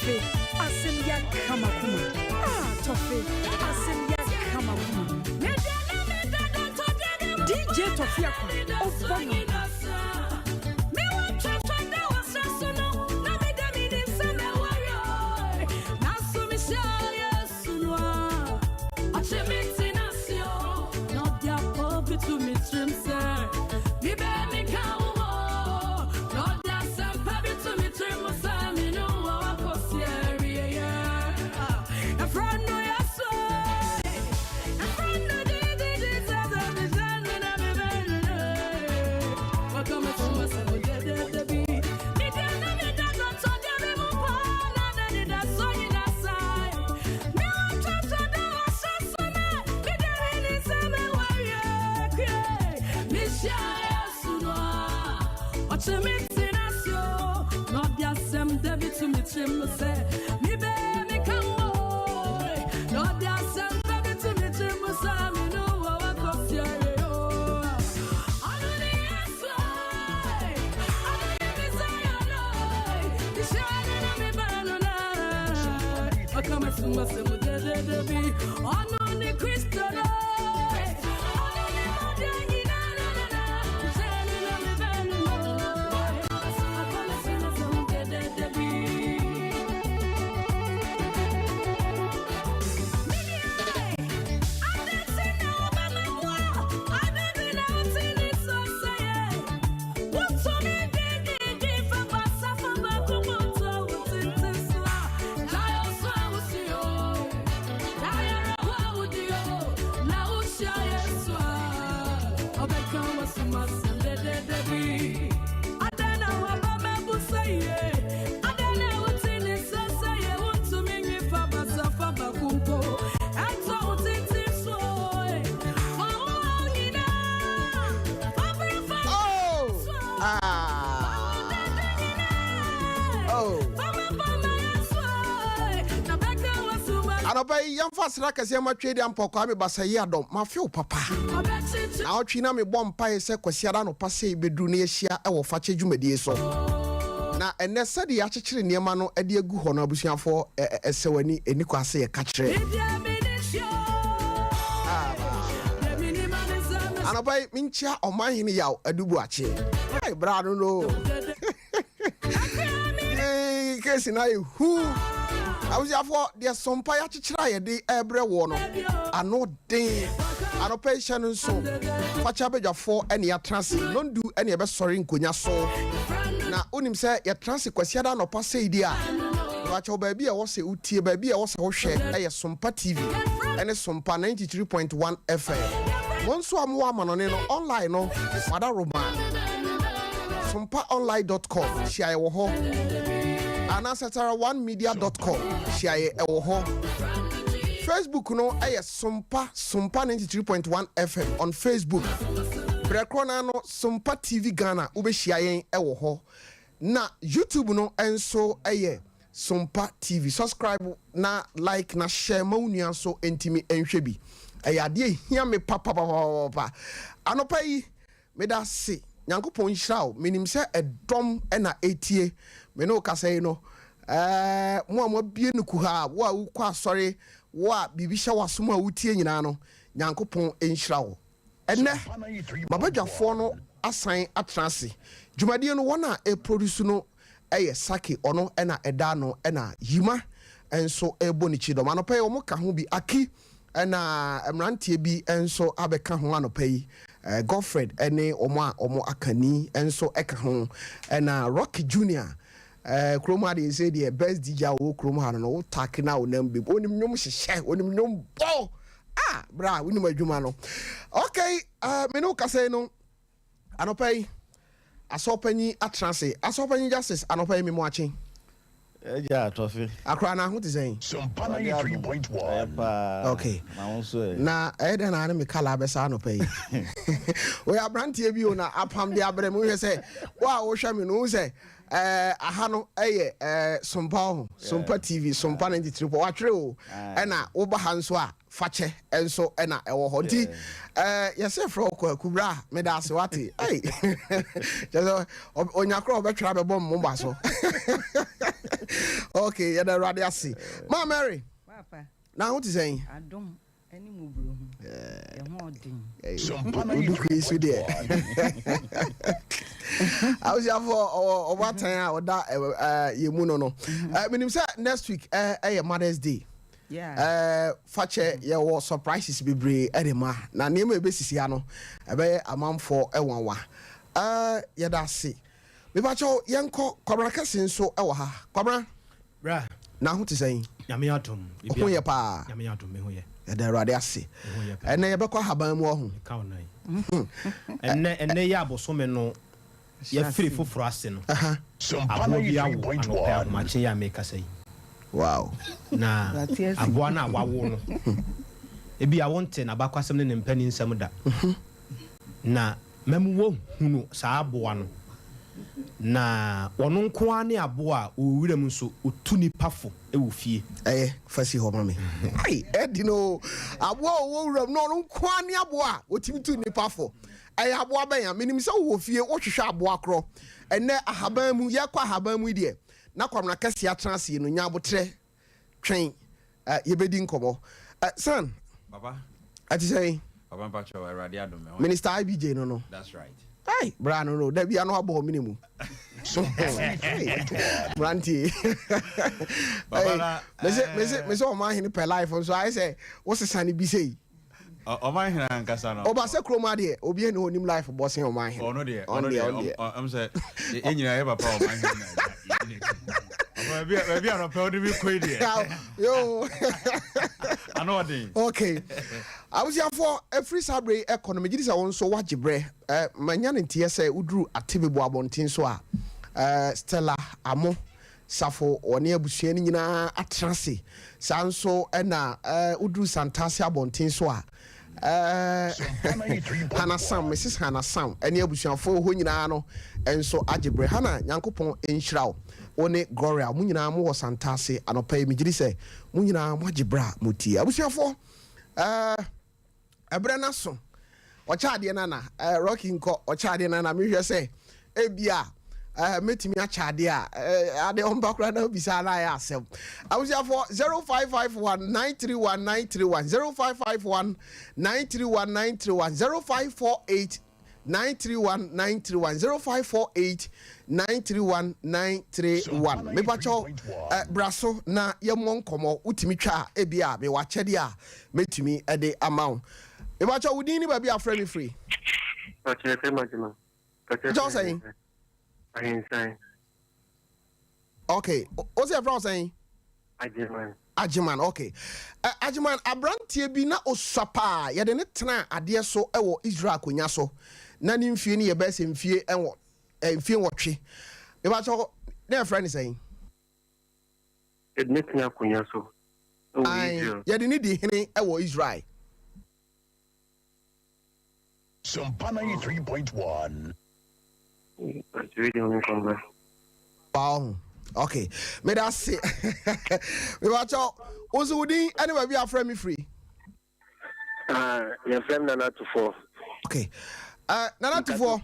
Tofi, Asimya Kamakuma. Ah, Tofi, Asimya Kamakuma. DJ Tofiakwa, Obama. Anopai yam fasra kase ma twedi ampokwa me basayi adom ma feel papa na otwi na me bom pae se kwasiada no pase bedu na yehia e wo fache dwumadie so na enne sade ya chekere niema no ade agu ho na abusuafo esewani eniko ase ye ka kire Anopai minchia omanhene yaw adubu ache ai bra no kesi na hu Awusiafo de Sompa ya chichira ye de ebre wo no ano den ano patient nso facha bedwafo ene ya transi nondu ene be sori nkonya so na onim se ya transi kwasiada no pase idi a wacha baabi a wo se utie baabi a wo se wo hwe eye Sompa TV ene Sompa 93.1 FM wonso amwo amanone no online no Mother Roman sompaonline.com share wo ho anasatara1media.com share ewo ho Facebook no Sompa 93.1 FM on Facebook Brekrona no Sompa TV Ghana ube share ewo ho na YouTube no enso Sompa TV subscribe na like na share maunia so entimi enhwebi ade hia me papa anopa yi me da se Yankopon Shrao, menim se edom na etie me no kasai no mo bie no kuha wo a wo kwa sori wo a bibihya wasom a wutie nyina no Yankopon Shrao enne mabadwafo no asan atrase dwumadie no wona e produce no Sake ono na eda no na yima enso ebo ni chidom anopa wo ka ho bi aki na emrantie bi enso abeka ho anopa yi Godfred ene omo akani enso eka ho na Rocky Junior kroma de say the best DJ wo kroma no take na onam be onim nyom hyehyɛ onim nyom bo bra wonim adwuma no okay me no kase no anopai asopanyi atrase asopanyi justice anopai me mo achen yeah, Tofi. Akra na ho te saying. Sompa 93.1. Okay. Na eden na me kala be sa no pay. We abrantie bi o na apam de abrem we say wa wo hwa me no say aha no Sompa Sompa TV Sompa 93 watchre o na wo ba ha nso a Fakye enso na ewo ho nti yese fro kubra me da se wate ei jeso onyakro obetwera bebo mmba so okay ya da rade ase ma Mary papa na ho ti sen adom ani mu bro ho odin udu kwisu de I was here for what time or that you no meaning next week Mother's Day. Yeah. Fakye ye was surprises bebree edema na name e besisi ano ebe amamfo ewanwa ye da se me ba cho yenko kwabra kase nso ewo ha kwabra bra na ho tisɛn nyame atom ho ye pa nyame atom me ho ye ye da rade ase ene ye bekɔ haban mu ho ka onai enne ya bosome no ye free foforo ase no Sompa 93.1 ma che ya me kasa yi wow na aboa na wawo no ebi a wonte na bakwasem ne mpani nsam da na memu wo hunu saa aboa no na wono nko ane aboa o wiram nso otu nipa fo e wo fie fasi ho mame ai edino aboa wo wiram no nko ane aboa otimi tu nipa fo aboa ben ya menim se wo fie wo hwehwe aboa kro ene ahaban mu ye kwa ahaban mu die na kwamna kase atrase no nya abotre twen ye bedi nkomo son baba ati say baba pacho erade adom me minister IBJ no that's right hey bra no da bia no abo minimu Branty baba me say o man hin per life so I say what's sani bi say o man hin ankasa no oba se kroma de obi hin onim life bossing o man hin ono de am say enyina ye papa o man hin Maybe I'm proud to be quite yo. I know what okay. I was here for a free sabre economy. This is also what Jibre. Manyan in TSA Udru Atibu Abontin Soa. Stella Amo Safo or near Bushenina Atrasi. Sanso Ena Udru Santasia Bontin Soa. Hana Sam, Mrs. Hana Sam, and near Bushan for Hunano, and so Ajibre Hana, Yankopon in Shrao. One Gloria, Munina mo Santase, and pay me say, Munina Majibra Muti. I was here for a Brenaso or Chadiana, rocking co or Chadiana, me say, Ebia, met me a Chadia, at the on background beside I ourselves. I was here for 0551 931 931 0551 931 931 0548 931 931 0548 931 931 me pacho braso na yemon komo utimi twa ebia me wachede a metumi ede amount me pacho wudini ba bia free me free okay majima just saying okay o say from saying Ajiman okay Ajiman abrantie bi na osapa ye de ne tena ade so ewo Israel konya so na ni mfie ni ye ba se mfie enwo mfie wotwe e ba cho na friend saying ne tena konya so ye de ni di hene ewo Israel Sompa 93.1 wow okay me that say we watch out ozo wudi anyway be afraid me free your friend Nana to 4 okay Nana to 4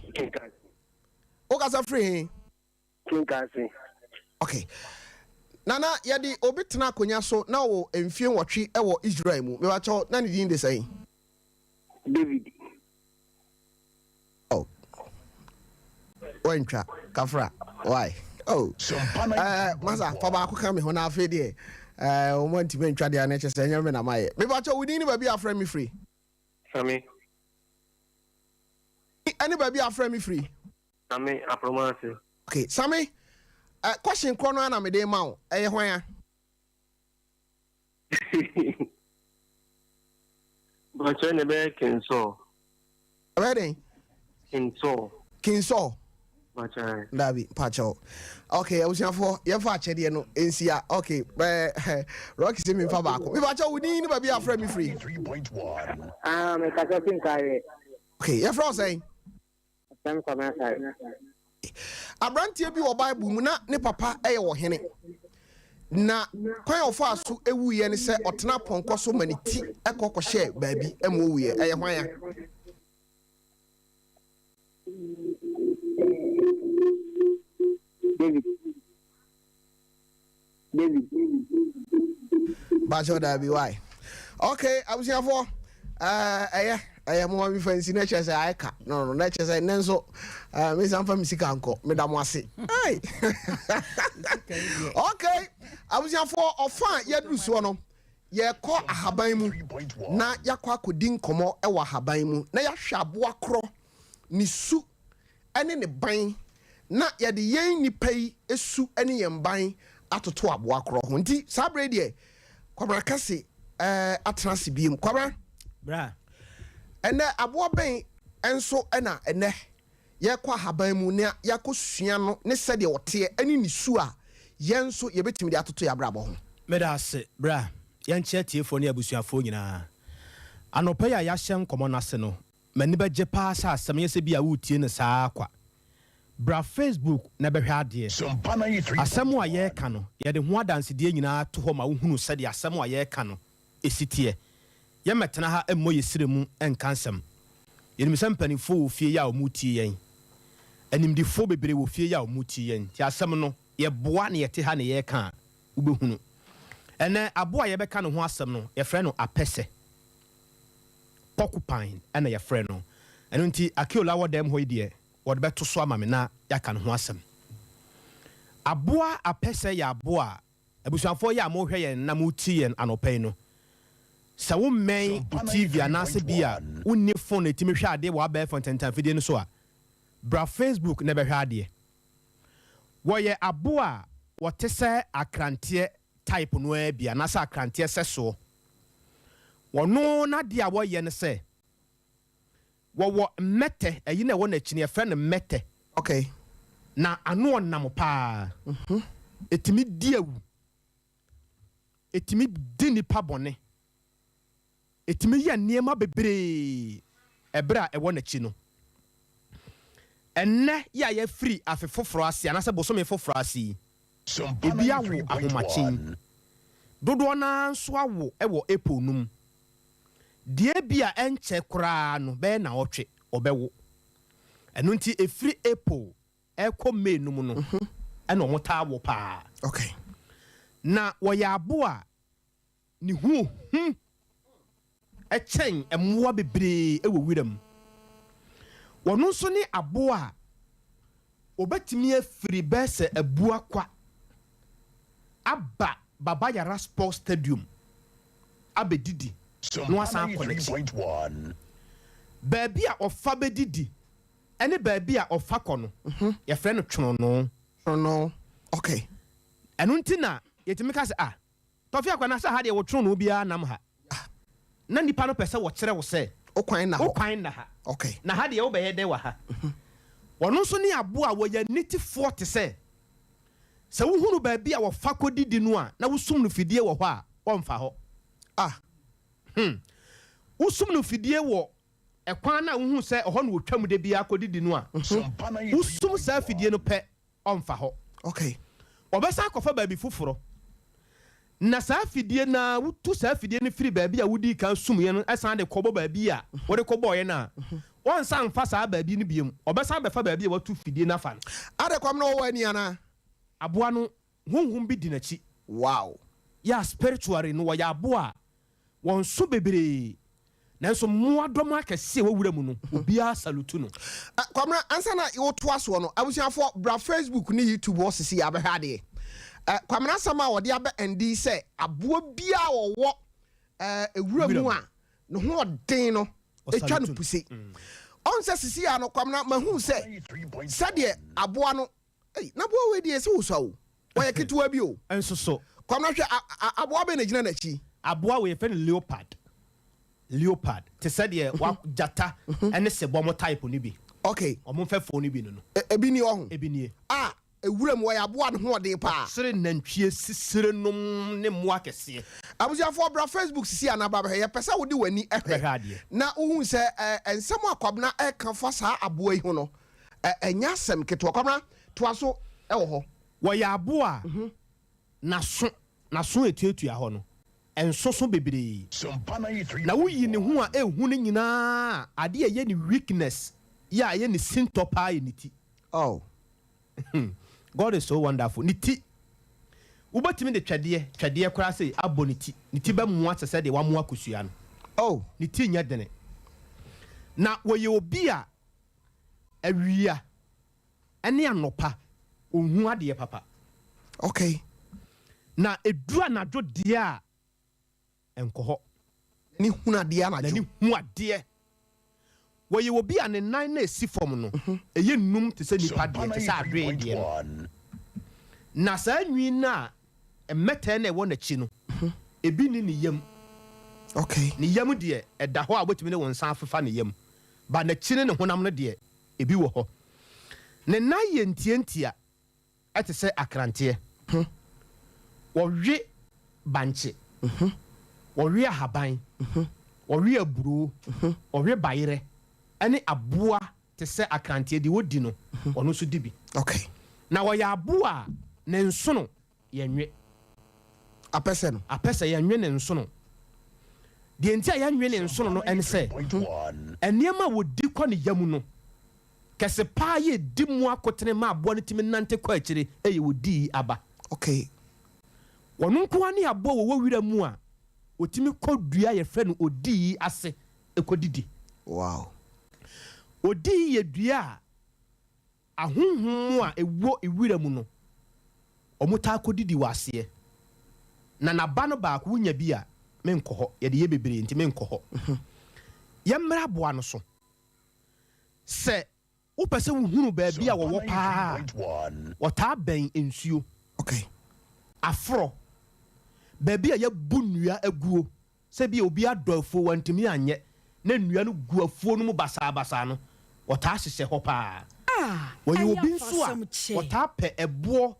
o ka sa free Kinkasi okay Nana yadi obetena konya so na wo emfie wotwe e wo Israel mu me watch out na ni din dey say David oh wentwa kafra why oh masa for ba ko kan me ho na afi de o mo ntime ntwa de na chese nyame na maye me ba cho wudi ni ba bi afra me free Sami any ba bi afra me free Sami apromase okay Sami question chrono na me de ma o e hwan ya but when be Kinso ready Kinso Dabi pacho okay I was here for you for chede no ensia okay Rocky say me fa ba ko me pacho wudi ni ba bi afra me free 3.1 me kasa Kinkari okay you from saying Sam Kwame sai abrantie bi wo Bible mu na ne papa eye wo hene na kwan ofa so ewu ye ne se otena ponko so maniti ekoko share baabi emo wu ye eye hwan ya David. Bajo da bi why. Okay, abusiafo eye mo mi fancy na chese aika. No na chese nenso me samfa misika anko me da mo ase. Hey. Okay, abusiafo ofa yadru so no. Ye ko ahaban mu na yakwa akodi nkomo e wa ahaban mu na yahwe aboa kro ni su ene ne ban na ye de yen nipa yi esu ene yen ban atoto aboa kro ho nti sabre de kwabra kase atrase biem kwabra bra ene aboa ben enso ena ene ye kwa haban mu na yakosua no ne sede wote ene ni su a yenso ye betimi de atoto ya bra bo ho medase bra yanche tiefo ne abusuafo nyina anopa ya yahye nkomo nase no mani beje pa sa asem yese bia wutie ne saa kwa bra Facebook na behwe ade asem a ye ka no ye de ho adanse de nyina to ho ma wo hunu sede asem a ye ka no esitie ye metena ha emmo yesire mu enkansem ye nimsem panifo wo fie ya omutie yen animdifo bebre wo fie ya omutie yen ti asem no ye boa ne ye te ha ne ye ka ubehunu ene aboa ye beka no ho asem no ye frɛ no apese porcupine ene ye frɛ no eno nti akiola wodem ho ide wode beto so amame na yaka no ho asem aboa apese ya aboa abusuafo ya mo hwɛ yen na mo ti yen anopai no sa wo men TV anase bia wonni phone etimi hwɛ ade wa ba phone tentan fidie no so a bra Facebook na behwɛ ade wo ye aboa wote sɛ akrante type no bia na sa akrante seso wono na dia wo ye ne se wo mete ayi na wo na chine e friend mete okay na ano onam pa etimi diawu etimi dini pa bone etimi ya niema bebre ebra e wo na chi no enne ya ye free afefoforo ase anase bosome foforo ase ebi awo ahomachin dodo na nso awo ewo eponum die bia enche kura no be na otwe obewo eno nti efiri epo ekọ menum no ena omota awo pa okay na wo ya aboa ni hu echen emwa bebre ewo wiram wono nso ni aboa obetimi afiri bese abua kwa aba baba yara sports stadium abedidi no asan connection baby a ofa bedidi ene baby a ofa kono ye frɛ no twono no okay eno ntina yetimi ka se Tofiakwa na sa ha de wo twono bia nam ha na nipa no pese wo kyere wo se okwan na ha okay na ha de wo beye de wa ha wono so ni aboa wo ya niti 40 se wo hunu baby a wo fa kodidi no a na wo sum no fidie wo ho a wonfa ho wo sum no fidie wo ekwan na wo hu se ho no wotwam de bia kodidi no a wo sum sa fidie no pe onfa ho okay obesa akofa baby fufuro na sa fidie na wo tu sa fidie no firi baby a wodi kan sum ye no esan de kobo baby a wo de kobo ye na won san fa sa baby no biem obesa be fa baby a watu fidie na fa no ade kwam na wo ani ana aboa no honhom bi di na chi wow ya spiritually no ya aboa won so bebre nanso muadom akese wawura mu no obia salutu no kwamra ansa na wo to aso no abusiafo bra Facebook ni YouTube wo sisi abehade kwamra sama wo de abe endi se aboa bia wo ewura mu a no ho den no etwa no puse on se sisi ya no kwamra mahu se sade aboa no na boa we die se wo so wo ye ketewa bi o enso so kwamra hwe aboa be na gina na chi aboa we fe leopard te said ye wa jata ene se bomo type ni bi okay omo fe fo ni bi no ebi ni ohun ebi ni ewuram wo ya aboa no ho de pa sere nantwie sisire nom ne mo akese abusiafo bra Facebook sisi anaba be ye pesa wo de wani ehwe na ohun se ensem akwabna e kan fa sa aboa yi ho no enya sem keto kwamra to aso e wo ho wo ya aboa na so etuatua ho no enso so bebre na wo yi ne ho a ehu ne nyina ade ye ne weakness ya ye ne sintopa ye niti. Oh. God is so wonderful. Niti ubatimi de twade kora say aboniti niti ba mu asese de wa mu akosua no. Oh, niti nya dene na wo ye obi a awia ene anopa ohun ade papa. Okay. Na edura na do de a enkoho ni huna de a na jo ni hu ade wo ye obi a ne nan na esifom no eye num te se nipa de te se adwe de no na sa nwi na emete na e wo na chi no ebi ni yam. Okay. Ni yam de eda ho a botimi ne won san afefa ne yam ba na chi ne honam no de ebi wo ho ne nan ye ntientia ate se akrante wɔwe banche wɔwe ahaban wɔwe aburo wɔwe bayire ɛne aboa te sɛ akrante de wodi no ɔno so dibi. Okay. Na wɔyɛ aboa ne nsono yɛnwe apese yɛnwe ne nsono de ntia yɛnwe ne nsono no ɛne sɛ ɛniema wodi kɔ ne yamu no kɛse paa yɛ di mu akotene ma aboa no timi nante kɔ akyire ɛyɛ wodi aba. Okay. Wɔno nko ani abo wo wira mu a otimi kodua ye frɛ no odi ase ekodidi. Wow. Odi ye dua ahunhum a ewo ewira mu no omuta kodidi wase na naba no ba ko nya bi a menkɔ ye de ye bebre nti menkɔ hɔ ye mmra aboa no so sɛ wopɛsɛ wuhunu ba bi a wo paa wota ben ensuo. Okay. Afro baby a yabu nnua aguo se bi obi adofo wantimi anye na nnua no gu afuo no mu basa no wota hyehye ho pa wo ye obi nso a wota pɛ ebo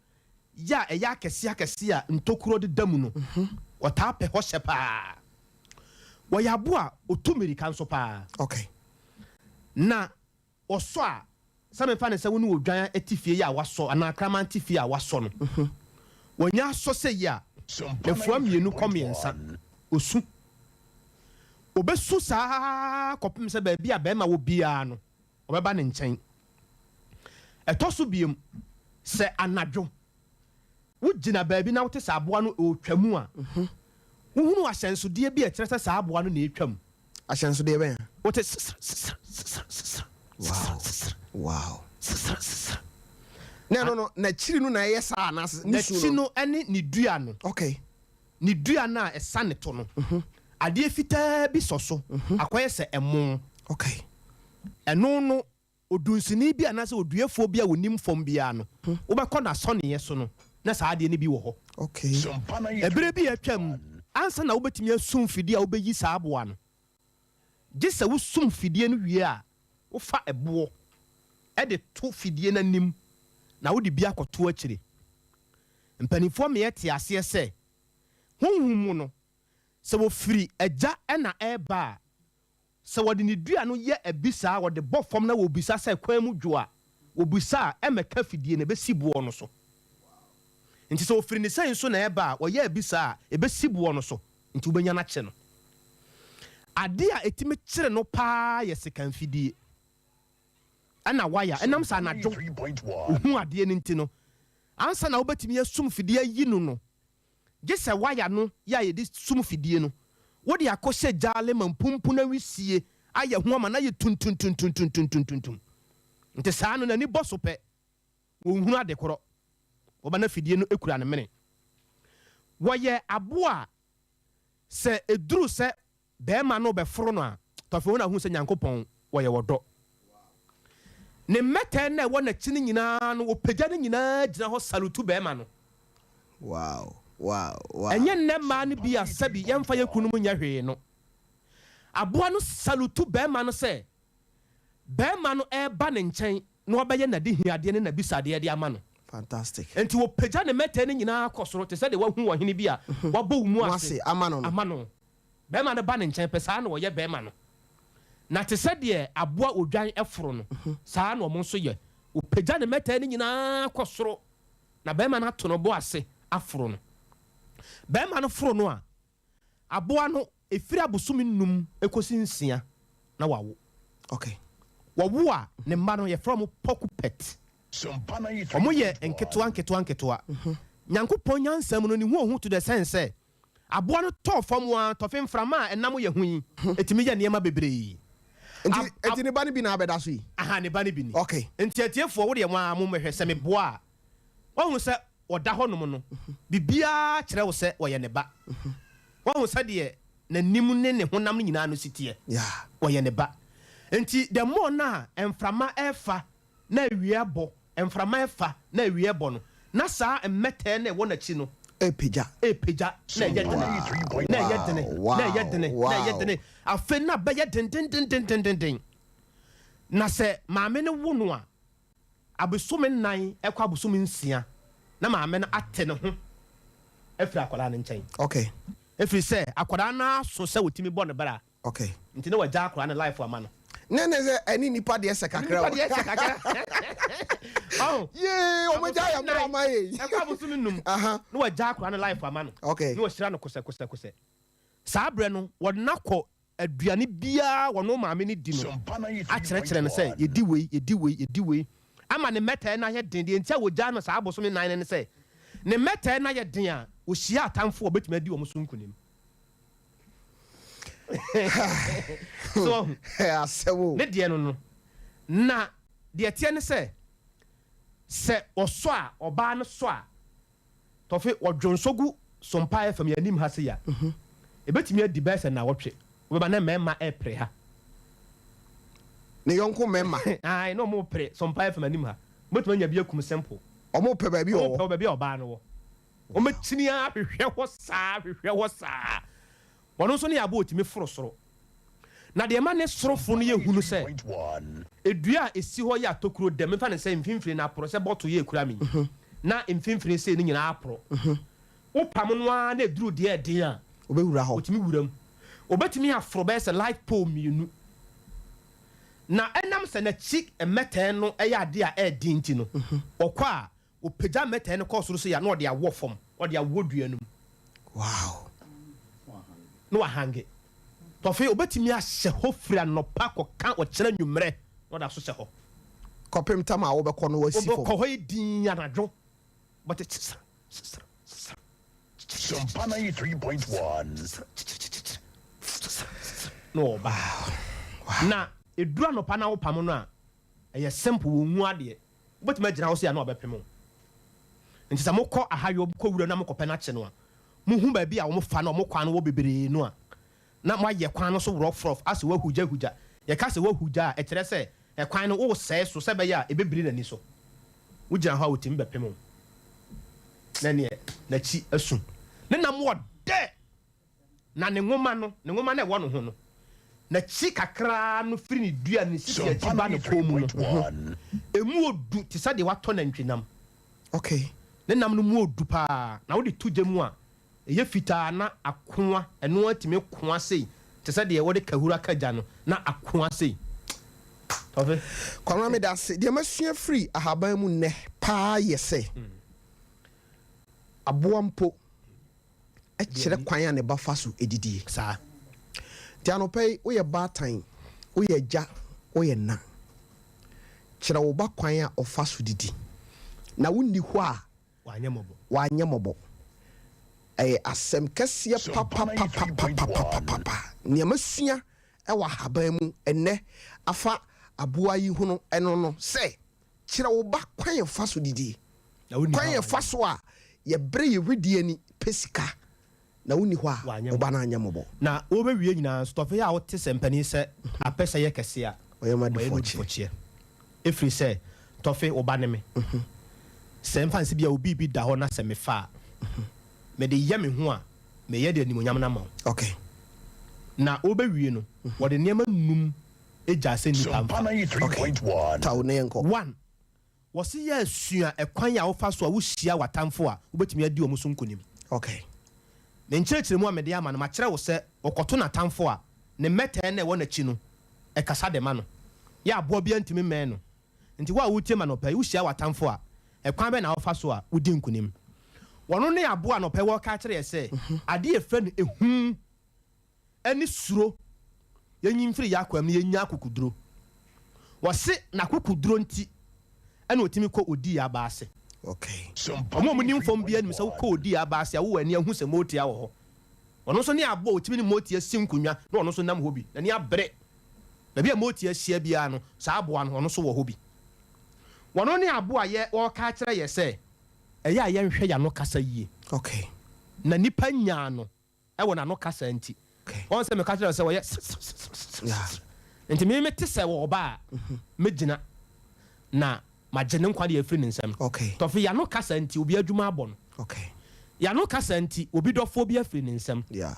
ya eya akese a ntokuro de damu no wota pɛ ho hye pa wo ya bo a otumirika nso pa. Okay. Na oso a same fa ne se wonu odwan atifie ya waso ana kraman tifie a waso no wonya so se ya efua mienu komiensa osu obesu saa kopim se ba bia be ma wo bia no obeba ne nkyɛn ɛtɔso biem se anadwo wogina baabi na wote saa aboa no otwamu a wohunu ahyɛnsodie bi ɛkyerɛ sɛ saa aboa no na etwam ahyɛnsodie bɛn wote wow no na chiri no na yesa na nisu no ene ni dua no. Okay. Ni dua na esa ne to no ade fitaa bi soso akoye se emo. Okay. Eno no odunsini bi anase oduefo bi a wonim fom bia no wo be kɔ na sɔne so no na saa ade ne bi wo hɔ. Okay. Ebere bi atwam ansa na wobetimi asum fidie a wobeyi saa aboa no gisa wo sum fidie no wie a wo fa ebo e de to fidie na nim na wodi bia kɔto akyire mpanifo me yete ase sɛ honhum no sɛ wo firi agya ɛna ɛba sɛ wode ne dua no yɛ abisa wode bɔ fam na wo bisa sɛ kwan mu dwo a wo bisa ɛmɛka fidie na besi boɔ no so nti sɛ wo firi ne sɛn so na ɛba wo yɛ abisa a ebesi boɔ no so nti wo benya na kye no ade a etimi kyere no paa yɛ sekan fidie ana waya enam sa na dwo hu ade ne nti no ansa na wobetimi asum fidie yi no gese waya no ya ye di sum fidie no wo de akɔhyɛ jale mampumpu na wisie ayɛ ho ama na ye tuntuntuntuntuntuntuntuntum nti saa no na ni boso pɛ wo hunu ade korɔ wo ba na fidie no ekura ne mene wo ye aboa sɛ eduru sɛ bɛɛma no bɛforo no a tɔfo wo na hu sɛ nyankopɔn wo ye wodɔ ne meta na wo na kyini nyina no opagya ne nyina gyina ho salutu bɛɛma no. Wow. Enye nne ma no bi asabi yemfa ye kunu mu nya hwee no aboa no salutu bɛɛma no sɛ bɛɛma no ɛba ne nkyɛn na ɔbɛyɛ na de hiade ne na bisade de ama no. Fantastic. Enti wo pagya ne meta ne nyina akɔsoro te sɛ de wahu wɔ hene bi a wabɔ mu ase ama no bɛɛma no ba ne nkyɛn pɛ saa na wɔyɛ bɛɛma no na te sɛ de aboa odwan ɛforo no saa na ɔmo nso yɛ opagya ne mɛtaa no nyinaa kɔ soro na bɛrima no ato no bo ase aforo no bɛrima no foro no a aboa no ɛfiri abosom 5 ɛkɔsi 6 na wawo okay wawo a ne mma no yɛfrɛ mo poku pet ɔmo yɛ nketewa nyankopɔn nyansam no ne hu to the sense sɛ aboa no tɔɔ fam a tɔfe mframa a ɛnam yɛ ho yi ɛtumi yɛ nneɛma bebree enti ne ba no bi na abɛda so yi aha ne ba no bi ni okay enti atiefoɔ wode mo a mo mɛhwɛ sɛ meboa a wahu sɛ ɔda hɔ nom no biribiaa kyerɛ wo sɛ ɔyɛ ne ba wahu sɛ deɛ n'anim ne ne honam no nyinaa no siteɛ ɔyɛ ne ba enti the more na mframa ɛfa na awia bɔ mframa ɛfa na awia bɔ no na saa mmɛtɛɛ na ɛwɔ n'akyi no epagya na ɛyɛ dene afei na bɛyɛ den na sɛ maame no wo no a abosome 9 ɛkɔ abosome 6 na maame no ate ne ho afiri akwadaa no nkyɛn okay ɛfiri sɛ akwadaa no aso sɛ wɔtumi bɔ ne bra okay nti ne wɔgya akwadaa no life ama no ne sɛ ɛne nipa deɛ sɛ kakra ɔmagya yɛ mmra ma yɛ ɛkɔ abosome 5 na wɔgya akwadaa no life ama no okay ne wɔhyira no kosɛ saa berɛ no wɔde nakɔ aduane biara wɔno maame no di no akyerɛkyerɛ no sɛ yɛdi wei ama ne mɛtae no ayɛ den deɛ nti a wɔgya no saa abosome 9 no sɛ ne mɛtae no ayɛ den a wɔhyia atamfoɔ wɔbɛtumi adi wɔ so nkonim so ne deɛ no na deɛ teɛ ne sɛ ɔsɔ a ɔbaa no sɔ a tɔfe ɔdwonso gu Sompa FM yɛnim ha se ya ɛbɛtumi adi bɛɛ sɛ na wɔtwe wobɛba na mmarima ɛpere ha ne yɔnko mmarima ai na ɔmo pere Sompa FM anim ha wobɛtumi anya bi akum simple ɔmo pɛ baabi a ɔbaa no wɔ ɔmɛkyini a hwehwɛ hɔ saa wɔno nso ne yɛabɔ ɔtumi foro soro na deɛ ma ne sorofo no yɛhunu sɛ ɛdua a ɛsi hɔ yɛ atokuro dɛm mefa ne sɛ mfimfini no aporɔ sɛ bɔto yɛ ɛkura me na mfimfini sɛ no nyinaa aporɔ wopam no a na ɛduru deɛ ɛden a wobɛwura hɔ ɔtumi wura mu obɛtumi aforo bɛyɛ sɛ light pole 2 na ɛnam sɛ n'akyi mmɛtɛɛ no ɛyɛ ade a ɛɛden nti no ɔkɔ a ɔpagya mmɛtɛɛ no kɔɔ soro so yɛ na ɔde awɔ fam ɔde awɔ dua no mu wow na wahange tɔfe obɛtumi ahyɛ hɔ firi anɔpa kɔka ɔkyerɛ nnwummerɛ na ɔde aso hyɛ hɔ kɔpem tam a wobɛkɔ no wasi fam wobɛkɔ hɔ yi din anadwo bɔte Sompa 93.1 na ɔba na ɛduru anɔpa na wopam no a ɛyɛ simple wɔ hu adeɛ wobɛtumi agyina hɔ so yɛ na ɔbɛpem wo nti sɛ mokɔ ahayɔ kɔ wura na mokɔpɛ no akye no a mohu baabi a wɔmfa no ɔmo kwan no wɔ bebree no a na moayɛ kwan no so worɔfrɔf asɛ woahugya yɛka sɛ woahugya a ɛkyerɛ sɛ ɛkwan no wosɛe so sɛ bɛyɛ a ɛbɛbiri n'ani so wogyina hɔ a wotumi bɛpem wo na neɛ n'akyi asu ne nam wɔdɛ na ne nwoma no ɛwɔ no ho no n'akyi kakraa no firi ne dua ne sisi akyi ba ne kɔn mu no ɛmu odu te sɛ deɛ watɔ nantwinam okay ne nam no mu odu paa na wode to gya mu a ɛyɛ fitaa na akoa ɛno atumi koa sei te sɛ deɛ wɔde kahura kagya no na akoa sei tɔfe kwamra me da se deɛ masua firi ahaban mu nnɛ paa yɛ sɛ aboa mpo ɛkyerɛ kwan a ne ba fa so ɛdidie saa nti anɔpɛ yi woyɛ baatan woyɛ agya woyɛ na kyerɛ wo ba kwan a ɔfa so didi na wonni hɔ a wanyɛ mmɔbɔ ɛyɛ asɛm kɛseɛ papapapapapapa nneɛma sua ɛwɔ ahaban mu ɛnɛ afa aboa yi ho no ɛno no sɛ kyerɛ wo ba kwan yɛ fa so didi kwan yɛ fa so a yɛbrɛ yɛ hwedie ni pesika na wonni hɔ a woba no anyɛ mmɔbɔ na wobɛwie nyinaa stɔfe a wote sɛ mpani sɛ apɛ sɛ yɛ kɛse a ɔyɛ madefɔkyeɛ ɛfiri sɛ tɔfe woba ne me sɛ mfa nsi bia obi bi da hɔ na sɛ mefa a mede yɛ me ho a meyɛ de animonyam no ma wo okay na wobɛwie no wɔde nneɛma 5 ɛgya sɛ nnipa mfa tawo ne yɛnkɔ 1 wɔse yɛ asua ɛkwan a wofa so a wohyia w'atamfo a wobɛtumi adi wɔ mu so nkonim okay ne nkyerɛkyerɛ mu a mede ama no makyerɛ wo sɛ ɔkɔto n'atamfo a ne mmɛtɛɛ na ɛwɔ n'akyi no ɛkasa de ma no yɛ aboa bia ntumi mmɛn no nti wa wutie ma no pɛ wuhia watamfo a ekwan bɛ na wofa so a wudi nkunim wono ne aboa no pɛ wo ka kyerɛ sɛ ade e fɛ no ehu ani suro yenyi mfiri yakwam ne yenya akukuduro wose na kukuduro nti ɛna otimi kɔ odi ya baase okay omo mu nim fom bia nim sɛ wokɔ odi ya baase a wo ani ahu sɛ moti a wo ho wono so ne abo otimi ne moti asi nkunwa na wono so nam ho bi na ne abre na bia moti asia bia no saa aboa no wono so wo ho bi wono ne abo a ye wo ka kyerɛ ye sɛ ɛyɛ a yɛnhwɛ ya no kasa yie okay na nipa nya no ɛwɔ na no kasa nti on sɛ me ka kyerɛ sɛ wo ye nti me te sɛ wo ba me gina na magene nkwa de afiri ne nsam okay tofi ya no kasa nti obi adwuma abɔ no okay ya no kasa nti obi dɔfo bi afiri ne nsam yeah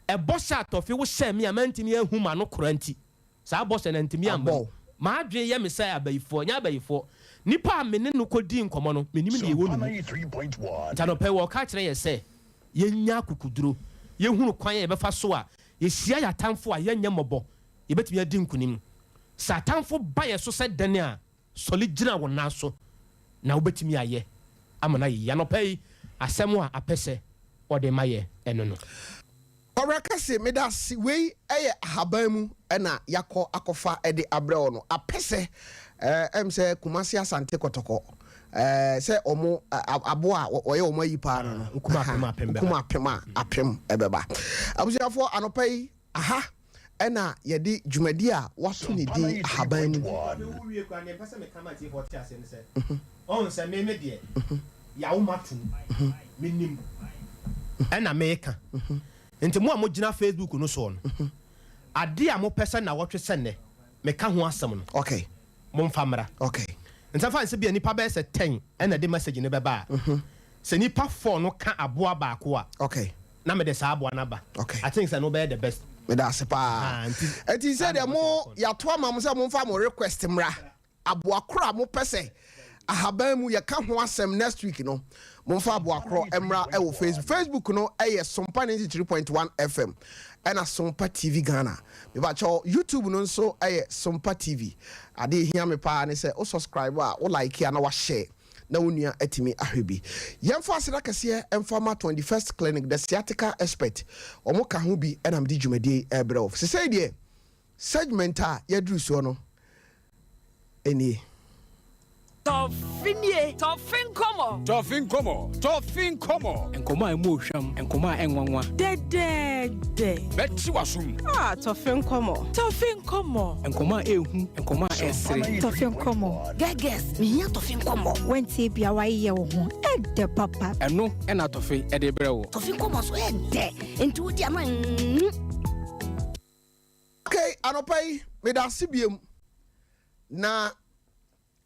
ɛbɔ sha tofi wo hyɛ me a mantimi ahu ma no kora nti saa bɔ hyɛ na ntimi amba ma adwe yɛ me sɛ abayifo nya abayifo nipa a me ne no kodi nkɔmɔ no me nim de ɛwɔ no 93.1 ta no pɛ wo ka kyerɛ yɛ sɛ yɛnya akukuduro yɛhunu kwan yɛ bɛfa so a yɛhyia yɛ atamfo a yɛnyɛ mmɔbɔ yɛbɛtumi adi nkunim sa atamfo ba yɛ so sɛ dane a sɔle gyina wo nan so na wobɛtumi ayɛ ama na yɛ no pɛ asɛm a apɛ sɛ ɔde ma yɛ ɛno no ɔreka se meda si wei ɛyɛ ahaban mu ɛna yakɔ akɔfa ɛde abrɛ wo no apɛ sɛ ɛm sɛ kumasi asante kɔtɔkɔ sɛ ɔmo aboa ɔyɛ ɔmo ayi paa no kuma apem a apem ɛbɛba abusuafoɔ anɔpa yi aha ɛna yɛde dwumadi a wato ne din ahaban mu on sɛ me deɛ yawo matum menim ɛna meka nti mo a mo gyina Facebook no so no ade a mo pɛsɛ na wɔtwe sɛ ne meka ho asɛm no okay mo mfa mra okay nti fa nse bia nipa bɛ sɛ 10 ɛna de message ne bɛba sɛ nipa 4 no ka aboa baako a okay na me de saa aboa na ba okay I think say no be the best me da se pa enti sɛ de mo yato ama mo sɛ mo mfa mo request mra aboa kora mo pɛsɛ ahaban mu yɛka ho asɛm next week no mo mfa aboa kora emra ɛwɔ Facebook no ɛyɛ Sompa 93.1 FM ɛna Sompa TV Ghana me ba cho YouTube no nso ɛyɛ Sompa TV ade hia me pa ne sɛ o subscribe a o like ya na wa share na wonua atimi ahwebi yɛmfa aseda kɛseɛ emfama 21st clinic the sciatica expert ɔmo ka ho bi ɛna me di dwumadie ɛbrɛ of se sɛ deɛ segment a yɛduru so no enie Tofinie, Tofinkomo. Nkoma emu hwam, nkoma enwanwa. Dede. Beti wasum. Tofinkomo. Nkoma ehu, nkoma esre. Tofinkomo. Geges, me here Tofinkomo. Wenti bia wa ye wo ho. Ede papa. Eno ena tofi ede brɛ wo. Tofinkomo so ede. Enti wo dia man. Okay, anopai me da sibiem. Na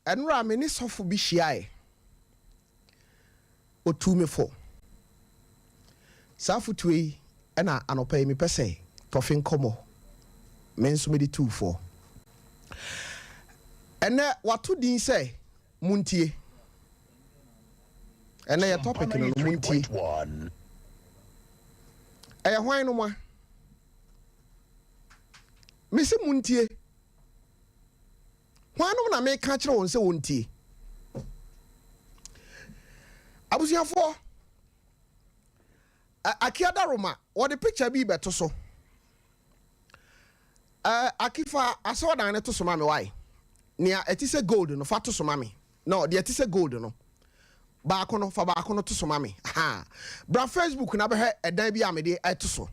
enra me ni sofo bi hyiae otu me fo safutu yi ena anopai me pese Tofinkomo me nso me di tu fo ene watu din se muntie ene ya topic no muntie eye hwan no ma me se muntie hwanum na me ka kyerɛ won sɛ wontie abusuafo akiada roma what the picture bi beto so akifa asodan ne to so ma me why nia etise gold no fa to so ma me no de etise gold no baako no fa baako no to so ma me ha bra Facebook na be he edan bi a me de eto so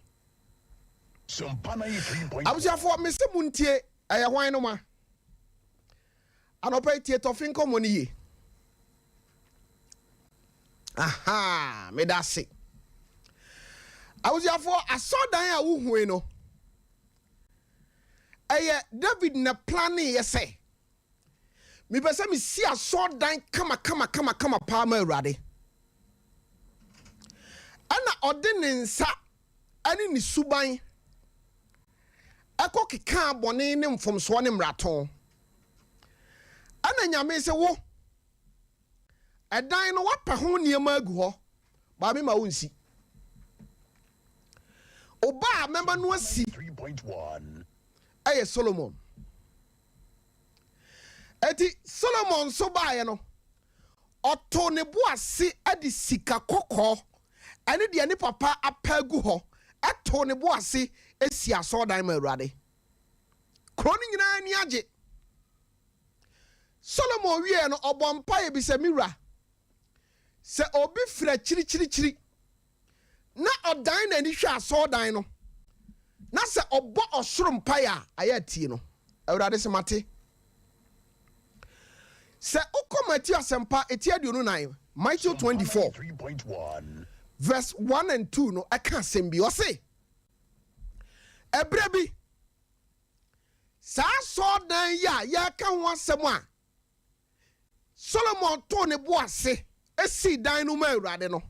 abusuafo me se muntie ɛyɛ hwan no ma anopai tie Tofinkomo ni ye aha me da se awusiafo asodan a wuhue no eye David na planning yese me pese me si asodan kama pa ma awurade ana ode ne nsa ani ni suban ekokeka abone ne mfomso ne mraton ana nyame se wo edan no wapa ho niema agu ho ba me ma wonsi oba member no asi 3.1 aye Solomon eti Solomon so bae no ɔto ne bo ase adi sika kokɔ ɛne de ne papa apagu hɔ ɛto ne bo ase esi asɔdan ma Awurade kroni nyina ni agye Solomon wie no ɔbɔ mpae bi sɛ miwura sɛ obi fira chiri na ɔdan na ni hwɛ asɔdan no na sɛ ɔbɔ ɔsoro mpae a ayɛ tie no Awurade sɛ mate sɛ ukɔ Matthew asempa etiaduonu 9 Matthew 24 verse 1 and 2 no ɛka asɛm bi ɔse ɛbrɛ bi saa asɔdan ya yɛka ho asɛm a Solomon to ne bo ase esi dan no ma Awurade no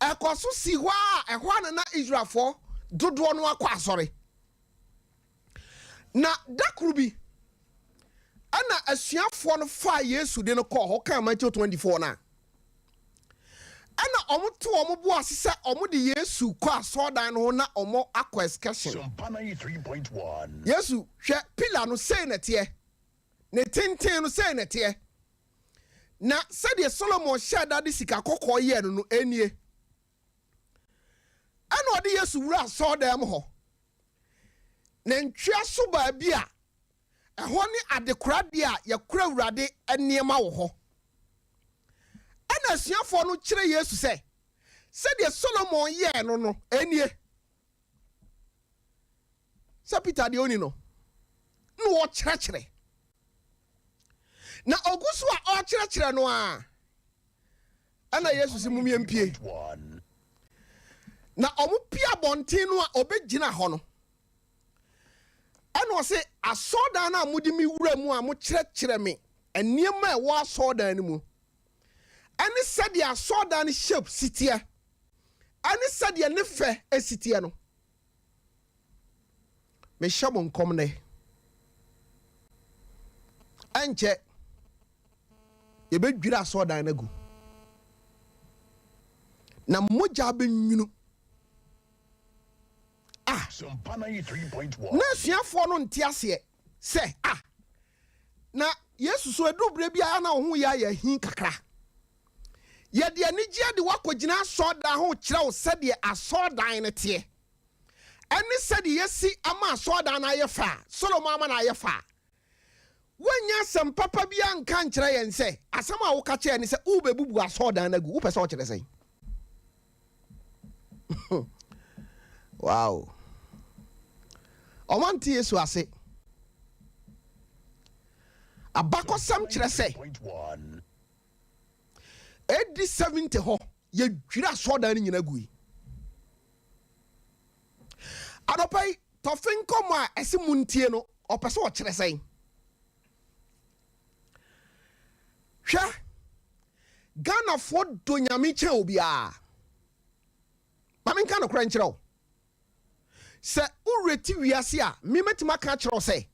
ɛkɔ so si hɔ a ɛhɔ na Israelfo dodoɔ no akɔ asɔre na dakuru bi ana asuafoɔ no fa Yesu de no kɔ hɔ kan Matthew 24 na ana ɔmo to ɔmo bo ase sɛ ɔmo de Yesu kɔ asɔdan no ho na ɔmo akɔ excursion Sompa 93.1 Yesu hwɛ pillar no sei na teɛ ne tenten no sei na teɛ na sɛdeɛ Solomon hyɛ da de sika kɔkɔɔ yɛ no enie ana ɔde Yesu wura asɔdan mo hɔ na ntwea so baabi a ɛhɔ ne adekorade a yɛkura Awurade nneɛma wɔ hɔ ɛna asuafoɔ no kyerɛ Yesu sɛ sɛdeɛ Solomon yɛɛ no enie sɛ Peter deɛ oni no na wɔkyerɛkyerɛ na ogu so a ɔkyerɛkyerɛ no a ɛna Yesu sɛ mumie mpie na ɔmo pia bɔnten no a ɔbɛgyina hɔ no ɛna ɔsɛ asɔdan no a mode me wura mu a mokyerɛkyerɛ me nneɛma a ɛwɔ asɔdan no mu ɛne sɛdeɛ asɔdan no shape siteɛ ɛne sɛdeɛ ne fɛ asiteɛ no mehyɛ mo nkɔm nɛ ɛnkyɛ yɛbɛdwiri asɔdan no agu na mogya bɛnwunu Sompa 93.1 na asuafoɔ no nte aseɛ sɛ na Yesu so adubere bia na wo ho yɛ ayɛ hin kakra yɛde anigye de wakɔgyina asɔdan ho kyerɛ wo sɛdeɛ asɔdan no teɛ ɛne sɛdeɛ yɛsi ama asɔdan no ayɛ fa Solomon ama no ayɛ fa wonya asɛm papa bia nka nkyerɛ yɛn sɛ asɛm a woka kyerɛ ne sɛ wobɛbubu asɔdan no agu wopɛ sɛ wɔkyerɛ sɛ wow ɔmante Yesu ase abakɔsɛm kyerɛ sɛ AD 70 hɔ yɛdwiri asɔdan no nyina gui adɔpa yi tɔfe nkɔmmɔ a ɛse mu ntie no ɔpɛ sɛ ɔkyerɛ sɛn hwɛ Ghanafoɔ do nyame kyɛn obiara ma menka no korɛ nkyerɛ wo sɛ ureti wiase a memetima aka kyerɛ sɛ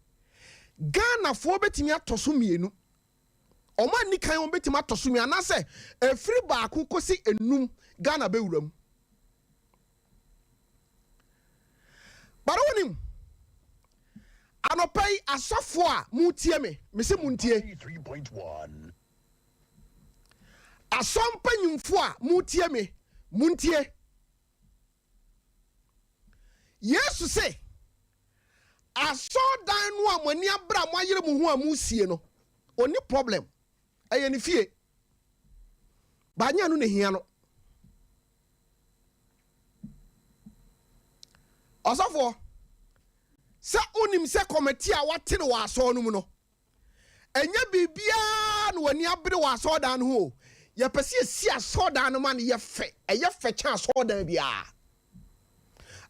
Ghanafoɔ betimi atɔ so mienu ɔma ni kan wɔn betimi atɔ so mienu anasɛ efiri baako kosi enum Ghana bewuram baronim anopai asɔfo a mutie me se muntie 93.1 asɔmpa nyimfo a mutie me muntie Yesu say asɔdan no a mani abra mo ayere mo ho a musie no oni problem ɛyɛ ne fie banya no ne hia no ɔsɔfo sɛ onim sɛ committee a wate no wɔ asɔ no mu no ɛnya bibia no wani abre wɔ asɔdan no ho yɛpɛ sɛ yɛsi asɔdan no ma no yɛfɛ ɛyɛ fɛ kyɛ asɔdan bia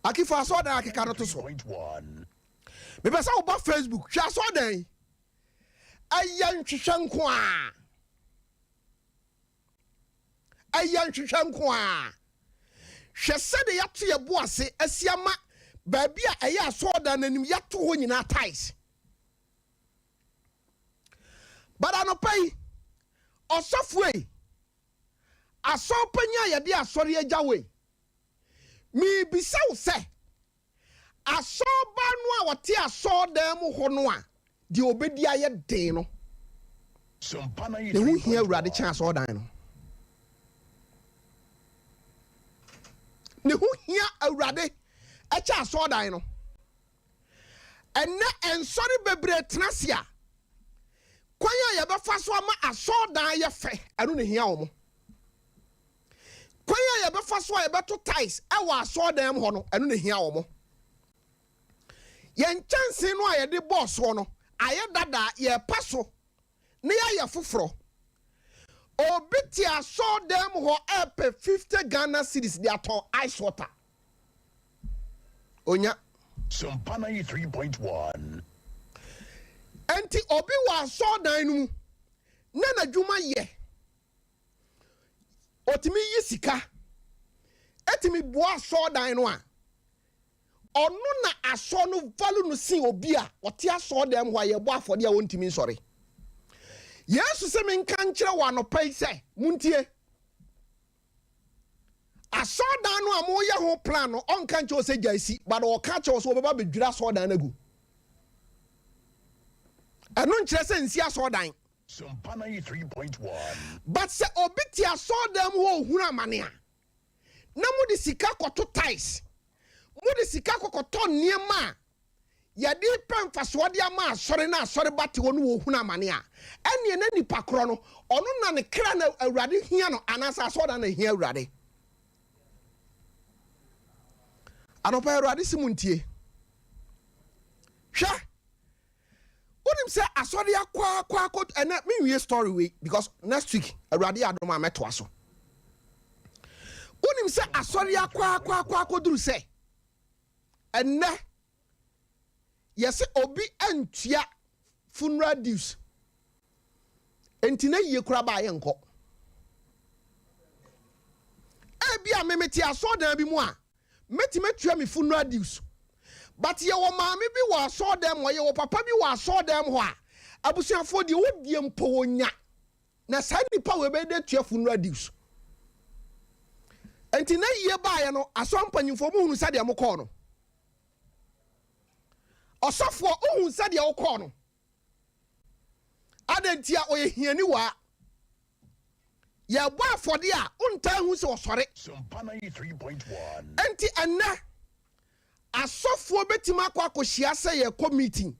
akifa asɔdan akeka no to so mepɛ sɛ woba Facebook hwɛ asɔdan ɛyɛ nhwehwɛ nko a hwɛ sɛde yɛato yɛ bo ase asiama baabi a ɛyɛ asɔdan n'anim yɛato hɔ nyinaa ties bada no pɛi ɔsɔfo yi asɔpanyin a yɛde asɔre agya wei mibisa wo sɛ asɔba no a wɔte asɔdan mu hɔ no a the obedi aye den no Sompa ne ho hia 93.1. awurade kyɛn asɔɔdan no ne ho hia awurade ɛkyɛ asɔɔdan no ɛnɛ ɛnsɔre bebree tena se a kwan a yɛbɛfa so ama asɔɔdan yɛ fɛ ɛno ne hia wɔn kwan a yɛbɛfa so a yɛbɛto ties ɛwɔ asɔɔdan mu hɔ no ɛno ne hia wɔn yɛn nkyɛnse no a yɛde bɔɔsoɔ no ayɛ dada yɛpa so ne yɛayɛ foforɔ obi te asɔɔdan mu hɔ ɛpɛ 50 Ghana cedis de atɔ ice water onya Sompa 93.1. enti obi wɔ asɔɔdan no mu na n'adwuma yɛ otimi yi sika etimi boa asɔɔdan no a ɔno na asɔ no value no sin obi a ɔte asɔɔdan mu hɔ a yɛbɔ afɔde a wɔntimi nsɔre yesu sɛ menka nkyerɛ wɔ anɔpa yi sɛ muntie asɔɔdan no a moyɛ ho plan no ɔnka nkyerɛ sɛ gya si but ɔka kyerɛ sɛ wɔbɛba bɛdwira asɔɔdan no agu ɛno nkyerɛ sɛ nsi asɔɔdan Sompa 93.1. but sɛ obi te asɔɔdan mu hɔ ohunu amane a na mode sika kɔto ties mode sika kɔkɔtɔ nneɛma a yɛde pɛ mfasoɔ de ama asɔre na asɔre ba te hɔ no ohunu amane a ɛneɛ na nipa korɔ no ɔno na ne kra na awurade hia no anaasɛ asɔɔdan na hia awurade anɔpa awurade si mu ntie hwɛ wonim sɛ asɔre akɔ ɛnɛ menwie story wei because next week awurade adom a mɛtoa so wonim sɛ asɔre akɔduru sɛ ɛnɛ yɛsɛ obi antua funeral dues enti na yie kora ba yɛ nkɔ ebi a memete asɔɔdan bi mu a metime tua me funeral dues but yɛwɔ maame bi wɔ asɔɔdan mu yɛwɔ papa bi wɔ asɔɔdan mu hɔ a abusuafoɔ deɛ wodie mpo wonya na saa nipa wɔ bɛde tua funeral dues enti na yie baeɛ no asɔ mpanyimfoɔ mu hunu sɛdeɛ mokɔɔ no ɔsɔfoɔ ohun sɛdeɛ wokɔɔ no adantia ɔyɛ hiani wa yɛbɔ afɔde a wontaa hu sɛ ɔsɔre Sompa 93.1. enti ɛnɛ asɔfoɔ bɛtumi akɔhyia sɛ yɛkɔ meeting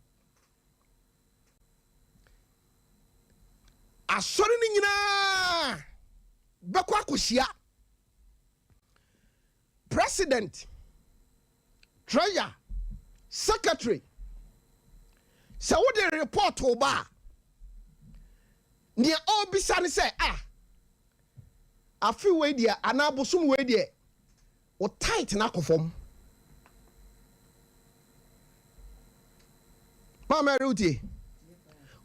asɔre no nyinaa bɛkɔ akɔhyia president treasurer secretary sɛ wode report wo ba nea ɔbisa ne sɛ afi wei deɛ anaa bosom wei deɛ wo tight na akɔ fam mama rewtie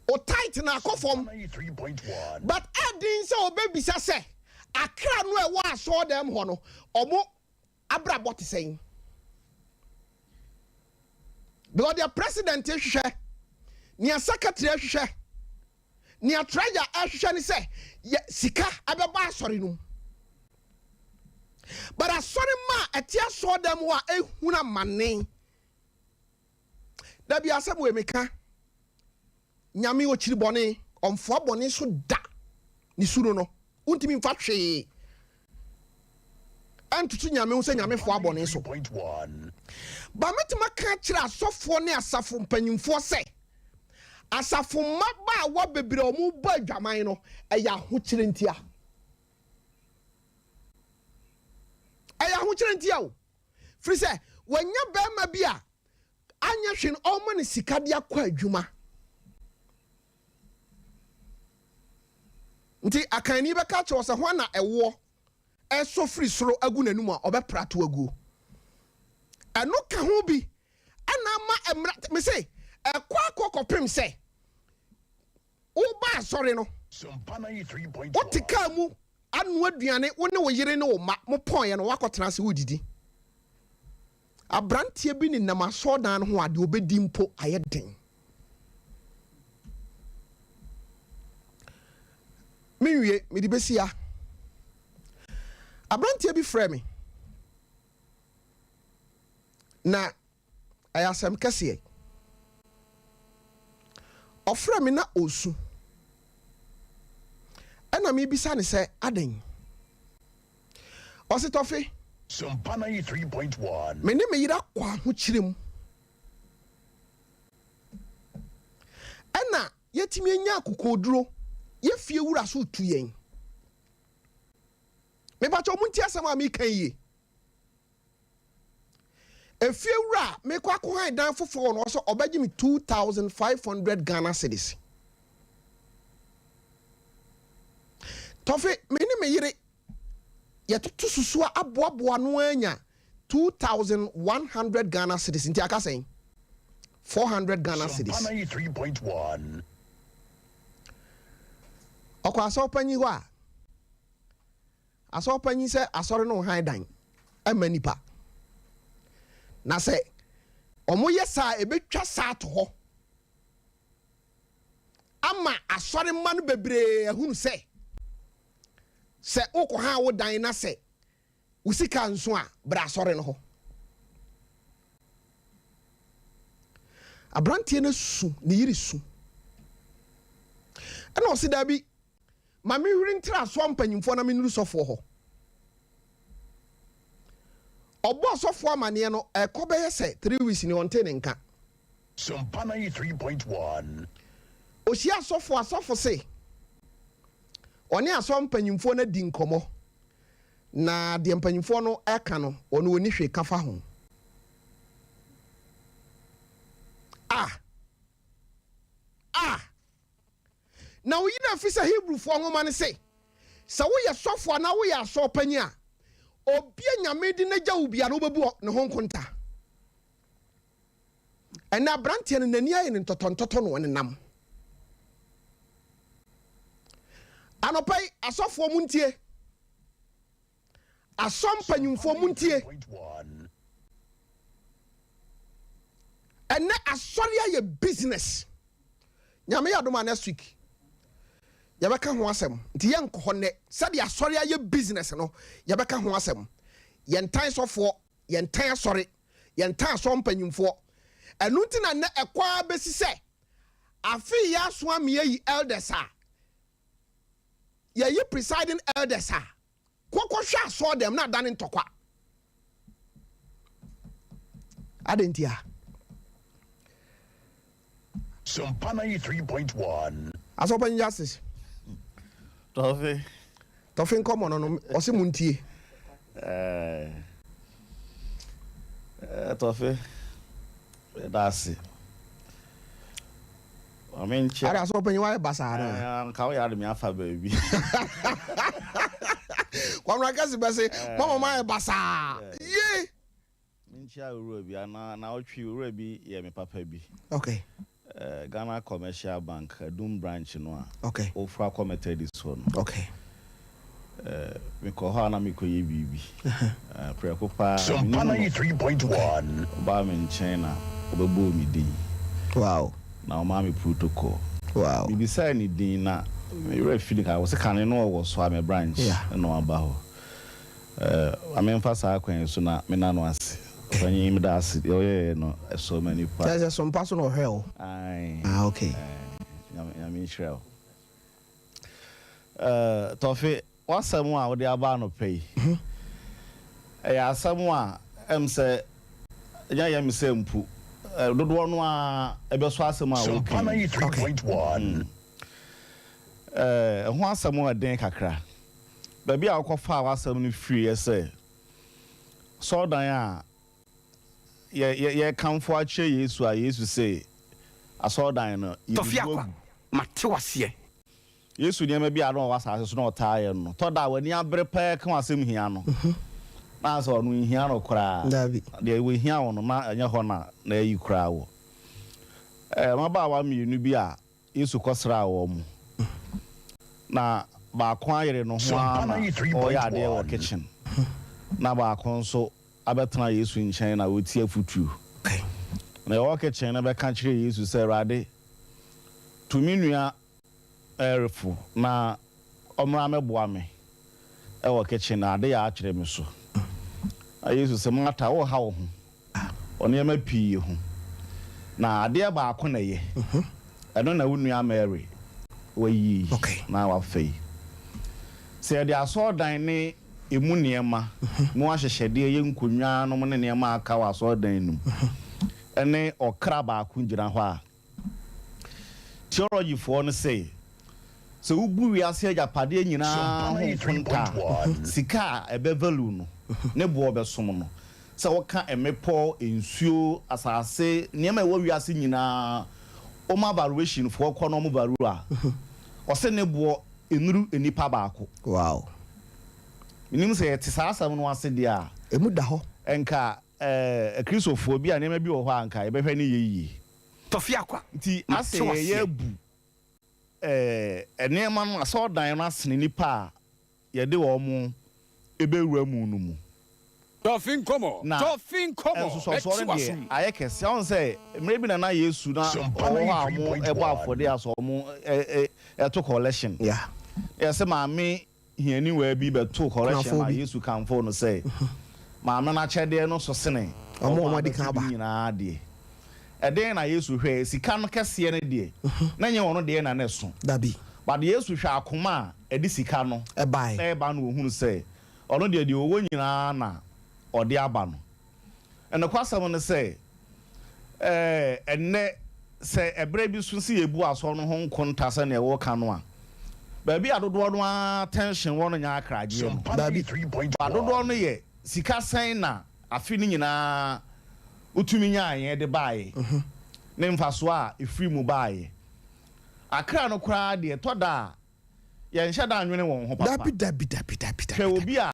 o tight na akɔ fam 93.1. but ɛdin sɛ ɔbɛbisa sɛ akra no ɛwɔ asɔɔdan hɔ no ɔmo abrabɔ te sɛn because the president ehwehwɛ nea secretary ehwehwɛ nea treasurer ehwehwɛ ne sɛ sika abɛba asɔre no but asɔre ma ɛte asɔɔdan mu a ehuna mane dabi asɛm wɔ meka nyame okyiri bɔne ɔmfoa bɔne so da ne suro no wontimi mfa hwee ɛntoto nyame ho sɛ nyame foa bɔne so 93.1. ba metima ka kyerɛ asɔfoɔ ne asafo mpanyimfoɔ sɛ asafo mma ba wa bebree ɔmo ba adwaman no ɛyɛ ahokyere ntia o firi sɛ wɔanya bɛrima bi a anya hwe no ɔma ne sika de akɔ adwuma nti akanni bɛka kyerɛ sɛ ho na ɛwɔ ɛso firi soro agu n'anum a ɔbɛprato aguo ɛno ka ho bi ɛna ma ɛmra me se ɛkɔ akɔkɔpem sɛ woba asɔre no Sompa 93.1. wote kaa mu anoa aduane wo ne wo yere ne wo ma mo pɔnyɛ no wakɔtena ase wodidi abranteɛ bi ne nam asɔɔdan no ho ade obɛdi mpo ayɛ den menwie mede bɛsia abranteɛ bi frɛ me na ɛyɛ asɛm kɛseɛ ɔfrɛ me na osu ɛna mebisa ne sɛ adɛn ɔse Tofi Sompa 93.1 me ne me yera kwa ho kyerem ɛna yɛtumi anya akokoduro yɛfie wura so tu yɛn mebakyɛ ɔmo nti asɛm a meka yie efie wura mekɔ akɔhan dan foforɔ no ɔsɛ ɔbɛgye me 2,500 Ghana cedis Tofi me ne me yere yɛtoto susu a aboaboa no anya 2,100 Ghana cedis nti aka sɛn 400 Ghana cedis Sompa 93.1 ɔkɔ asɔpanyi hɔ a asɔpanyi sɛ asɔre no han dan ama nipa na sɛ ɔmo yɛ saa ebetwa saa to hɔ ama asɔre mma no bebree ahunu sɛ wokɔ ha wo dan na sɛ wo sika nso a bra asɔre no hɔ abranteɛ no su ne yiri su ɛna ɔsi dabi ma me hwiri ntira so mpanyimfoɔ na me nuru sɔfoɔ hɔ ɔbɔ sɔfoɔ amaneɛ no ɛkɔ bɛyɛ sɛ 3 weeks ni ɔnte ne nka Sompa 93.1 ohyia asɔfo se ɔne asɔ mpanyimfoɔ no di nkɔmmɔ na deɛ mpanyimfoɔ no ɛka no ɔno oni hwe kafa ho na woyi na fi sɛ Hebrewfoɔ nwoma ne se sɛ woyɛ sɔfoɔ na woyɛ asɔ panyi a obia nyame di na gya wo bia no bebu ne ho nkonta ɛna abranteɛ no nani ayɛ ne ntɔtɔntɔtɔ no ne nam anopai asɔfoɔ mu ntie asɔ mpanyimfoɔ mu ntie ɛnɛ asɔre ayɛ business nyame yɛ adoma next week yɛbɛka ho asɛm nti yɛnkɔ hɔ nnɛ sɛdeɛ asɔre ayɛ business no yɛbɛka ho asɛm yɛntan sɔfoɔ yɛntan asɔre yɛntan asɔ mpanyimfoɔ ɛno nti na nnɛ ɛkɔa bɛsi sɛ afei yɛ aso ameyɛ yi elders a yɛyi presiding elders a kɔkɔhwɛ asɔ dɛm na adane ntɔkwa adentia Sompa 93.1 asɔpanyi justice Tofi nkɔmmɔ no ɔse mu ntie Tofi that's it I mean ara asɔpanyi wa basa no ka wo ya de me afa baabi kwamra kasi bɛse mama ma basa ye minchia uru bi na otwi uru bi ye me papa bi okay Ghana Commercial Bank Dum branch no a okay ofra committed this one okay me ko ha na me ko ye bibi preko pa Sompa 93.1 ba me nchen na obebo mi din wow na o ma me protocol wow bibi say ni din na me re feeling ka wo se kan no wo so am branch no aba ho amemfa sa kwen so na me na no ase Fanyi mi da ase oye no so many pa there's some personal hell okay ya me shrel Tofi wasam a wo de aba no pay ya asam a em se ya me se mpu dodo no a ebe so asam a wo Sompa 93.1 ho asam a den kakra ba bi a akɔfa wasam no free ese so dan a ye kamfo ache Yesu a Yesu say asodan no Tofiakwa matewase Yesu niam bi adon wasa so no taaye no to da wani abre pa kan asem hia no na so no hia no kra dabi de we hia wo no na anya ho na yi kra wo maba wa mienu bi a Yesu kosra wo mu na ba kwa yere no ho na o ya de wo kitchen na ba kon so abetena Yesu nchen na woti afutu okay na yo kitchen na be kan kire Yesu say rade to minua erfu na omra meboa me e wo kitchen na ade ya akire me so Yesu say mata wo ha wo ho one ma pii ho na ade ba ko na ye ɛno na wonua Mary wayi na wafei sɛ de asɔɔdan ne emu nneɛma mu ahyehyɛdeɛ yɛ nkonwa no ne nneɛma aka wɔ asɔɔdan no ɛne ɔkra baako gyina hɔ a theology for no say so ubu wiase ajapadeɛ nyinaa ho fonta sika ebe value no ne bo obesom no sɛ wɔka emepo ensuo asase nneɛma ɛwɔ wiase nyinaa ɔma valuation for kɔ no mo value a ɔsɛ ne bo enuru enipa baako wow minim sɛ te saa asam no ase deɛ a emu da hɔ enka kristofo bi a nneɛma bi wɔ hɔ anka ebɛhwɛ ne yeye Tofiakwa nti ase yɛ bu enema no asɔdan no asene nipa a yɛde wɔ mo ebewura mu no mu Tofin komo enso so de ayɛ kɛse a on sɛ mmere bi na Yesu na ɔwɔ a mo ɛbɔ afɔde aso mo ɛto collection yeah yɛsɛ maame hiani wa bi bɛto collection a Yesu kanfo no sɛ maame na kyɛde no so sene ɔmo di kan ba nyinaa de ɛden na Yesu hwɛ sika no kɛseɛ ne de na nyɛ wɔn de na ne so dabi but Yesu hwɛ akoma a ɛde sika no ɛba no ohunu sɛ ɔno de ɔwɔ nyinaa na ɔde aba no ɛna kwasɛm no sɛ ɛnɛ sɛ ɛbrɛ bi so si ebu asɔ no ho nkonta sɛ na ɛwɔ ka no a baabi adodoɔ no attention wɔn no nya akragye no dabi adodoɔ no yɛ sika sɛn na afi ne nyinaa utumi nya ayɛ de baaye ne mfaso a efiri mu baaye akra no kura de toda yɛ nhyɛ da anwene wɔn ho papa dabi hwɛ obi a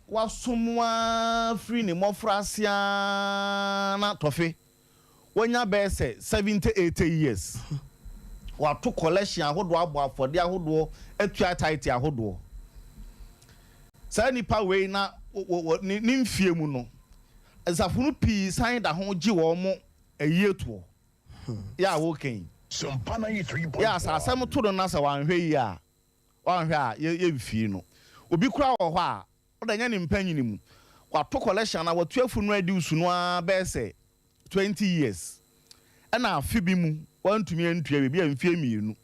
wasomwa free ne mofrasia na tofe wonya bɛsɛ 70-80 years wato collection ahodoɔ abo afɔde ahodoɔ atua title ahodoɔ saa nipa wei na ne mfie mu no azafunu pii san da ho gye wɔ mo ayieto ya wo ken Sompa 93.1 ya asasem to no na sɛ wanhwɛ yi a wanhwɛ a ye mfie no obi kura wɔ hɔ a ɔdanya ne mpanyini mu wato collection na watu afunu adi usu no a bɛsɛ 20 years ɛna afi bi mu wantumi antua bi amfie mienu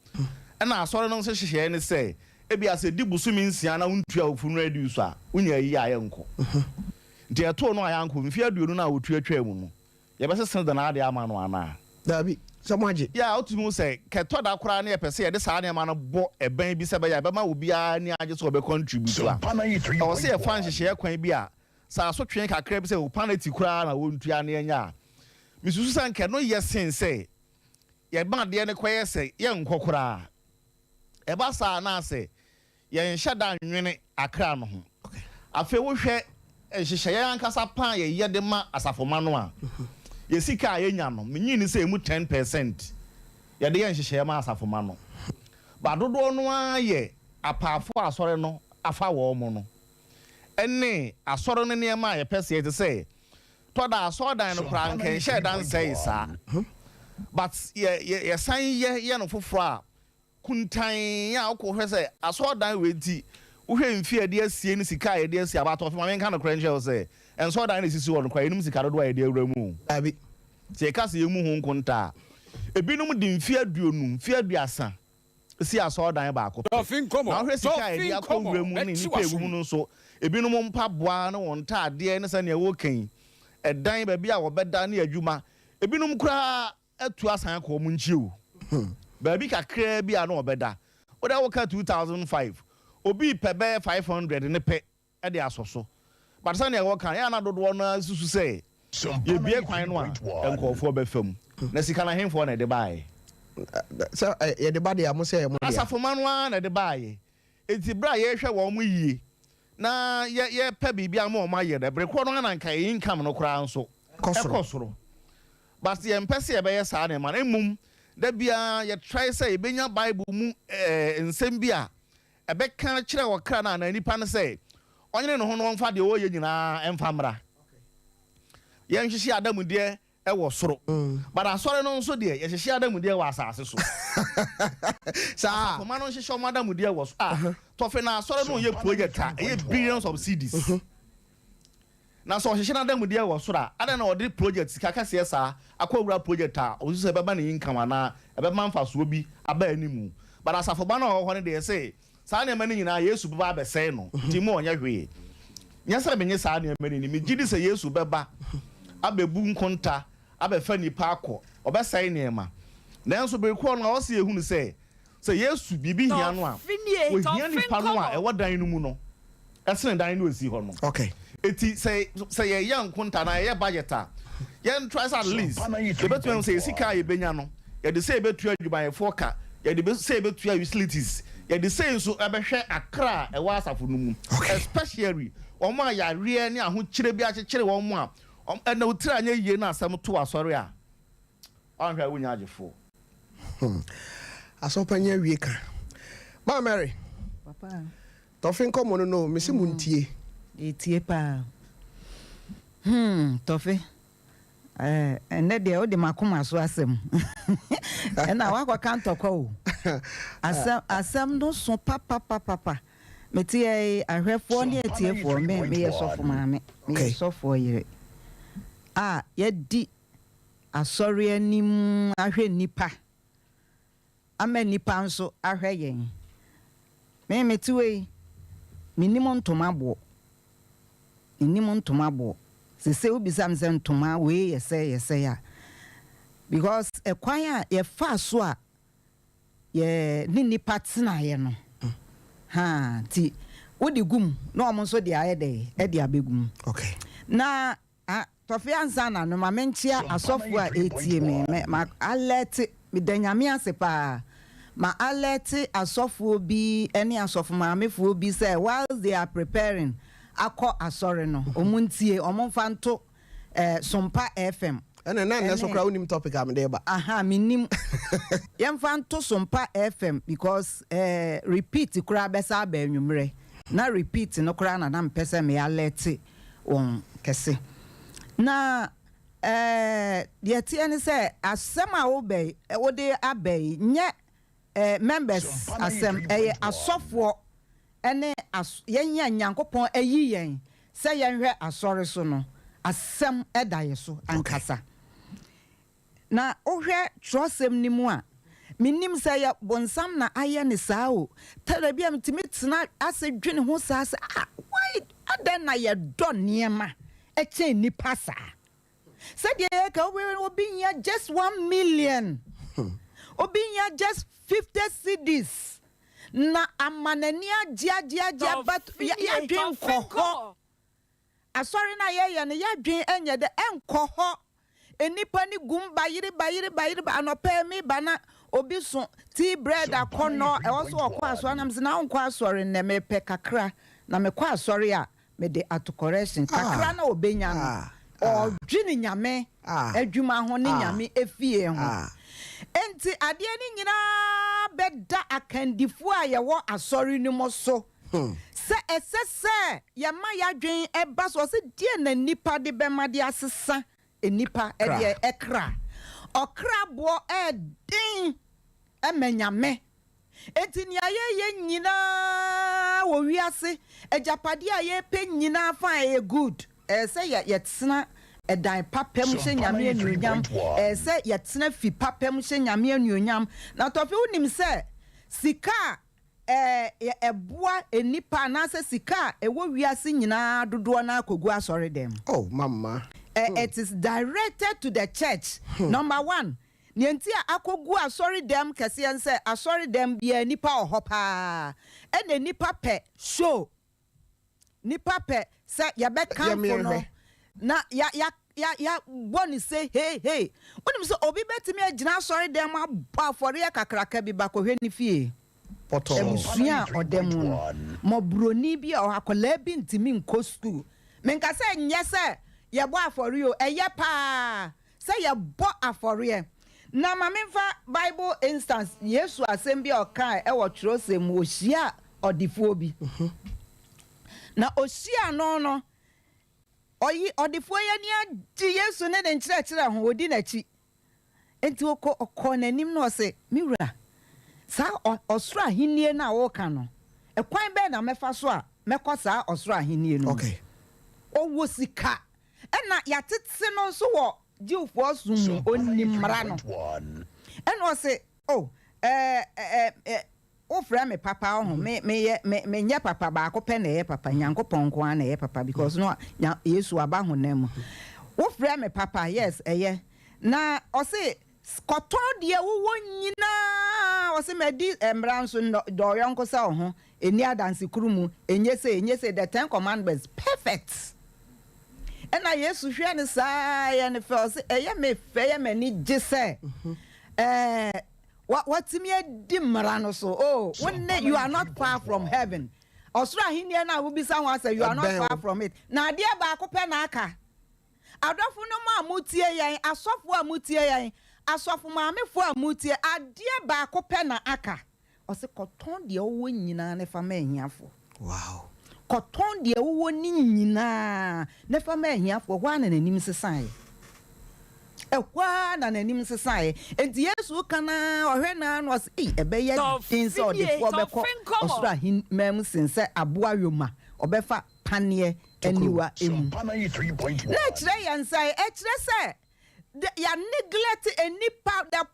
ɛna asɔre no nso hyehyɛ ne sɛ ebi asɛ di busumi nsia na wontua afunu adi usu a wonya yi a yɛnkɔ nti ɛto no a yɛnkɔ mfie aduonu na wotu atwa mu no yɛbɛsɛ sene da na ade ama no ana dabi samaje ya otumi sɛ kɛtɔ da kora ne yɛpɛ sɛ yɛde saa nneɛma no bɔ ɛbɛn bi sɛ bɛyɛ bɛma obi a ne agye sɛ ɔbɛ contribute a ɔwɔ sɛ yɛfa nhyehyɛ kwan bi a saa so twɛn kakra bi sɛ o paneti kora na wɔntua ne anya a misusu sɛ nkɛ no yɛ sen sɛ yɛba adeɛ ne kɔyɛ sɛ yɛnkɔ koraa ɛba saa na sɛ yɛnhyɛ da nwene akra no ho afei wohwɛ nhyehyɛ ankasa pan yɛyɛ de ma asafoma no a yesika yenya no menyi ni say mu 10% yɛde yɛ nhyehyɛ ma asafoma no ba dodo no ayɛ apaafo asɔre no afa wɔ mo no ɛne asɔre no nneɛma a yɛpɛ sɛ yɛte sɛ tɔda asɔdan no kora nka nhyɛ dan sɛ saa but yɛ san yɛ no foforo a kuntan a wokɔ hwɛ sɛ asɔdan wenti wohwɛ mfie de asie ne sika yɛde asie abatɔ fama menka no kora nhyɛ sɛ enso da na sisi won kwa enum sika dodo ayede awura mu abi se ka se yemu hu nkonta ebinum di mfie aduonu mfie aduasa si aso dan ba akọ Tofin komo na hwe sika ayede akọwura mu ne nipa egum no so ebinum mpa boa na won ta ade ne sɛ ne wo kan ɛdan ba bi a wɔbɛda ne adwuma ebinum kura atu asan akọ mu nchiu ba bi kakra bi a na wɔbɛda oda wo ka 2005 obi pɛbɛ 500 ne pɛ ɛde asoso but sani ɛwɔ kan ya na dodo na susu sɛ ye bie kwan no a nkɔfo bɛfam na sika na hemfo na de bae so ye de ba de amo sɛ mo de asafoma no a na de bae enti bra ye hwɛ wɔn mo yie na ye pɛ biribi a mo ayɛ da bre kɔ no na nka income no kora nso ɛkɔsoro but ye mpɛ sɛ yɛbɛyɛ saa ne ma na mmom da bia ye try sɛ ye benya bible mu nsɛm bi a ɛbɛka kyerɛ wɔ kra na nipa no sɛ onyene no ho no mfa de o ye nyina emfa mra ye nhyehyɛ adamudeɛ ɛwɔ soro but asɔre no nso de ye hyehyɛ adamudeɛ wɔ asase so saa koma no hyehyɛ o adamudeɛ wɔ so tofe na asɔre no ye project a ye billions of cedis na so ohye na dem dia wo so ra ada na odi project sika kase sa akwawura project a o so ebe ba na income na ebe ma mfa so bi aba animu but asafo ba na ho ne de say sa na mani nyina Yesu baba abese no ti mo onye hwe nyasa benye sa na mani ni gidi say Yesu beba abebu nkonta abefa nipa akọ obesai nema nanso be ko no o se ehunu say Yesu bibi hia no a o hia nipa no a e wodan no mu no esene dan no esi ho no okay eti say ye nkonta na ye budget a ye try at least e betu say sika ye benya no ye de say betu adwuban foka ye de say betu utilities ye de say so ebehwe akra e wa asafo no mu especially omo ayare ne aho kire bi akekere wo mo a na utira anya yie na asem to asori a onhwa wunya agefo asopanya wieka ba Mary papa Tofin komo no mesi muntie etie pa Tofi ene de o de makoma so asem ena wa kan tokọ asem no so papa metie ahwefo ne etiefo me yesofo maame me yesofo yire ye di asori anim ahwe nipa ama nipa nso ahwe yen me metiwe minimum tomabo se obi samsen toma we yese ya because ekwan a ye fa so a ye ni nipa tena ye no ti wodi gum no omo so de aye de e de abegum okay na Tofianza na no mamenchia asofo a etie me ma alert me danyame asepa ma alert asofo bi ene asofo maamefo bi say while they are preparing akọ asore no omuntie omonfanto Sompa FM na so kra unim topic am dey ba minim yemfanto Sompa FM because repeat kra besa ba anwumre na repeat no kra na mpese me alert on kese na de tie ne say asem a obey wo de abey nye members asem asofo ene yenya nyankopon ayi yen se yenhwe asore so no asem edaye so ankasa na ohwe trosem nimu a minim se ya bonsam na aye ne saa o terabia mtimitna asedwene ho saa se why adan na ye don niema eche ni pasa said ye ka obi nya just 1 million obi nya just 50 cedis na amanani agia but ya dwen koho asori na ye ne ya dwen enye de enkoho enipa ni gumba yiri ba anopa mi bana obi so tea bread akono e wo so okwa aso na mzina onkwa asori ne me pe kakra na me kwa asori a me de autocorrection kakra na obenya no o dwini nyame adwuma ho ne nyame efie ho enti ade ni nyina beda akandifu a ye wo asori ni mo so se esese ye ma ya dwen eba so se die na nipa de be ma de asesa enipa e de ekra okra bo edin emenyame enti ni aye nyina wo wiase ejapade aye pe nyina fa e good se ye tsena edan papem hye nyame anuonyam se ye tsena fi papem hye nyame anuonyam na Tofi unim se sika eboa enipa na se sika ewo wiase nyina dodo na akogu asori dem oh mama it is directed to the church number 1 nienti akogu asori dem kese en se asori dem bia nipa ohopa ene nipa pe show nipa pe se ya be kamfo no na ya boni say hey onim so obi betimi agina asori dem abafore ya kakraka bi bakohwe ni fie poto emusua odem mo broni bi o akola bi ntimi nko school menka se nye se ye bo afore o eye pa se ye bo afore na mamemfa Bible instance Yesu asem bi o kan e wo twrosem ohia odifuo bi na ohia no oyi odifuo ye ni agi Yesu ne de nkyerɛkyerɛ ho odi nachi enti okɔ nanim no se miwura sa osura hinie na wo kan no ekwan be na mefa so a mekɔ sa osura hinie no okay owo sika ena yatetse no so wo jiwfo sum onni mmara no ena o se oh o frɛ me papa ho me nya papa ba ko pɛ na ye papa nyankopɔn ko na ye papa because no Yesu aba ho na mu o frɛ me papa yes eye na o se koton de wo nyina o se medi embran so do yonko sa ho eni adanse kurumu enye se the 10 commandments perfect ena Yesu hwɛ ne saa ye ne fɛ o se eye me fɛ ye mani gise what me di marano so oh when you are not far from heaven osura hinia na wo bisa ho say you are not far from it na de ba ko pe na aka adofo no ma mutie yan asofo amutie yan asofo maamefo amutie ade ba ko pe na aka o se koton de wo nyina ne fa ma ahiafo wow koton de wo ni nyina ne fa ma ahiafo ho ana nanim sesan ekwa na nanim sesae enti Yesu kana ohwe na no se ebeye tinse odefo beko osura hin mem sense aboa yoma obefa panie aniwa emu na kire yansai ekire se ya neglect any part the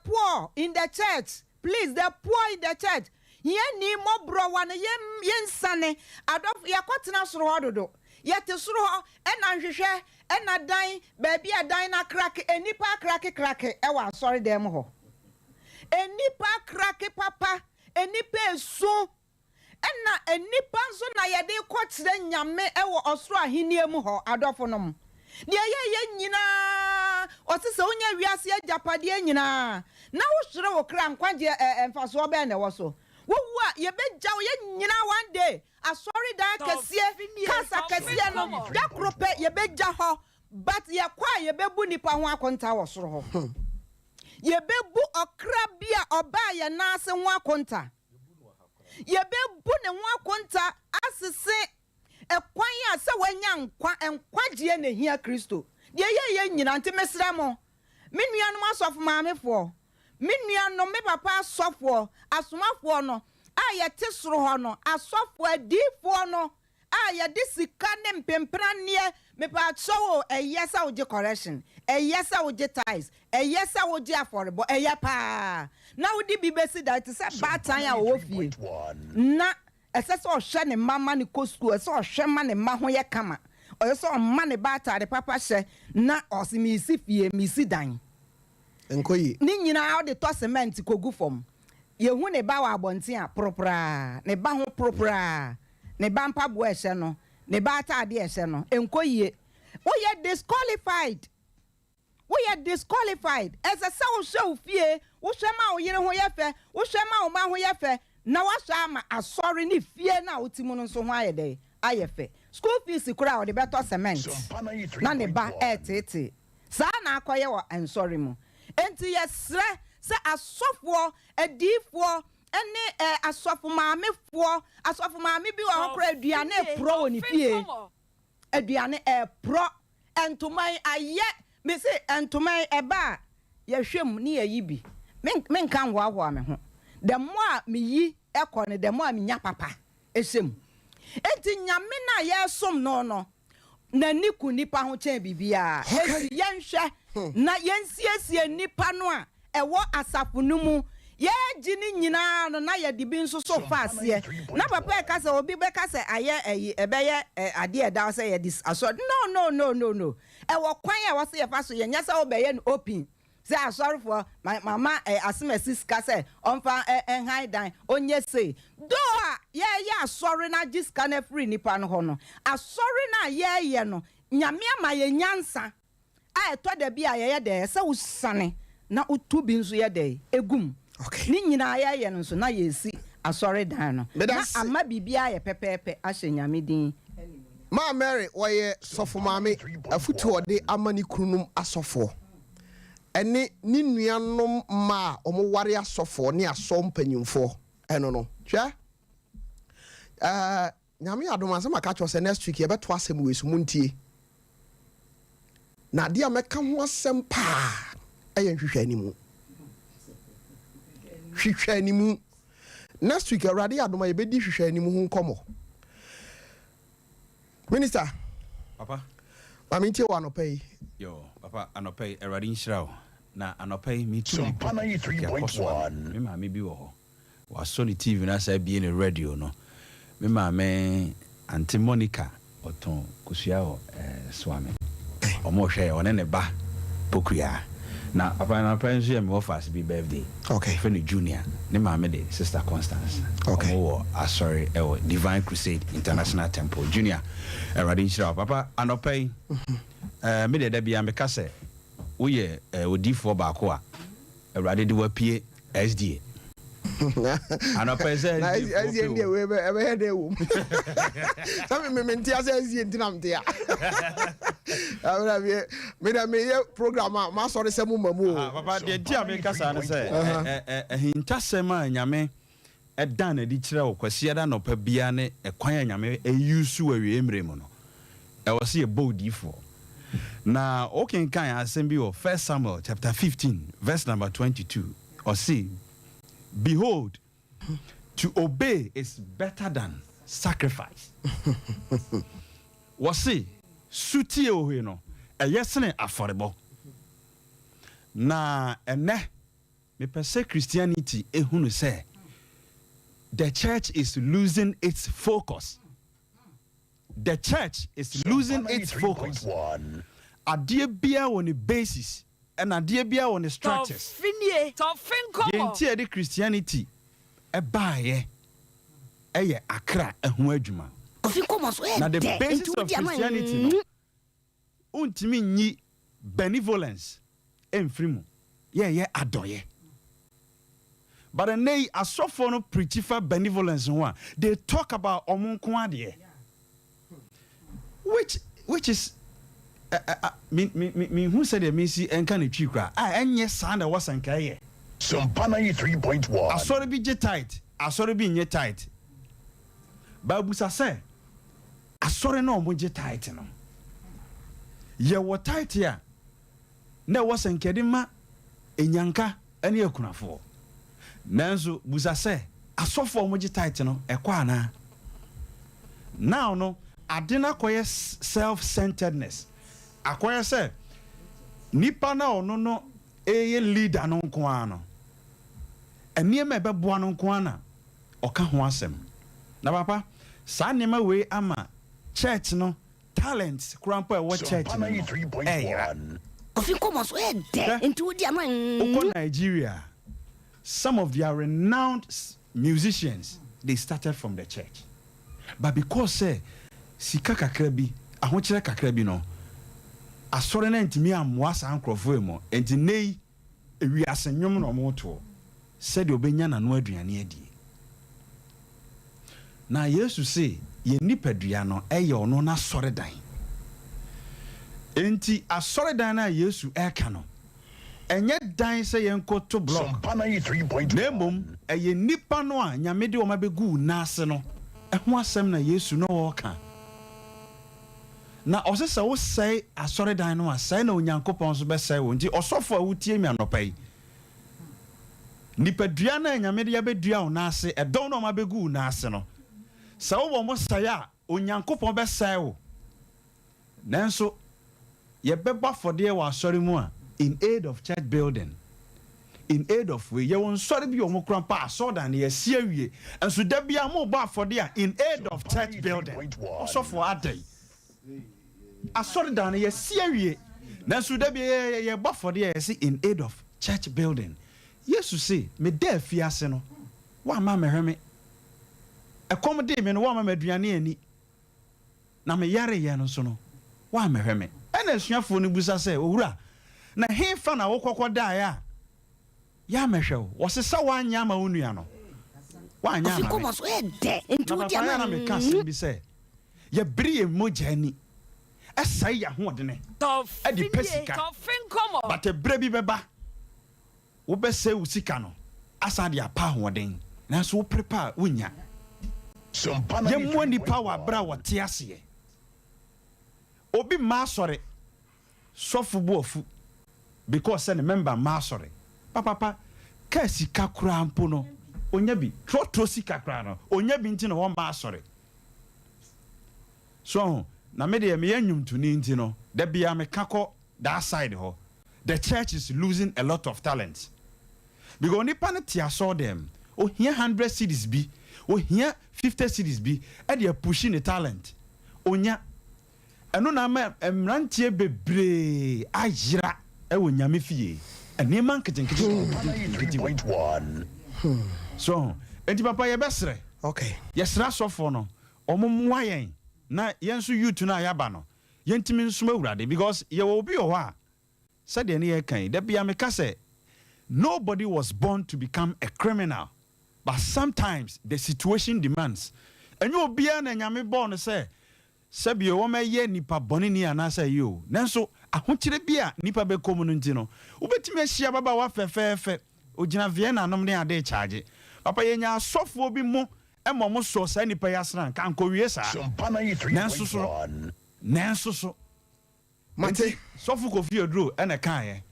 poor in the church please the poor in the church ye ni mobro wan ye nsane adof yakotena soro hododo yete soro ho ena nhwehwe ena dan baby adan na crack enipa crack e wa sorry dem ho enipa crack papa enipa esu ena enipa nso na yede ko kire nyame e wo osoro ahenie mu ho adofo nom de ye nyina osise onya wiase agapade nyina na wo hwere wo kra nkwaje emfaso obe na wo so wo ye beja wo ye nyina one day asori dan kesie kasa kesie no da krope ye beja ho but ye kwa ye bebu nipa ho akonta wo soro ho ye bebu okra bia oba ye na ase ho akonta ye bebu ne ho akonta asese ekwan ya se wanya nkwaje na hia Kristo de ye nyina ntemesra mo menuanom asofo maamefo menuanom me papa asofo asomafo no aye te soro ho no asofo adifo no aye de sika ne mpempra ne me pa chowo eyesa oje correction eyesa oje ties eyesa oje affordable eyepa na wodi bibesi that say batan ya wo fie na esese o hwe ne mama ne ko school esese o hwe ma ne ma ho ye kama oyese o ma ne bata de papa hye na osimi si fie mi si dan enkoyi ni nyina o de to cement kogu fom yehu ne ba wa abonten a propra ne ba ho propra ne ba mpa bo ehye no ne ba ata ade ehye no enkoyi wo ye disqualified as a so show fie wo hwe ma wo yire ho ye fe wo hwe ma wo ma ho ye fe na wa hwe ama asori ne fie na otimu no so ho ayede ayefe school fees kura o de beto cement na ne ba etete sa na akoye wo ensori mu enti yesre se asofo adifo ene asofo maame bi wo hokra aduane pro woni fie aduane pro entoman aye me se entoman eba ye hwem ne yayi bi men kan hoahoa me ho de mo a me yi ekone de mo a me nya papa esem enti nyame na ye som no na niku nipa ho chen bibia esi yenhwe na yensiesie nipa no a ewo asafo no mu ye gini nyina no na ye de bi nso so faase na papa e ka se obi be ka se aye ebeye ade e da se ye dis asọ no ewo kwan ya wo se ye fa so ye nya se obeye no open say sorry for my mama asimesi ka se onfa high dan onye say do ye sorry na jiska na free nipa no ho no asori na ye no nyame ama ye nyansa a eto da bi a ye de se usane na utu bi nso ye de egum okay ni nyina ye no nso na ye si asori dan no na ama bibia ye pepepe a hye nyame din ma Mary woye sofo maame afutu ode amani kunum asofo ene ni nuanom ma omoware asofo ne asompanyimfo eno no hwe nyame adom asem aka cho se next week ye beto asem wesu muntie na dia meka ho asem pa ayen hwehwe animu next week awrade adom ye bedi hwehwe animu ho nkomo minister Papa. Maminti wa no pay. Yo, Papa, anopay eradin shroud. Na anopay me too. Sompa 93.1. Me ma me bi wo. Wa Sony TV na say be in the radio no. Me ma me Auntie Monica oton kusua o swami. Omo hwe one ne ba pokua. Na papa na parents here me offers be birthday. Okay. Feni Junior. Ne ma me de Sister Constance. Okay. Omo sorry Divine Crusade International Temple Junior. Eradin shroud papa anopay. Me de bia me ka say wo ye odifo ba ko a Erade de wapie SDA. Anopay Na SDA ndi we be head e wo. Some me menti as SDA ntinam dia. Abra me da me program ma sorry se mu mamu. Papa de dia me ka sa na say hintasem a nyame dan na di kire wo kwase da no pa bia ne ekwan nyame eyusu awie emre mu no. E wo se e bodifo. Now, okay, can assembly of 1 Samuel chapter 15, verse number 22, or see, behold, to obey is better than sacrifice. Was see, suti o no, a yesene affordable. Na ene me perse Christianity ehunu say the church is losing its focus. The church is losing its focus. Adie bia on the basis and adie bia on the structures. Yentie de Christianity e baaye eye akra ehu adwuma. Na the basis of Christianity no untimi nyi benevolence emfrimu. Ye adoye. But the nay asofo no preach for benevolence one. They talk about omunko ade. Which is me who said me see enka ne twikra enye san da wasanka ye Sompa 93.1 asori bi je tight asori bi nye tight babusa say asori na omo je tight no ye wo tight ya na wasanka de ma enyanka ene akunafo nanso busa say asofo omo je tight no ekwa na now no adena koye self-centeredness akoye say nipa na ono no eye leader no nko ano eniema beboa no nko ana oka ho asem na papa sa niema we ama church no talent krampo e wo church no Ofiko so e de enti wodi ama Uko Nigeria, some of their renowned musicians they started from the church, but because say sika kakra bi ahokyere kakra bi no asore na ntimi amoa sa ankrofo emo enti nei ewi asenwom no moto said obenya na no aduane adie na Yesu say ye nipadua no eye ono na sore dan enti asore dan na Yesu eka no enye dan say yenko to block nemom eye nipa no a nyame de o mabegu na ase no eho asem na Yesu no woka na osese wo say asore dan no asai na onyankopon so be say wo nti osofo a wutie mi anopai nipadua na nyame de yabedua wo na ase edon no mabegu na ase no sa wo mo say a onyankopon be say wo nanso ye beba fode wa asore mu a in aid of church building, in aid of we, you won't sorry be your mokrampa, so than ye see, and so there be a more bar for there in aid of church building. Also for a day. I saw it down ye see, then so there be a bar for there in aid of church building. Yes, you see, me dear fiaseno. Why, mamma, hermit? Accommodate me, and one mamma Driani. Na me yare yano sono. Why, my hermit? And as your phone busa say, ura. Na he fa na wokokọ da ya mehwe wo se sa wanya ma onua no wanya ma Ofiko so e de enti wodi ama na me ka se bi se ye brie moja ni esai ya ho de ne e di pesika but e bre bi beba wo be se usika no asa de apa ho den na so wo prepare unya ye mo ni power bra wo te ase obi ma sore sofu bu ofu because send member ma sorry papa ka sika kura mpo no onya bi tro sika kura no onya bi ntino wo ma sorry so na me de me yanyum to ni nti no da bia me kako that side ho the church is losing a lot of talent because nipa ne tia saw them oh here 100 cities bi oh here 50 cities bi e dey pushing the talent onya eno na ma emrantie bebre ayira e wo nyame fie ene man ketenkete 93.1 so enti papa ye besre okay yesra sofo no omomwa yen na yenso youth na yaba no yentimi nsoma wurade because ye will be a said the near kind that be a nobody was born to become a criminal, but sometimes the situation demands. And you'll be an yami born say Sabio wome ye nipa bonini anasa you. Nanso a hunchire bia nipa be communitino. Ubetime shia baba wa fe ojina Vienna nomne ade charge. Papa yenya software bi mo e mo so sa nipa yasran kan ko wie sa. Nanso so Mate sofu kofi odro e na kan ye.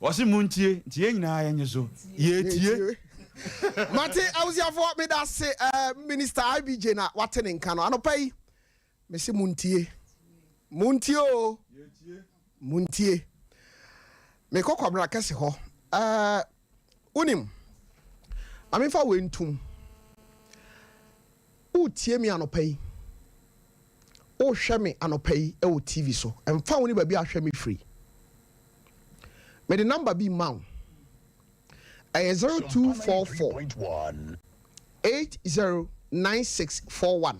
Wose muntie tie nyina ye nyeso. Ye tie. Mate awusiafo me da say Minister IBJ na watene nka no anopai me se muntie o muntie me kokwabra kese ho unim amefa wentum utie mi anopai o hwe me anopai e o TV so emfa woni ba bi ahwe me free me the number be maw 0244 809641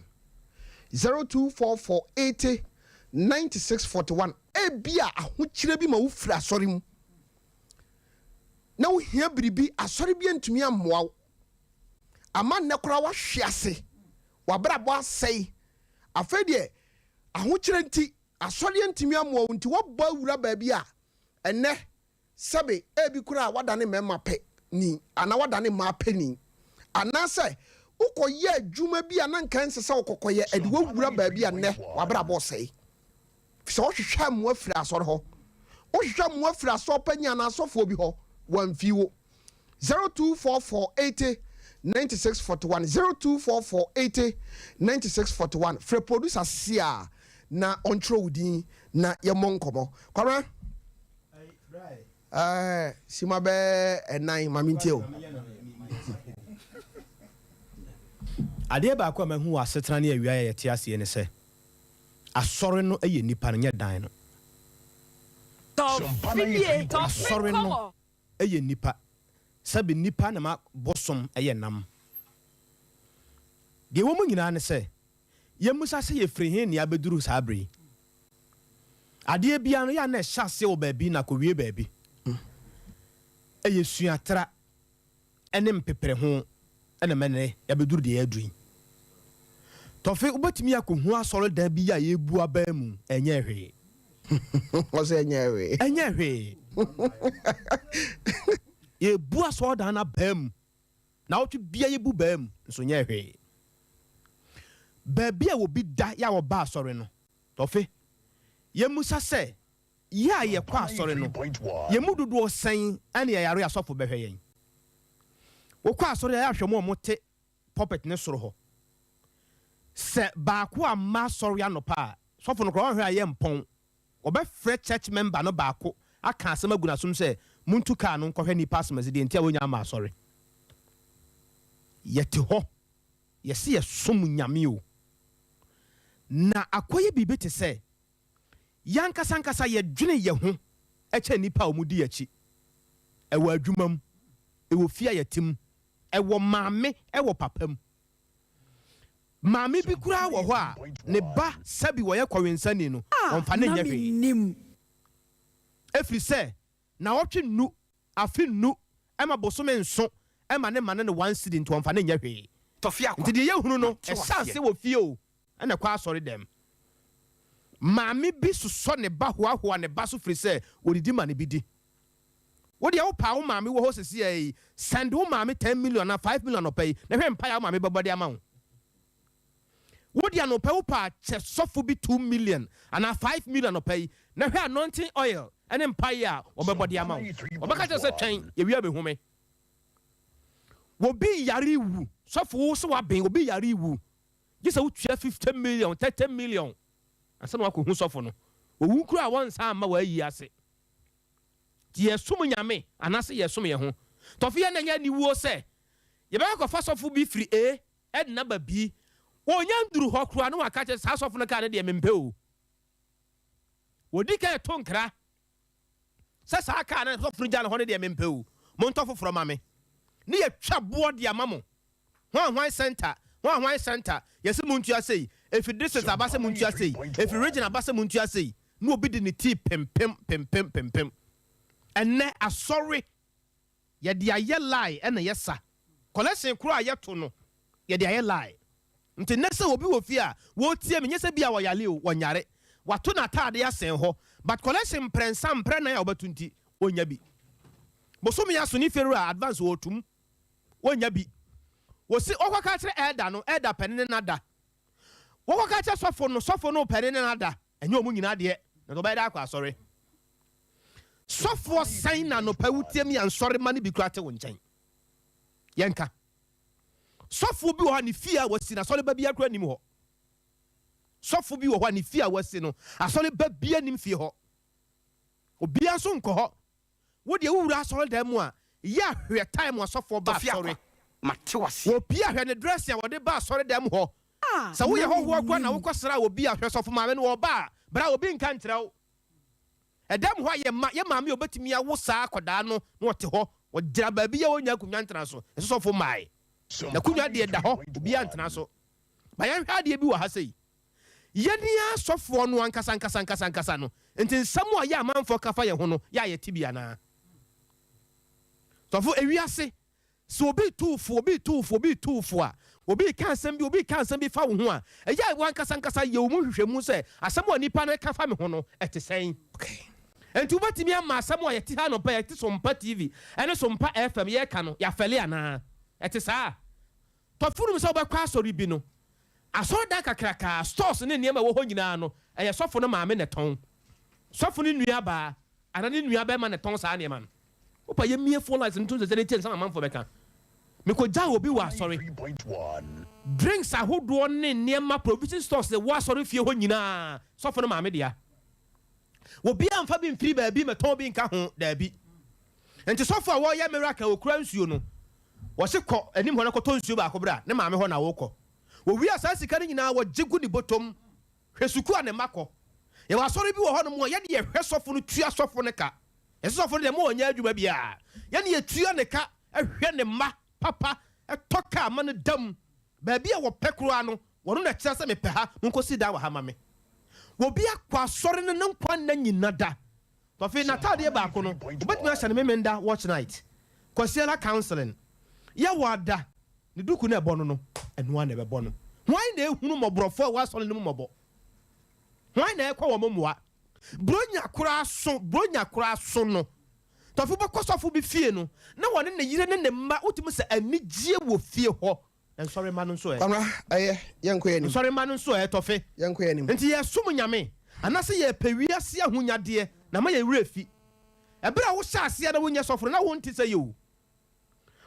0244 809641 ebia ahokyere bi ma wo fira asori mu na wo hia biribi asori bi antumi ammoa ama ne kora wa hwease wa brabo asai afedie ahokyere nti asori antumi ammoa nti wo ba wura ba bia enne sabe ebi kora wadane mema pe ni ana wadane ma pe ni anase ukoye adwuma bi ananka nsesa ukokoye ade wawura ba bia ne wabra bo sei so hwehwa mu afira asore ho hwehwa mu afira so panya na asofo bi ho wamfiwo 024480 9641 024480 free producer sia na ontro udin na yemonkomo kwara simabe enai mamintio ade ba kwa mahu asetran ne awia ye te ase ne se asore no eye nipa no nye dan no asore no eye nipa sabe nipa na ma bosom eye nam de wo mu nyina ne se ye musa se ye firi he ne abeduru sabre ade bia no ya na hyase wo baabi na ko wie baabi eye suatra enem pepere ho ene mene ya beduru de adui tofe ubetimi akohu asoro da bi ya yebu abamu enye hwe wose enye hwe yebu asoro da na bam na otu bia yebu bam nso nye hwe baby a wo bi da ya wo ba asoro no tofe yemusa se ya ye kwa asoro no yemududu osan ane ya yare asofo behwe yen wokwa asore ya hwemo mote puppet ne soro ho se ba ko amma soro ya no pa sofo no kro hwe aye mpon obefre church member no ba ko aka asema guna sum se muntu ka no nkɔhwe ni pass mazidi ntia wonya ama asore yete ho yesi yesom nyame o na akoye bibi te se yankasa ye dwene ye ho eche nipa omudi yachi ewo adwumam ewo fia yetim ewo maame ewo papam maame bi kura wo ho a ne ba sabi wo ye kwawensani no onfa ne nyefe efri se na wotwe nu afi nu ema bosome nso ema ne mane ne one city nto onfa ne nyefe Tofiakwa nti de ye hunu no esanse wo fie o ena kwa asori dem maame bi so ne ba hoahoa ne ba so fri se odidi ma ne bidi wodi ya wopa wo maame wo ho sesi ai send wo maame 10 million na 5 million opay na hwe mpa ya maame babode ama wo wodi ya no pa wopa che sofo bi 2 million ana 5 million opay na hwe anointing oil ene mpa ya obabode ama wo obaka che se twen ye wi abehume wo bi yare wu sofo wo so wa ben wo bi yare wu gisa wo tua 50 million 30 million asa na wakɔ hu sɔfo no owu kura wɔn nsa ama wayi ase ti yɛsom nyame anase yɛsom yɛ ho tɔfo yɛ na nya ni wuo sɛ yɛbɛkɔ kɔfa sɔfo bi firi a ɛdina ba bi wɔnya nduru hɔ kura no waka kyɛ saa sɔfo no ka ne deɛ mempɛ o wodi ka ɛto nkra sɛ saa ka ne sɔfo no gya ne hɔ ne deɛ mempɛ o montɔ foforɔ ma me ne yɛtwa boɔ de ama mo hwan center yɛsɛ montua sei ɛfi district abasɛ montua sei ɛfi region abasɛ montua sei ne obi de ne tii pempem ɛnɛ asɔre yɛde ayɛ lie ɛna yɛsa collection koro a yɛto no yɛde ayɛ lie nti nɛ sɛ obi wɔ fie a wɔtie me nyɛ sɛ bi a wɔyale o wɔnyare wato n'ataade asɛn hɔ but collection mprɛnsa mprɛnan a wɔbɛto nti ɔnya bi bosom yɛ aso ne fere a advance wɔtum ɔnya bi wɔsi ɔkɔka kyerɛ ɛda no ɛda pɛne ne nada wɔkɔka kyerɛ sɔfo no pɛne ne nada ɛnyɛ ɔmo nyinaa deɛ na ɔbɛyɛ dɛ akɔ asɔre sɔfoɔ sɛn na nɔpɛ wutiam yɛ nsɔre ma ne bi kura te wo nkyɛn yɛnka sɔfoɔ bi wɔ hɔ ne fie a wɔsi na asɔre ba bi akura nim hɔ sɔfoɔ bi wɔ hɔ ne fie a wɔsi no asɔre ba bi anim fie hɔ obia nso nkɔ hɔ wo deɛ wowura asɔre dan mu a yɛ ahwɛ time asɔfoɔ ba asɔre obi ahwɛ ne dress a wɔde ba asɔre dan mu hɔ sɛ woyɛ hɔhoɔ kora na wokɔsra obi ahwɛ sɔfo maame no wɔba a bra obi nka nkyerɛ wo ɛdam hɔ yɛ maame obetumi awo saa akɔdaa no na ɔte hɔ ɔgyina baabi yɛ wɔnya akonnwa ntena so ɛsɛ sɔfo mae na akonnwa deɛ da hɔ obi antena so ba yɛnhwɛ adeɛ bi wɔ ha sɛ yɛne asɔfoɔ no ankasa no nti nsɛm a yɛ amanfoɔ kafa yɛn ho no yɛ a yɛte bi anaa sɔfo ewiase sɛ obi tuufo a obi ka asɛm bi fa wo ho a ɛyɛ wo ankasa yɛ wo mu hwehwɛmu sɛ asɛm a nipa no ka fa me ho no ɛte sɛn enti wobɛtumi ama asɛm a yɛte ha nɔpa yɛte Sompa TV ɛne Sompa FM yɛka no yɛafɛle anaa ɛte saa tɔfonom sɛ wobɛkɔ asɔre bi no asɔre da kakraka stores ne nneɛma wɔ hɔ nyinaa no ɛyɛ sɔfo no maame ne tɔn sɔfo no nuabaa ana ne nuabɛma ne tɔn saa nneɛma no wopa yɛmmie phone lines no to sɛ ne tie nsɛm amanfoɔ bɛka mekɔgya obi wɔ asɔre drinks ahodoɔ ne nneɛma provision stores wɔ asɔre fie hɔ nyinaa sɔfo no maame dea obi amfa bi mfiri baabi mɛtɔn bi nka ho daabi nti sɔfo a wɔyɛ miracle okura nsuo no wɔse kɔ anim hɔ no kɔtɔ nsuo baako bra ne maame hɔ na wɔkɔ wɔwi asa sika no nyinaa wɔgye gu ne bɔtɔm hwɛ suku a ne mma kɔ yɛwɔ asɔre bi wɔ hɔ no mu a yɛde yɛhwɛ sɔfo no tua sɔfo no ka ɛsɛ sɔfo no deɛ ma ɔnyɛ adwuma biaa yɛne yɛtua ne ka ɛhwɛ ne mma papa ɛtɔ ka ama no dam baabi a wɔpɛ koraa no wɔno na kyerɛ sɛ mepɛ ha monkɔsi da wɔ ha ma me wɔbi akɔ asɔre no ne nkwa nna nyina da tɔfe natadeɛ baako no wobɛtumi ahyɛ ne memenda watch night kwasiela counseling yɛwɔ ada ne duku no ɛbɔ no ɛnoa na ɛbɛbɔ no hwan na ɛhunu mmɔborɔfoɔ a wɔasɔre no mu mmɔbɔ hwan na ɛkɔ wɔ mo mmoa bronya koraa so no tɔfo bɛkɔ sɔfo bi fie no na wɔne ne yere ne ne mma wotumi sɛ anigye wɔ fie hɔ nsɔre ma no nso nsɔre ma no nso tɔfe nti yɛsom nyame anase yɛpɛ wiase ahonyadeɛ na ma yɛwerɛ fi ɛberɛ a wohyɛ aseɛ na wonyɛ sɔfo na wonte sɛ yɛ o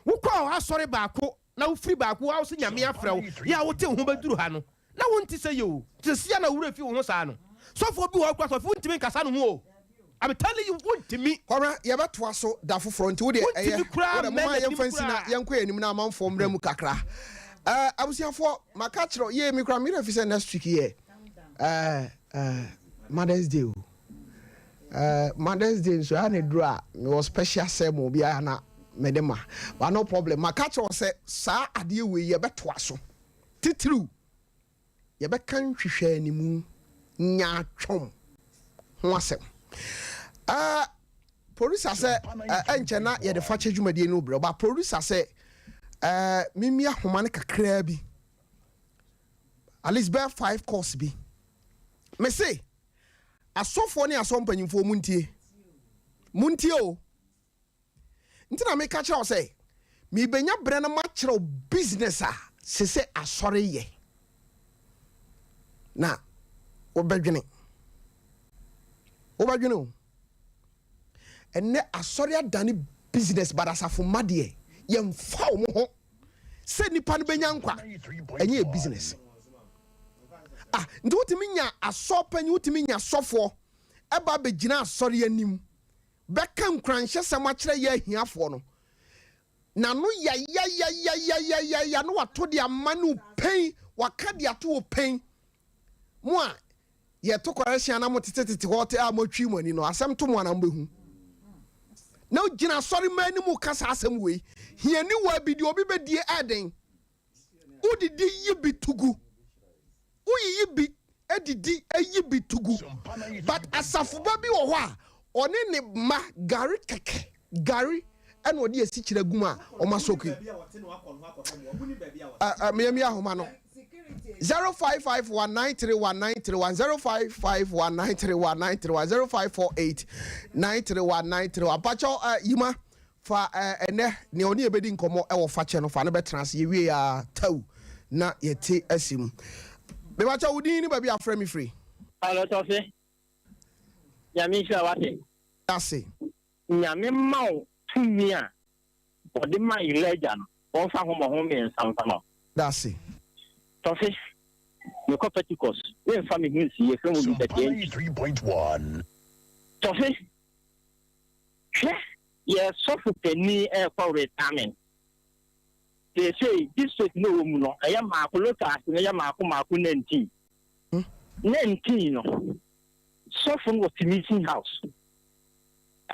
wokɔ asɔre baako na wofiri baako wo sɛ nyame afrɛ wo yɛ a wote wo ho bɛduru ha no na wonte sɛ yɛ o te sia na werɛ fi wo ho saa no sɔfo bi wɔ kora sɔfo wontimi nkasa no ho o I'm telling you, what to me? Kora, you better was so that for front. Would you? My young friends, young queen, na man from Remu Kakra. I was here for my catcher. Yeah, me cram. If it's next week here. Mother's Day. Mother's Day. So I need draw. Me was special semo be ana medema. But no problem. My catcher say, "Sir, I deal with you better was so." Titru. You better can't share any moon. Nya chom. Wasem. Producer say enchena ye de fache dwumade no bro, but producer say mimi ahoma ne kakra bi at least bear 5 course bi me say asofo ne asompanyimfo muntie o ntina me ka kira o say me benya bre na ma kira business a se asore ye na obadwene o ene asɔre adane business but asafo made yɛmfa wo ho sɛ nipa no benya nkwa ɛnyɛ business nti wotimi nya asɔpanyi wotimi nya sɔfoɔ ɛba bɛgyina asɔre anim bɛka nkranhyɛ sɛm akyerɛ yɛ ahiafoɔ no na no ya no wato de ama no pain waka de ato wo pain mo a yɛ to kɔrɛhyia na mo tete hɔ te a mo twi mo ani no asɛm to mo anam bɛhu na gyina asɔre ma ani mu kasa asɛm wei hiani wa bi de obi bɛdie ɛden udidi yi bi tugu uyi bi edidi ayi bi tugu but asafuba bi wɔ hɔ a ɔne ne ma gari kɛkɛ gari ɛna ɔde esi kyerɛ guma ɔma soki meyami ahoma no 0551931931 0551931931 0548931931 apacho yima fa ene ne oni ebedi nkomo ɛwɔ fache no fa no betra se yewie ya taw na yete asim be bacha wudin ni ba bi afrɛ me free Hello, Tofi. Yami sha wate. Ase. Nyame mawo tumi a ɔde ma Elijah no ɔmfa ho mo me nsamfa no. That's it. Tofi. Me ko Pentecost. We nfa me hu sie fe mo bi tete. 3.1. Tofi. Yes, so for penny for retirement. They say this is no no. I am a look at I am a 19. 19 no. So from what meeting house.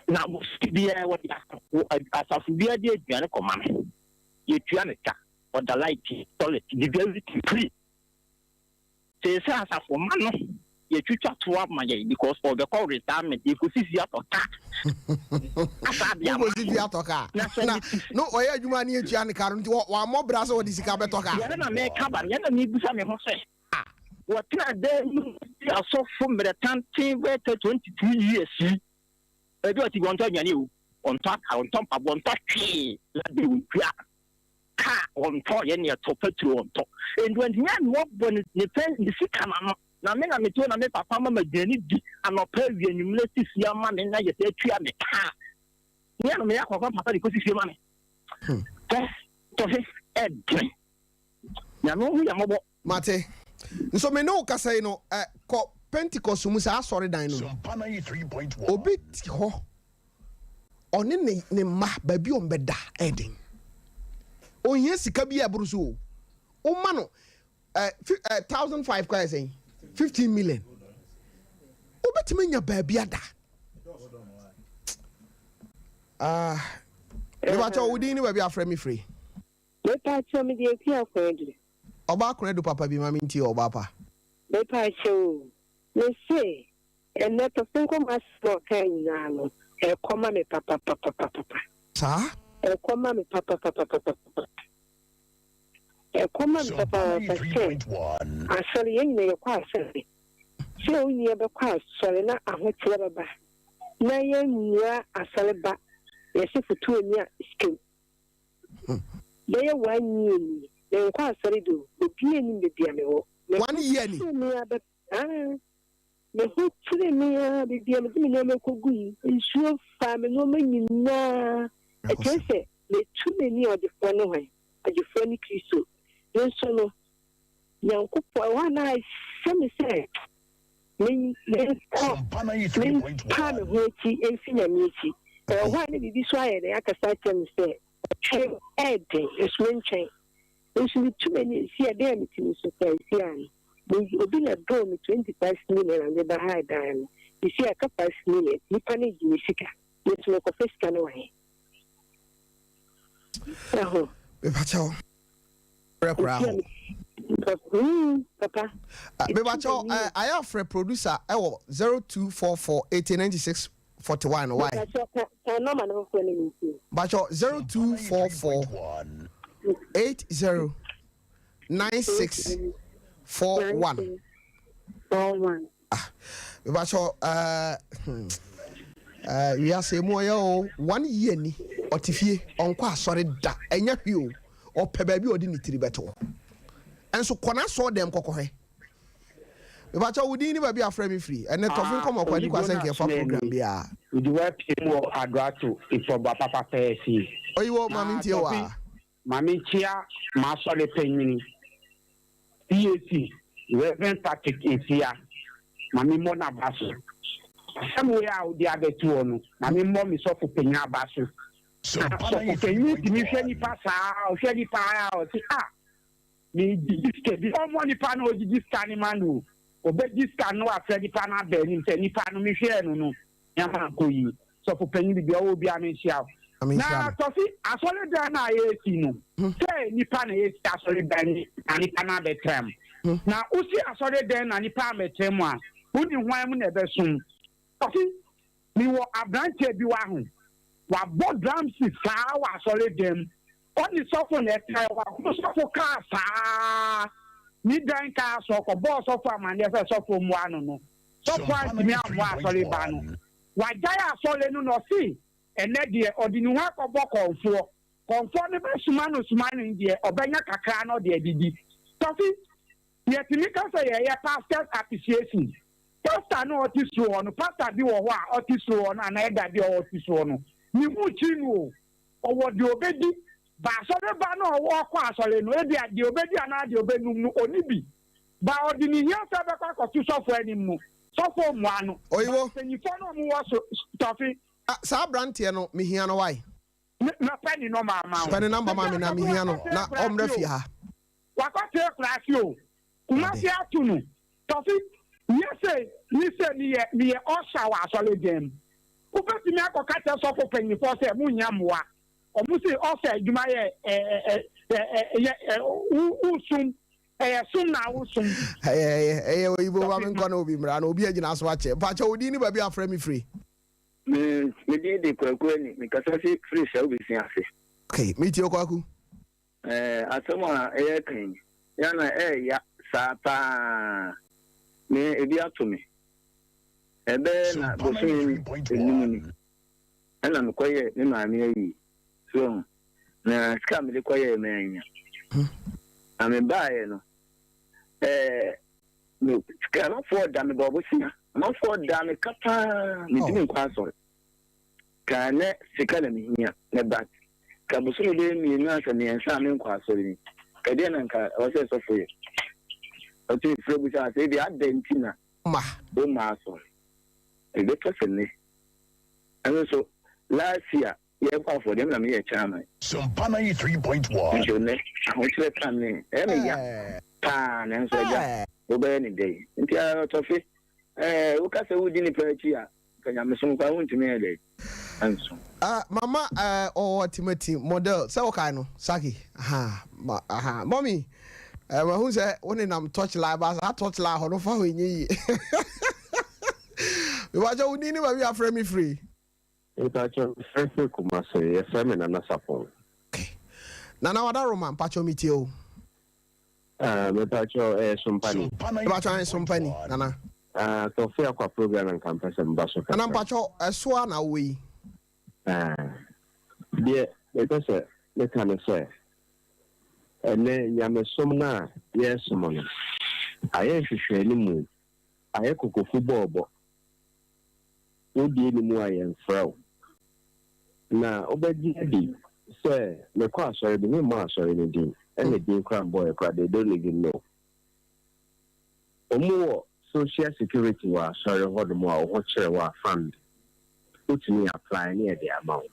Now be what as a few days you command. You tuanica or the light toilet the very free. Say as a for man. You chucha to up my because for the call retirement you could see your car. No, why are you money and current? One more brass or this car better. Yana make up and yana need to say. What there you are so from the time 22 years. I do what you want on you on top of one touch. Let me car on top and your top on top. And when you walk when it depends the sick na me na me to na me papa mama gani di anopa wi anwumlesi sia ma me na ye se atwa me ka me na me yakwa papa di ko si ma me to he edre ya no hu ya mobo mate nso me no kasa no ko Pentecost mu sa asori dan no Sompa 3.1. obi ti ho oni ne ma ba bi on beda eden onye sika bi aburu so o ma no 1005 kwa say 15 million. Obetime nya baabi ada. Ebacho wudi ni baabi afrɛ me free. Me pa cho me dey kia kwedi. Oba akon edu papa bi ma minti oba pa. Me pa cho. Me say and let us think of us for kind now. E koma me papa. Sa? E koma me papa. E koma me papa. Asori yen ne kwa asori. So ni e be kwa asori na ahotere baba. Na yen nua asori ba. Yesi futu ni a skim. Dey 1 year ni. E kwa asori do. Obi eni be bia me wo. 1 year ni. Me hotre me a be bia me no me kogu. Nsuo fa me no me nyina. E kese me tu me ni odefo no hwan. Odefo ni Kristo. Yeso no yankopo wa na se me se me pa me ho ti enfinya me ti e wa ne bibi so aye na akasa tem se chen ede eswen chen enso me tu me ni si ede me ti so ka si an obi na do me 25 million and the high dan you see a couple million ni pa ne ji sika yeso no ko fiska no he be pachao papa. Bebacho, I have a producer. 0244-8096-41. Why? Bacho 0244-8096-41. Bebacho, we are saying more 1 year ni otifie onko sorry da enya hwio o pe ba bi odi ni tiri beto enso kona so dem kokohe we ba cha wudi ni ba bi afra me free ene tofin komo kwani kwa senke fa program bia udi wa pimo adrato ifo ba papa pesi oyiwo mami ntie wa mami chia ma so le penyin PAC Reverend Patrick Etia, Mammy Mona Basso. Somewhere out the other two on, Mammy Mommy so for Pena Basso. So, can you any pass out, Shady Power? Me, the only panel of this Canimanu, or bet this canoe after the Pana Benin, any Pano Michel, no, Yamakui. So for Penny, the old Biamisha. Now, Tofi, I saw it down. I say, Nipana is actually Benny and Nipana Betram. Now, Usi, I saw it then and Nipana Betrama. Who didn't want me never soon? Tofi, we were a branch of you. What both drums is how I saw it them. Only software next time, who suffer cars, need dying cars or boss of a man, there's a software one. So far, to me, I'm sorry, Bano. Why, I saw it no see. And that dear or the new work of Boko for conformable Sumano smiling dear or Banya Kakano dear Didi. Toffee, yet to make us a pastor's appreciation. Pastor no Otis on, Pastor do or what Otis on, and I got the Otis on. You would you or what the obedi, but so the banner or walk was or no, the obedi and the obedi only be. But the New York to suffer anymore. So for one, or you follow me also, Toffee. Sabrantia no mihiano why? Na penny no mama. Penny number mammy na mihiano na omrefia. Wakati class yo. Kumasi atunu. Tofi, ni se osha wa sole dem. Upeti mi akokata so for penny for say munyamwa. Omusi osha adwuma usum sum na usum. Ibo wa me nkwa obi mra na obi agina so ache. Pacha odi ni ba bi afra mi free. Me did the Quaquani because I see free service. Okay, meet your Quaku. At someone air king. Yana ya sapa me a dear to me. And then I was saying, and I'm quiet in my me. So now come the quiet man. I'm a buyer. No, cannot afford damn Bobusia. Not for damn a capa, me didn't pass on. Can I see here? Never. Cabusu gave me nothing and Samuel Quasoli. Cadianca, or says of you. I think Frobush, I say the Argentina. Oh, my son. A bit of and also last year, you have for them, I'm here, charming. Sompa 93.1. I want to let me. Pan and so obey any day. Into Toffee. Uka se wudi ni pechi kanya mesonka wonti me ede anso mama or Timothy model say okay no Saki mommy who say when am touch live as I touch live ho no fa ho nyi we wa jo wudi ni ba we afre me free Ita cho free kuma se e frame na sapon okay na wada roman pacho miti o me pacho sumpani pacho sumpani nana Tofiakwa program and campus and Basso. And I'm pacho a swan away. Dear, because they can say, and then Yamasomna, yes, money. I ain't showing moon. I echo football, but who did more and fro. Now, obey, say, the class or the new master in the dean, and the dean crab boy, they don't even know. Or more. Social security was sorry, what more, what share was fund. Put me apply near the amount.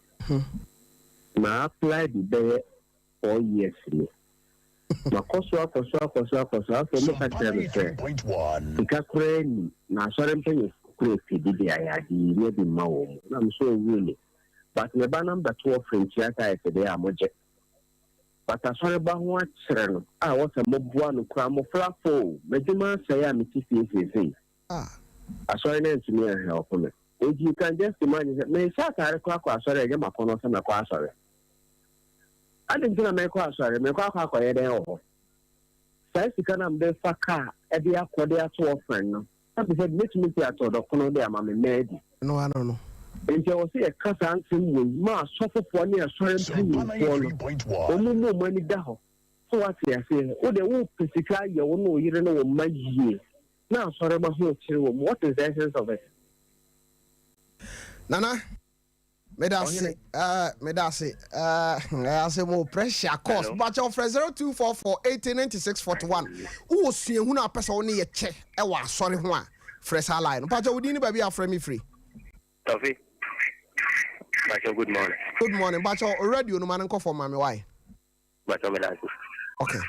Now apply the day 4 years. My cost work, look at everything. Because now, sorry, penny, the I maybe more. I'm so really. But the banner that 12 French theater today, I'm but I saw about one channel. I was a mob one cram of flappo. Majima say I'm a I saw an engineer help me. If you can just imagine that, may I clock or sorry, I get my corner and a class. I didn't make a sorry, make a clock or a first, you can be Fakye, every aquadia to a friend. I said, make me at the corner there, mammy made. No, I don't know. And you will see a cut and with mass suffer for near sorry money down. So what I say, oh, the wolf physically, you know, you don't know my year. Now, sorry, my whole children, what is the essence of it? Nana, Medasi, I say more pressure cost. But your friend 0244 189641. Who see who na person only a check? Sorry, one fresh line. But you didn't baby a frame free. Tofi. Bacho, good morning. Good morning. Bacho, already no man call for mommy. Why? Bacho, Medasi. Okay.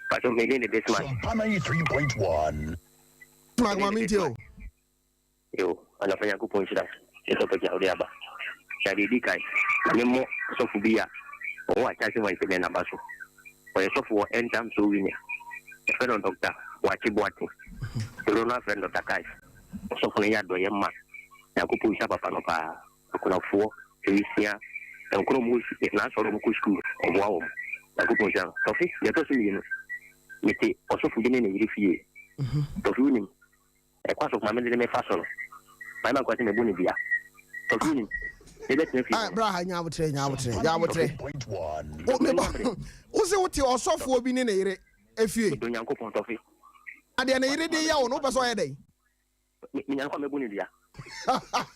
Bacho, me the best man. Sompa 93.1. Mag mami tio. Yo, anafanya kuponshira. Eso peke yao diaba. Shadi kai. Memo sofu bia. O achache wa ipende na baso. Kwa sofu wa entam so winya. Friend doctor wa chibwati. Corona friend doctor kai. Sofu ne yado yemma. Ya kupunsha papa no pa. Kuna fuo, elisia. Na kuna mushi na so mu kusku. Obwa wo. Ya kupunsha. Tofi, ya to so yino. Miti osofu gene ne yiri fie. Tofi unim. E kwa so mama de me fa so no. Mama kwa te me buni bia. Tofi unim. Bra nyabotre. O se wote osofu obi ne yire efie. Do nyankopon Tofi. Ade na yire de ya wo no person ye dey. Mi nyankopon me buni bia.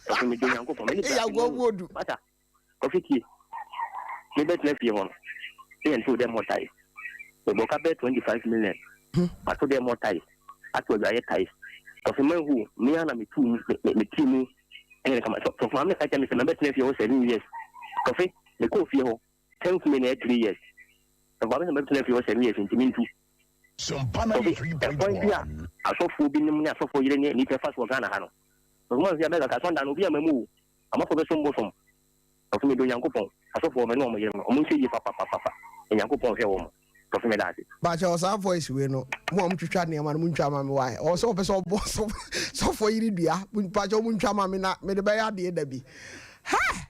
Tofi mi do nyankopon me. E ya go wodu. Mata. Tofi ki. Me bet na fie hono. E en to dem motai. We go ka bet 25 million. But to dem motai. Atwo ga ye tai. Tofi man who me ana me team and come so for me I tell me say bet na fie 7 years. Tofi me ko fie ho 10 million 3 years. So ba me bet na fie 7 years into Sompa 93.1. Asofo bi nim ne asofo yire ne ni pe fast work na ha no. So mo fie be ka so ndan obi amamu. Amafo be so mbo som. Tofi me do nyankopon. Asofo me no mo yire no. Omo nse yi papa. Nyankopon hwe wo mo. Tofi me dati. Ba cha osa voice we no. Mo am twitwa ne ma no mu ntwa ma me why. O so person boss so for yire dua. Ba cha mo ntwa ma me na me de ba ya de da bi. Ha!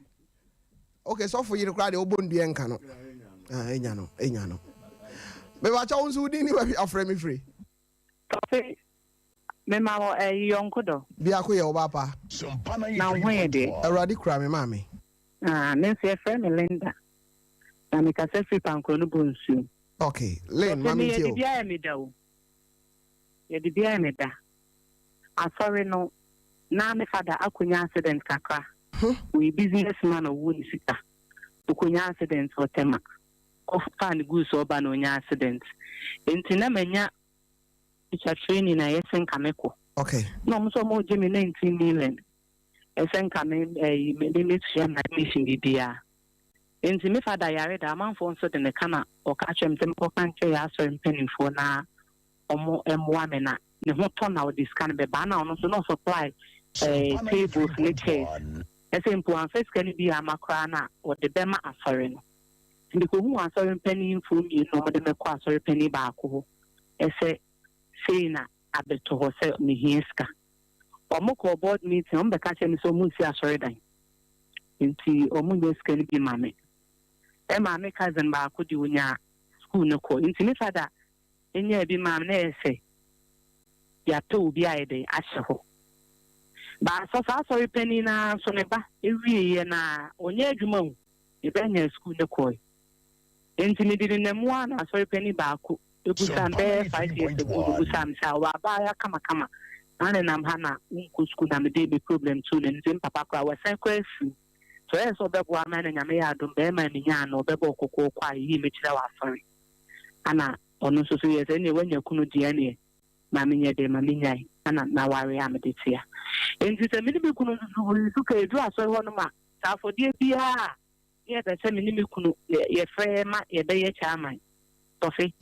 Okay, so for yire kra de obondu enka no. Enya no. Me ba cha unsu di ni ba afre me free. Tofi me ma wo yonko do. Bia ko ye obapa. Sompa Na ho ye de. Awradi kra me mami. Me se friend Linda. Na me ka se free pankro no bonsu. Okay, Len mami tio. Ye di bia me da. Asori no na me fada akunya accident kakra. We businessman o woni sika. Akunya accident o tema. Of fan goose oba no nya accident. Enti na menya teacher training na yesen kameko. Okay. No mo so mo jemi 19 million. Yesen kame me share na mission bibia. Enti me fada yare da amanfo nso de ne kana o ka twem tem ko kan twe ya so mpanimfo na omo emwa me na ne ho to na o discan be ba na ono so no supply tables ne chairs. Ese mpo an first kan bi amakra na o de bema asore no. Ndiko hu asore mpanimfo mi no mo de me kwa asore pani ba ko. Ese sei na abeto ho se me hieska. Omo ko board meeting on be ka che me so mu si asore dan. Nti omo nyeska ni bi mame. Emma me cousin ba ko di unya school no ko nti me fada enya bi mam na ese ya to bi aide ahye ho ba so sorry penny na so ne ba ewie na onye adwuma hu e be nya school no ko nti me di ne mu na sorry penny ba ko ebusan be 5 years ago ebusan sa wa ba ya kama ane nam ha na unku school na me dey be problem too nti papa kwa wa san kwa fu so eso be bo ama na nyame ya do be ma ni nya no be bo kokko kwa yi me kira wa sorry ana onu so so yes ene wanya kunu dia ne ma me nya de ma me nya ana na ware am de tia enti se me ni me kunu so ka edu aso ho no ma ta fo die bia ye be se me ni me kunu ye frɛ ma ye be ye chairman Tofi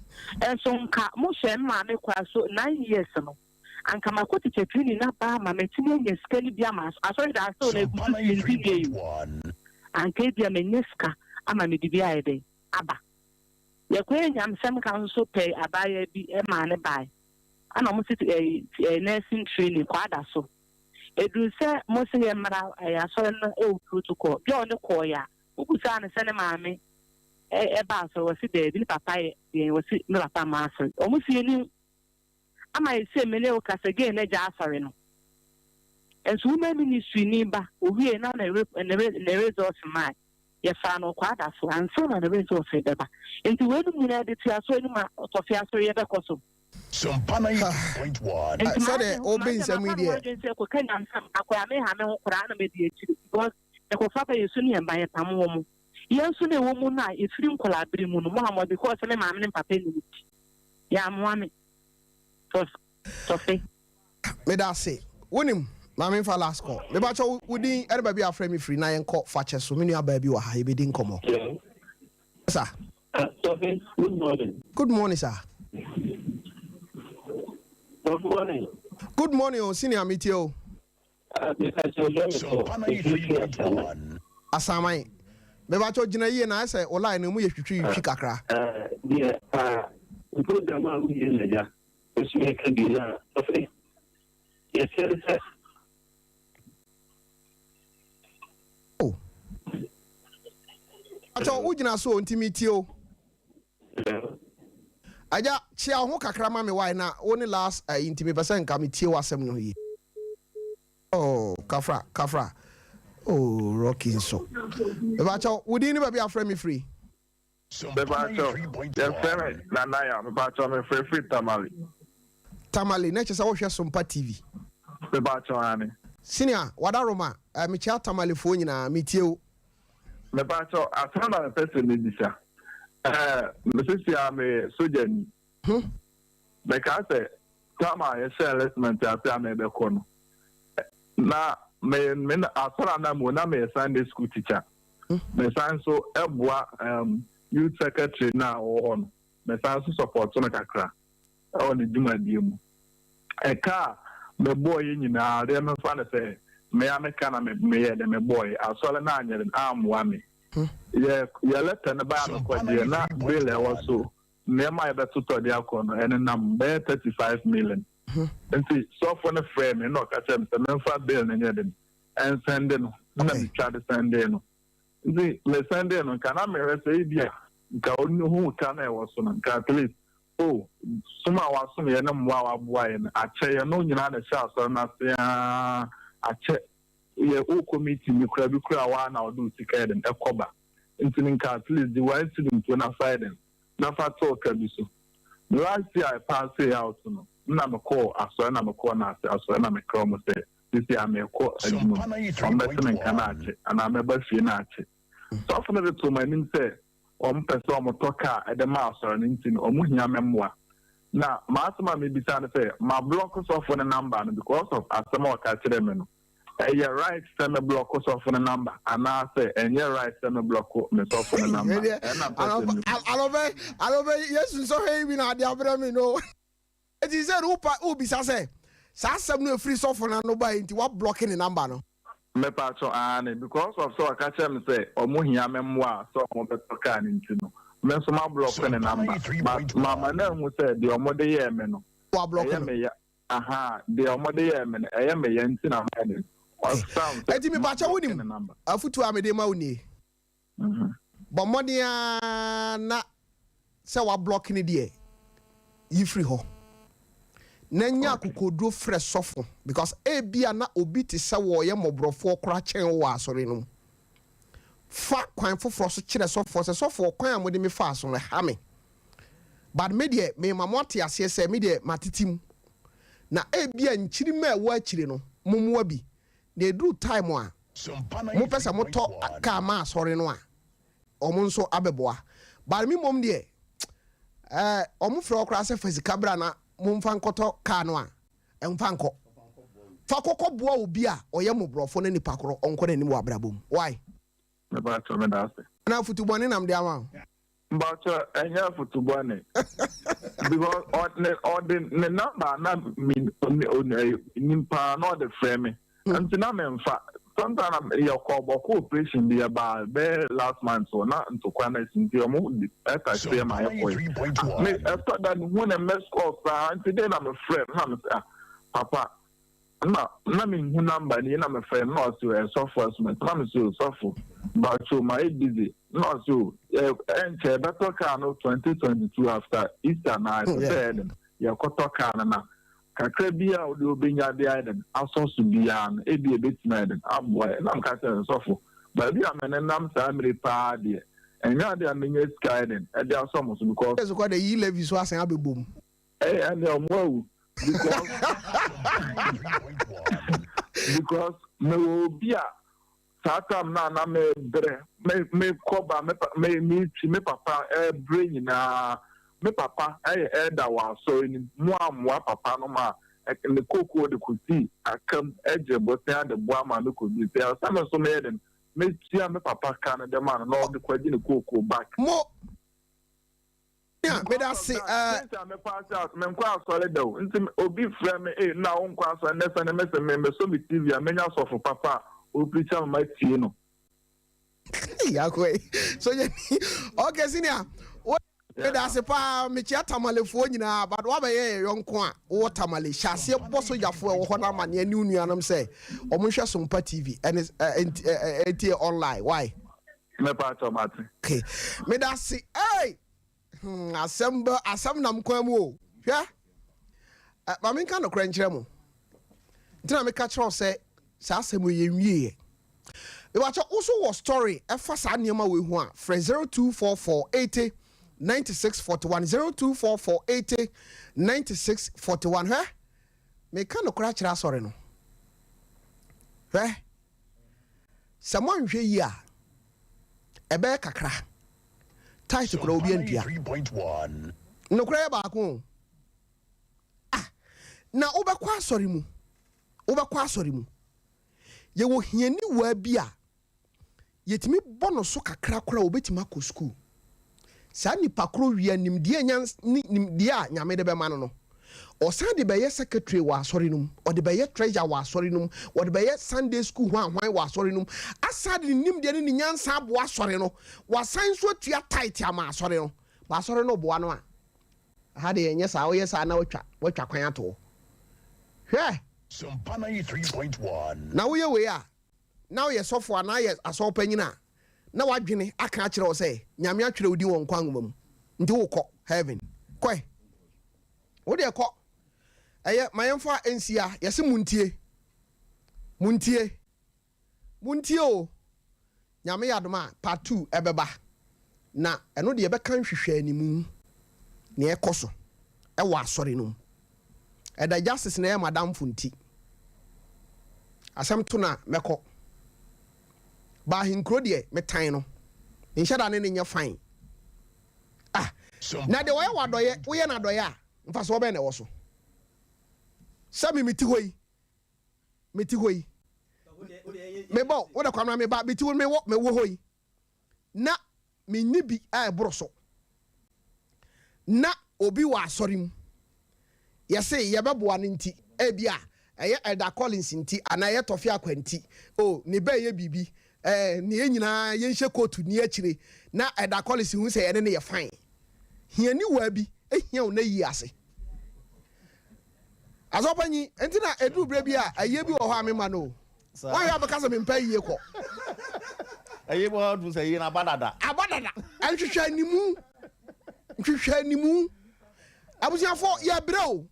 enso nka mo hwe ma me kwa so 9 years no anka makoti chetrini na ba ma metini nye skeli bia ma asori da so na egusi bia yu anka bia menyeska ama me bia ede aba ye kwenya msem kan so pay abaya bi e ma ne bai ana mo sit nursing training kwa da so edu se mo se ye mara asori no e protocol bia on ko ya ugusa ne se ne maame e ba so wasi de bi papa ye wasi me papa ma so o mo sie ni ama ese mele o kasege na ja asare no enso women ministry ni ba owie na resort ma ye fa no kwa da so anso na resort fe beba enti we nu na de ti aso ni ma Tofiakwa ye be koso Sompa 93.1. Sade obi nsɛm yi deɛ. Because the Kofa is soon and by a Pamu. Yes, soon a woman, if you collaborate with Muhammad because I'm a papa. Yeah, I'm one. Sophie. Me da say, wonim, mama fa last call. Me ba cho wudi everybody afrɛ me free na yen call Fakye so me nua ba bi wa ha e be din komo. Sir. Sophie, good morning. Good morning, sir. Good morning. Good morning, o senior meet you. Asamai. Me ba cho gina yie na say o line mu ye twitwi kakra. Dear we put them out here in the which make a dinner. Sophie. Yes, sir. Oh. Acho wo gina so ntimi o. Aja chia ho kakra ma me why na only last intimi person ka me tie wasem no yi. Oh, kafra. Oh, rocking so. Bebacho, would you be afraid me free? Bebacho, yes, sir. Nanaya, Bebacho, me free tamale. Tamale, next is our Sompa TV. Bebacho, Annie. Senior, what are Roma? Me chat tamale phone na meet you. Bebacho, I found a person in this. Mrs. me Sujan. Because Tama, a share investment at the corner. Na me asora na mo na me Sunday school teacher. Me san so ebua youth secretary na o no. Me san so support no kakra. O ni duma die mu. E ka me boy nyina de me fa na say me ameka na me ye de me boy asora na anyere amwa me. Ye letter na ba no kwaje na bill e wo so. Me ma e beto to de akono ene nam be 35 million. Nti so for the frame no ka say me fa bill na nyede and send no na me try to send no nti me send no kana me say bia nka onu hu ka na e wo so no ka at least oh suma wa so me na mwa wa boa ye na ache ye no nyina na sha so na se ache ye o committee ni kura bi kura wa na odu sika den ekoba nti nka at least the one student to na side na fa talk bi so last year I pass out no na me call aso na me call na aso na me call mo say this year me call adimo on betting kanache and I'm able to nache so for the to my name say person mo toka e de ma aso na ntin o mu hia memwa na ma asema me bisa na say ma block so for the number because of asema o ka kire me no you right send me block so for the number and I say and you right send me block me so for the number I love yes so hey we na dia bra me no it is a ubi say Sasam no free software na no buy into what blocking the number no. Me pacho ane because of so I catch them say omo hia memwa so omo beto ka ni ntino. Me so ma block the number. Mama na mu say the omo de ye me no. Wa block me ya. Aha, the omo de ye me no. Eye me ye ntina ma ni. Eti me pacho wonim. Afutu amede ma woni. But money na say wa blocking the you free ho. Nanya kukodro fresh sofo because bia na obi ti se wo ye mobrofo kora chen wo asore no fa kwan foforo so kire sofo se sofo kwan amode me fa aso ha me but me de me mamote ase se me de matitim na bia nchiri ma wo akire no momwa bi na edru time a mo pesa mo to ka ma asore no a omo nso abeboa but me mom de omo fro kora se fasika bra na mumfa nkoto ka no a emfa nko fa kokko boa obi a oye mobrofo na nipa koro onko na nim wa brabom why me ba to me da se na futubɔ ne nam de ama but enya futubɔ ne because ordin ne number na me nimpa na the frame anti na me mfa sometimes your call operation be about last month so na to kwana sinti omo eta say my point me after that when a mess call anti then I'm a friend na me papa na me hu number ni na me friend no so software na me so but so my busy no so enter better car no 2022 after Easter night said ya koto car na kakra bia o de obenya de aiden asoso bia na e de betina aiden aboy na mka se sofo ba bia menenam sa amiri pa de enya de amenya skyden e de asomo so because so kwa de yi levi so asen abebom And wow, because me will be a Satam na me cover me papa brain na me papa that was so in moi papa no ma the cocoa the could see I come edge but the boama no could be there some so me then me see me papa can the man no the question the cocoa back more. Yeah, me that say me pass out me kwa solid though nti obi frame me na on kwa so na me so me TV a menya so for papa o preacher my tie no ya koi so ye okay senior me that say pa me chia tamalefo nyina but wa be ye yonko a wo tamale hyase boso yafo e wo ho na ma ne ani nuanam say o mo hwe Sompa TV and it online why me pa tomati okay me that say hey asem nam kwamu o hwa ma me kan no krankyere mu ntina me ka kyerɛ sɛ saa asem ye nwie e wa cha also was story e fa saa niema we hu a frɛ 024480 9641 024480 9641 hɛ me kan no kra kyerɛ asɔre no hɛ sɛ mo anhwɛ yi a ebe kakra tight kura obi antua 3.1 no kura ba ko na obekwa asori mu ye wo hiani wa bi a yetimi bono so kakra kura obetima akọ school sa nipa kro wi nimdie nimdie a nyame de be ma no osan de be ye secretary wa asori num o de be ye treasurer wa asori num o de be ye Sunday school hwan wa asori num asa de nimdie ni nyansa abo asori no wa san so tua tight ama asori no ba asori no bo no a ha de yenye sa o ye sa na watwa kwan ato hwe Sompa 3.1 na wo ye we a na wo ye sofo na ye aso panyina na wadwene aka akire wo se nyame atwere odi won kwan ngomam nti wo kɔ heaven kɔ wo de kɔ eye mayemfa ensia yese muntie o nyame yadoma part 2 ebeba na eno de yebeka nhwehwe animu ne ekoso e wa asore no eda justice na ye madam funti asem to na mekɔ ba hinkro de metan no inshada ne nya fine na de wo ye wadoye wo ye na doye a mfa so be na wo so sami meti hoyi me bo wo da kwamra me ba beti wo me wo hoyi na me nibi a ebroso na obi wa asori mu yese ye beboa ne nti e bia eye Elder Collins nti ana ye Tofiakwa nti o ne be ye bibi ne ye nyina ye nhye kotu ni akire na Elder Collins hu se ye ne ye fine hiani wa bi ehia wo na yi ase azopanyi enti na edu bre bi a aye bi wo ho amema no wa ya baka se me mpa yiye ko aye bo do se yi na abadada nhwehwa animu abusiafo ye bre o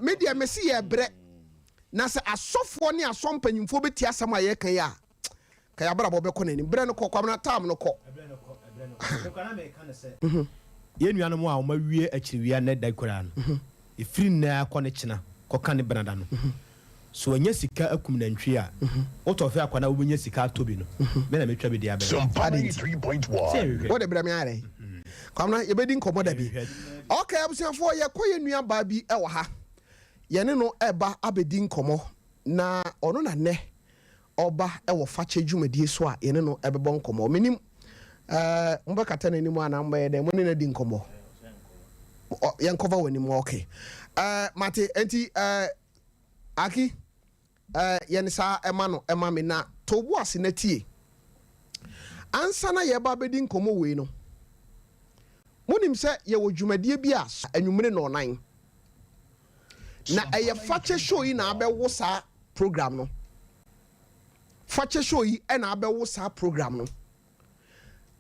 media mesi ye bre na se asofo ne asompanyimfo beti asam aye kan ya ka ya bra bo be ko nani bre no kwam na tam no ko ye nuanom a o ma wie akiriwia na da kura no efiri na akọ ne kina kọka ne benada no so anya sika akum na ntwi a Tofiakwa na wo nya sika tobi no me na metwa be dia be Sompa 3.1 what the brame are kwamna ye bedi nkomo da bi okay abusiafo ye koye nua ba bi e wo ha ye ne no eba abedi nkomo na ono na ne oba e wo Fakye dwumadie so a ye ne no ebebo nkomo menim mbakata na nimu ana mba ye de mo ne na di nkomo yan cover wani mo okay mate enti aki yen sa ema me na tobu ase na tie ansa na ye ba bedi nkomo we no monim se ye wo dwumadie bi a anwumre no nan na eye Fakye show yi na abewo sa program no Fakye show yi e na abewo sa program no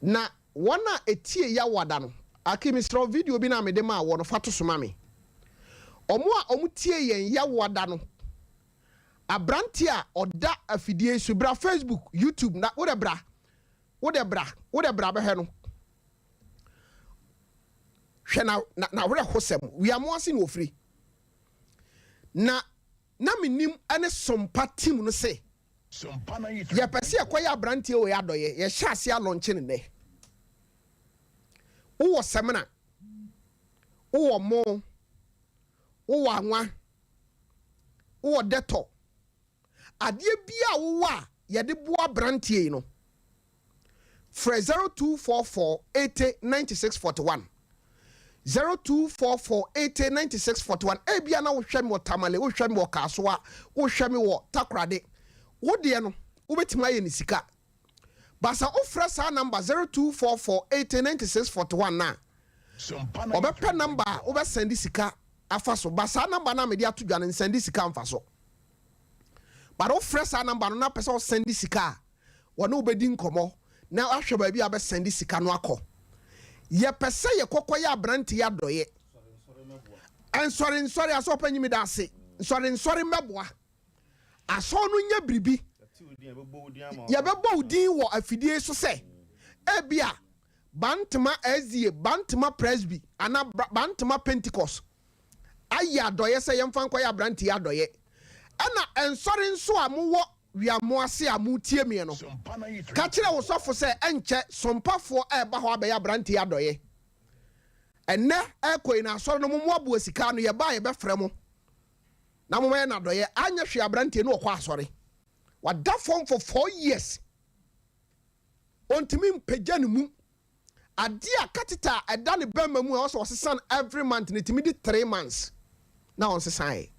na wona etie ya wada no akimi stro video bi na me de ma wo no fato so ma me omo a omutie yen ya wada no abranti a oda afidie subra Facebook YouTube na wo de bra be he no hwɛ na werɛ hosɛm wiamoase no ofiri na menim ane Sompa team no se yɛ pɛsɛ yɛkɔyɛ abranteɛ wɔ yɛ adɔyɛ yɛhyɛ ase alɔnkye ne nɛ wowɔ sɛmina wowɔ mo wowɔ anwa wowɔ detɔ adeɛ bia wowɔ a yɛde boa abranteɛ no frɛ 0244 80 9641 0244 80 9641 ebia na wohwɛ me wɔ tamale wohwɛ me wɔ kasoa wohwɛ me wɔ takrade wodeɛ no wobɛtumi ayɛ ne sika basa ofrɛ saa number 0244 80 9641 na ɔbɛpɛ number a wobɛsɛnde sika afa so basa number na mede ato dwa no nsɛnde sika amfa so but ofrɛ saa number no na pɛ sɛ ɔsɛnde sika a wɔne wobɛdi nkɔmmɔ na ahwɛ baabi a bɛsɛnde sika no akɔ yɛpɛ sɛ yɛkɔkɔ yɛ abrante yɛ adɔyɛ nsɔre asɛ ɔpɛ nyimi da ase nsɔre mɛboa asɔ no nya biribi yɛbɛbɔ wo din wɔ afidie so sɛ ebia bantama azie bantama presby ana bantama pentecost ayɛ adɔyɛ sɛ yɛmfa nkɔ yɛ abrante yɛ adɔyɛ ɛna nsɔre nso a mowɔ wiamo ase a mutie me no ka kyerɛ wo sɔfo sɛ ɛnkyɛ sompafoɔ ɛba hɔ abɛyɛ abrante yɛ adɔyɛ ɛnɛ ɛkɔi na asɔre no mo abu sika no yɛba yɛbɛfrɛ mo na mo yɛ na adɔyɛ anya hwe abrante no ɔkɔ asɔre wada fam for 4 years ontimi mpagya ne mu ade a katita ɛda ne bɛma mu a ɔsɛ ɔsesan every month ne timi di 3 months na ɔnsesan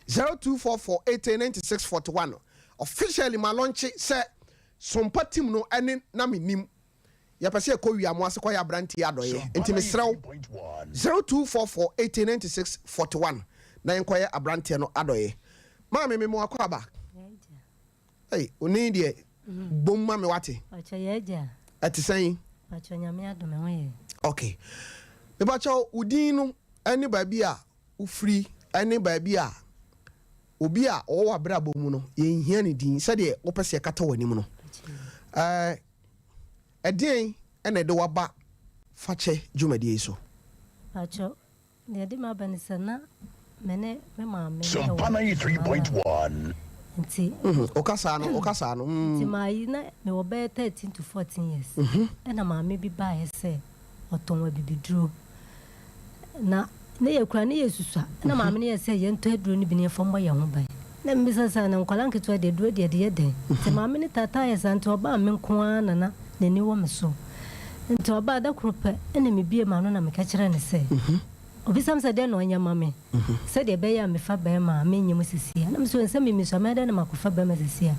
0244 80 9641 officially ma launch say Sompa team no ene na menim ya pese ko wiamo ase ko ya branti adoye enti mesrew 0244 80 9641 na enkoye abranti no adoye ma me mo akwa ba hey oni de bom ma me wate acha yeja atisan acha nyame adome ho okay me ba cha udin no ene ba bia ufri ene ba bia obi a o wa brabo mu no ye hia ne din sɛ de wo pɛse kata w'anim no ɛdin ɛna de waba Fakye dwumadie so acho ne de ma banisana mene me ma me Sompa 93.1 nti okasa no nti mai na me wo be 13 to 14 years ɛna ma me bi ba yɛ sɛ ɔtɔn wa bibiduro na ne yekura ne yesusa na maame ne yese ye nto aduro ne bi ne fombo ye ho ban na mbisa sa na nkwala nketo de aduro de ye den te maame ne tata ye santo oba me nko ana na ni wo me so nti oba da krope ene me bie ma no na me ka kire ne se obisam se de no anya mame se de be ya me fa ba ma me nyim sisia na me so nse me miso me de na makofa ba ma sisia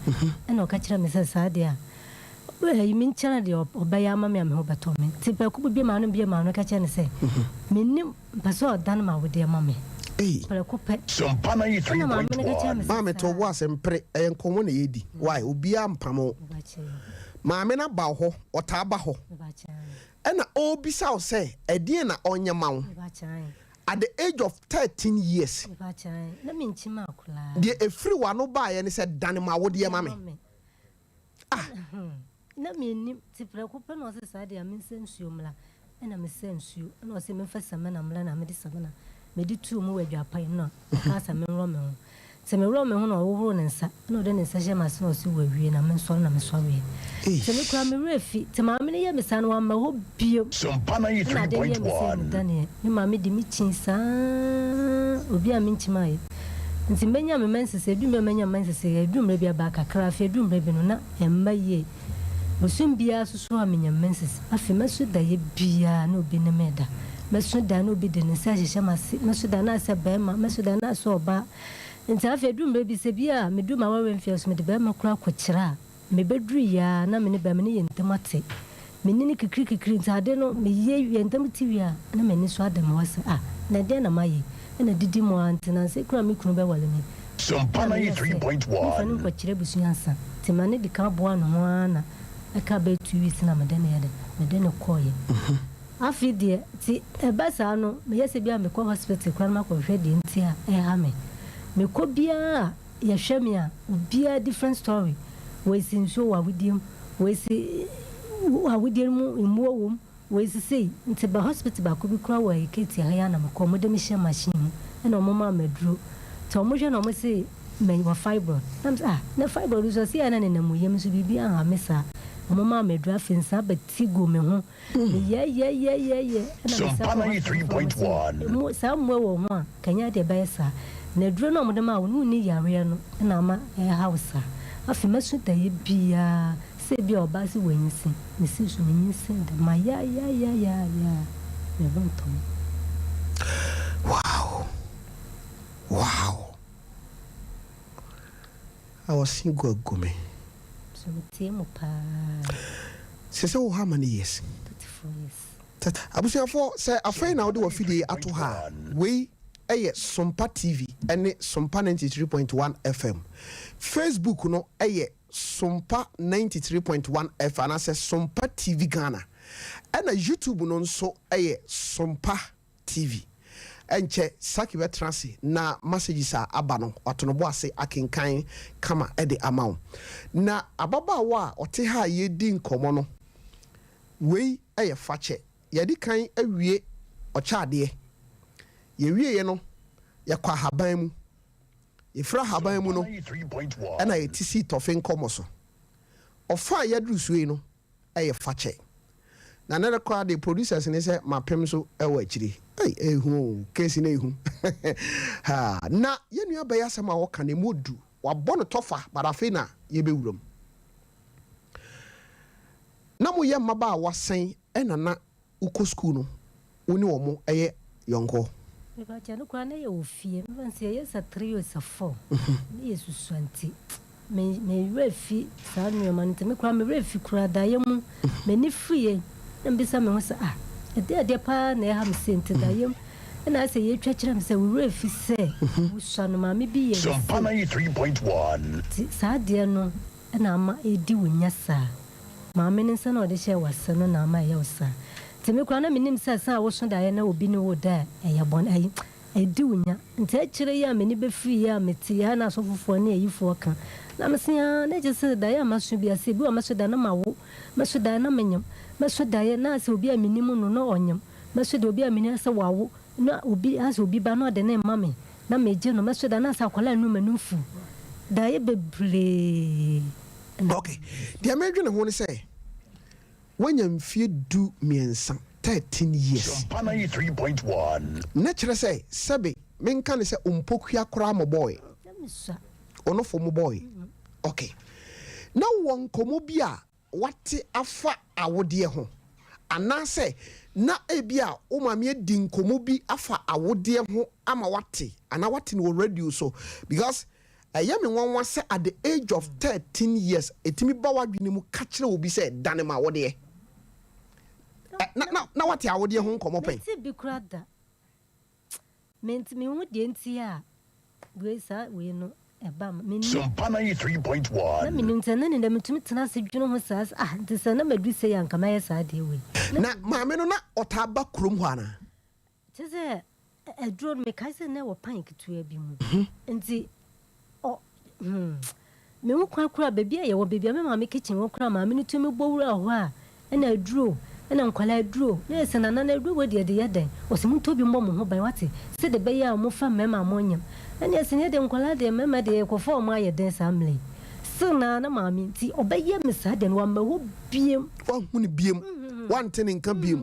ene o ka kire me se sa de a yi min kyana de obaya ma me ho beto me ti pe ku bie ma no ka kire ne se menim baso dan ma wo de ma me pere ku pe Sompa 93.1 maame to wo asempre enkomo na yedi why obia mpamo maame na ba ho ota ba ho ena obisa wo se edie na onye ma wo at the age of 13 years na me nchima akula de efri wa no ba ye ne se dan ma wo de ma me na me ni ti pere ku pe no se sa de amen sensuo mla ena me sensuo na o se me fa samana mla na me de samana me di tu mu wadwa pai no ka sa me ro me ho se me ro me ho no wo ne nsa na o de ne nsa je ma se no se wawie na me so na me so we se me kwa me refi te ma me ne ye me sa no ma ho bio Sompa 93.1 Daniel me ma me di mi chinsa obi a me nchima ye nti menya me mensese du me menya mensese du mre bia ba kakra fe du mre bi no na emma ye bosum bia susu a menya mensese afi mesu da ye bia na obi ne meda mesu da na obi de ne sa hyehyɛ mase mesu da na ase ba ma mesu da na so oba nti afi du mre bi se bia me du ma wa mfi so me de ba ma kura kwkyira me bedru ya na me ne ba me ne yentamate me ni kikri nti ade no me ye yentamati wi a na me ni so adam wase na de na maye na didi mo antina se kura me kunu be wale me Sompa 93.1 fanu kwkyira busuansa ti ma ne di ka bo ano ho ana aka be 2 weeks na me de ne yede me de ne koye afi de ti ebasa no me yese bia me ko hospital kura ma ko hwe de nti a ha me ko bia ya hwe me a bia different story we sin so wa wudiem we si wa wudiem mu imuowum we say into the hospital ba could be cry where Katie Hayana Macom, the machine machine, and no mamma medrew. Tomoja no say, may were fibroid. No fibroid is a sea and in a museum to be a missa. Mamma may draft in Sabbath Tigo me home. Yeah. Sompa 93.1. Somewhere one, can you de besa? Ne drone on the mouth, no need Yariano, and I'm a house. I feel much that you be a say be your bassy when you sing. Mrs. When you sing, my ya. Never told. Wow. I was single gummy. So Tim Says, oh, how many years? 34 years. I was for say a friend now do a video at her. We Sompa TV and Sompa 93.1 FM. Facebook no Sompa 93.1 FM and I say Sompa TV Ghana. And a YouTube no so Sompa TV. And che saki transi na messages are abano watonobo ase akenkan kama ede amount. Na ababa wa ote ha ye di nkomo no. Wei Fakye. Yedi kan awie ochade. Ye wie ye no yakwa haban mu. Ye fra haban mu no. Na ye tisi tofen komo so. Ofa yadru suwe no Fakye. Na nere kwa the producers ne say mapem so ewa akiri. Ehu kesi na ehu. Ha na ye nua ba ya sama wo ka ne modu. Wa bono tofa barafe na ye bewuram. Na mo ye maba wasen na uko school no. Woni wo mo yonko. Me ba ja no kwa na ye ofie. Me ban se ye sa 3 years 4. Ni yesu swanti. Me refi sa nua man te me kwa me refi kura da ye mu. Me ni free na mbisa me ho sa de pa na ha me sente da yem na say ye twachira me say we refi say we sanu ma me bi ye Sompa 93.1 sa de no na ama edi wonya sa ma me nsa na ode hye wasa no na ama ye wasa te me kwa na me nim sa wo so da ye na obi ni wo da ye bon edi wonya nta kire ya me ni be free ya me ti ya na so fofo na yifo kan na me sia na je se da ya maso bi ase bi o maso da na mawo maso da na menyam maso da ye na ase obi aminimu no no onyam maso da obi amini ase wawo na obi ase obi ba no de na mame na meje no maso da na ase akola nu manufu da ye bebre. Okay, the American one say when you feel do miensa 13 years. Sompa 93.1 Nature say sabe men kan say umpokua kra mo boy. Ono for mo boy. Okay. Now one komo bia wate afa awode ho. Ana say na ebia o mame di nkomo bi afa awode ho ama wate. Ana wate no radio so because ayame won say at the age of 13 years etimi ba wadwene mu ka kire obi say dane ma wode. Na wate awode ho nkomo pen. Ti bi krada. Menti me hu de ntia. We sa we no Sompa 93.1 na minu ntana ne da mutumi tena se dwuno ho saa ntesa na madu se ya nkama ya saa de we na maame no na otaba krom ho ana tese edro me kai se na wo pan kitua bi mu nti me wo kwa kura bebia ye wo bebia me maame kitchen wo kura maame no tumi bowura ho a na edro na nkwala edro na ese na edro wo de ye den wo se mu tobi mbɔ mo ho ban wate se de be ya mo fa mema mo nyam and yes, and yet, Uncle, the member de conform my dance family. So now, mammy, see, obey Miss Haden, one will be one ten can be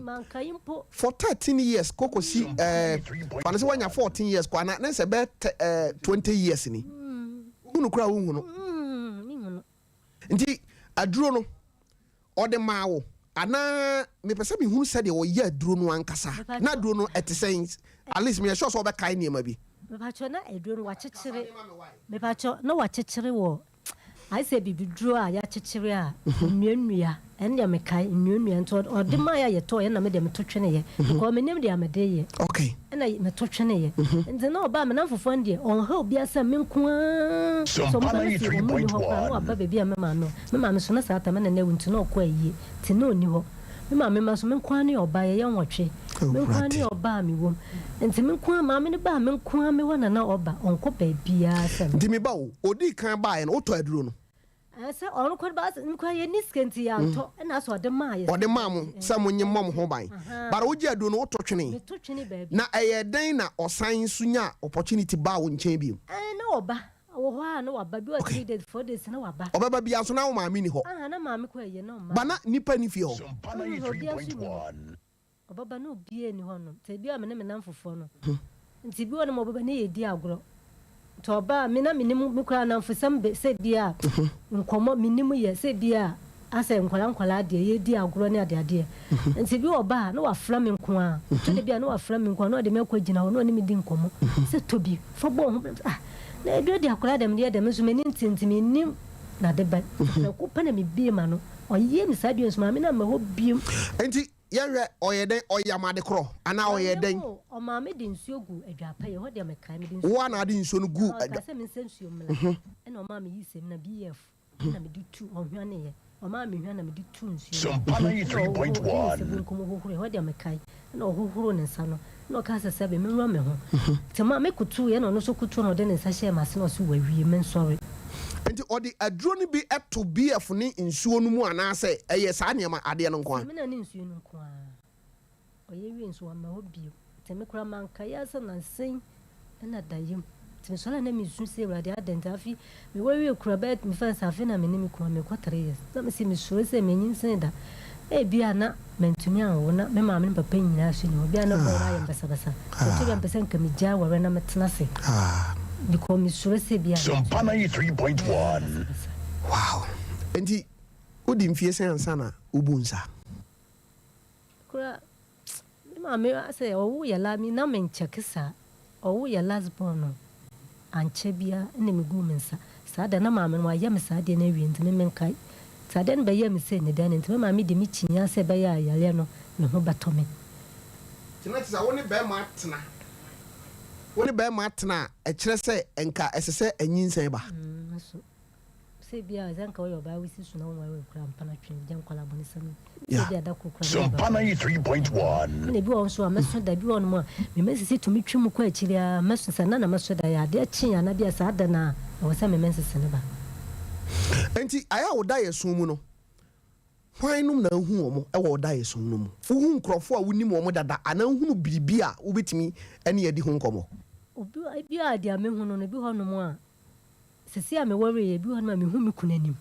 for 13 years. Coco see, when you're 14 years, quite not less about 20 years in it. Who cry, indeed, a drone or the mao. Ana me pese me hu said o ye drone wan kasa na drone at the saints at least me sure so be kai ni maybe me pacho na eduro wa chechire me pacho na wa chechire wo I say bibi duro a ya chechire a nnuannua en ya me kai nnuannua nto o de ma ya ye to ye na me de me to twene ye ko me nim de amede ye okay na me to twene ye nti na oba me na fofo ndie on ha obi asa me nko a so ma 3.1 wa ba bebi a me ma me so na sa ta me na wunti na okwa yi ti na oni ho me ma me ma so me nko ani oba ye ye nwotwe me nko ani oba mi wom nti me nko ma me ne ba me nko me wona na oba onko ba bia sa nti me ba o odi kan ba ye no to aduro no Asa onu ko ba nkwa ye ni skenti ya to na so de ma ye. Ode ma mo sa mo nyem mo ho ban. Bara oji adu no to twene. Me to twene ba bi. Na den na osan sunya opportunity ba wo nchen bi. Na oba. Wo ho na waba bi o 3 days 4 days na waba. Obaba bi aso na wo maami ni ho. Na maami ko ye no ma. Bana nipa ni fi ho. Sompa 93.1. Obaba na obi ni ho no. Te bi a me na mfofo no. Nti bi wona mo obaba na ye di agro. Toba me na minim me kura na mfosam be se bia nkomo minim ye se bia asa nkwala de ye di agro ne ade nti bi oba na wafra me nko a to de bia na wafra me nko na de me kwagina ho na ni me di nkomo se tobi fo bo ho na edo di akora dem de dem so me ntintimi nim na de ba na ko pa na me bie ma no oye mi sa bi nso ma me na me ho biem nti yehwe oyeden oyamade kro ana oyeden o ma me di nsuo gu adwapa ye ho de me kai me di nsuo wo na di nsuo no gu ka se me nsuo mla na o ma me yisem na bf na me di tu o hwane ye o ma me hwana na me di tu nsuo Sompa 93.1 se ko mo hohoro ho de me kai na o hohoro ne nsa no na o ka se se be me nwa me ho te ma me kutu ye na no so kutu na o de ne nsa hye ma se na o so wawie me sorry nti odi aduro ni bi eto bf ni nsuo no mu ana se eye saa niam ade no nko a me na ni nsuo no nko a oye wi nsuo ma obi te me kura man kaya se na sen na dayem te me so na mi su se wrade adentafi me wi kura bet me fa sa fe na me ni mi ko me ko 3 years na me se me so se me nyin sen da e bia na mentumi anwo na me ma me papa nyina so ni obi ana bo ra yem basa basa to bi pesa nka me ja wore na metena se because me sure se bia Sompa 93.1. Wow. Enti odi mfie sen ansa na ubunsa. Kura ma me say owo ya la mi na me nchekisa owo ya last born no anche bia na me gu mensa sa da na ma me no ya me sa de na wi ntime me nkai sa de na be ya me say ne da ntime ma me de mi chinya se be ya ya no me ho batome tinatisa woni be ma tena woni be ma tena e kire se enka esese anyinsen ba so se bia zanka wo ba wisi su na wo wa kura mpana twen jan kwala boni sam Sompa 93.1. ne bi won so ameso da bi won mo me mesisi tumi twim ko akiri a meso sana na meso da ya de chi ana bia sa da na wo sa me mesisi ne ba enti aya wo da yesu mu no hwan na hu omo e wo da yesu no mu fu nkrofo a wonim omo dada ana hu biribi a wo betimi ene yedi hu nkomo obi bi a dia me hu no bi ho no mo a sisi a me worry ye bi ho no me hu me kunanim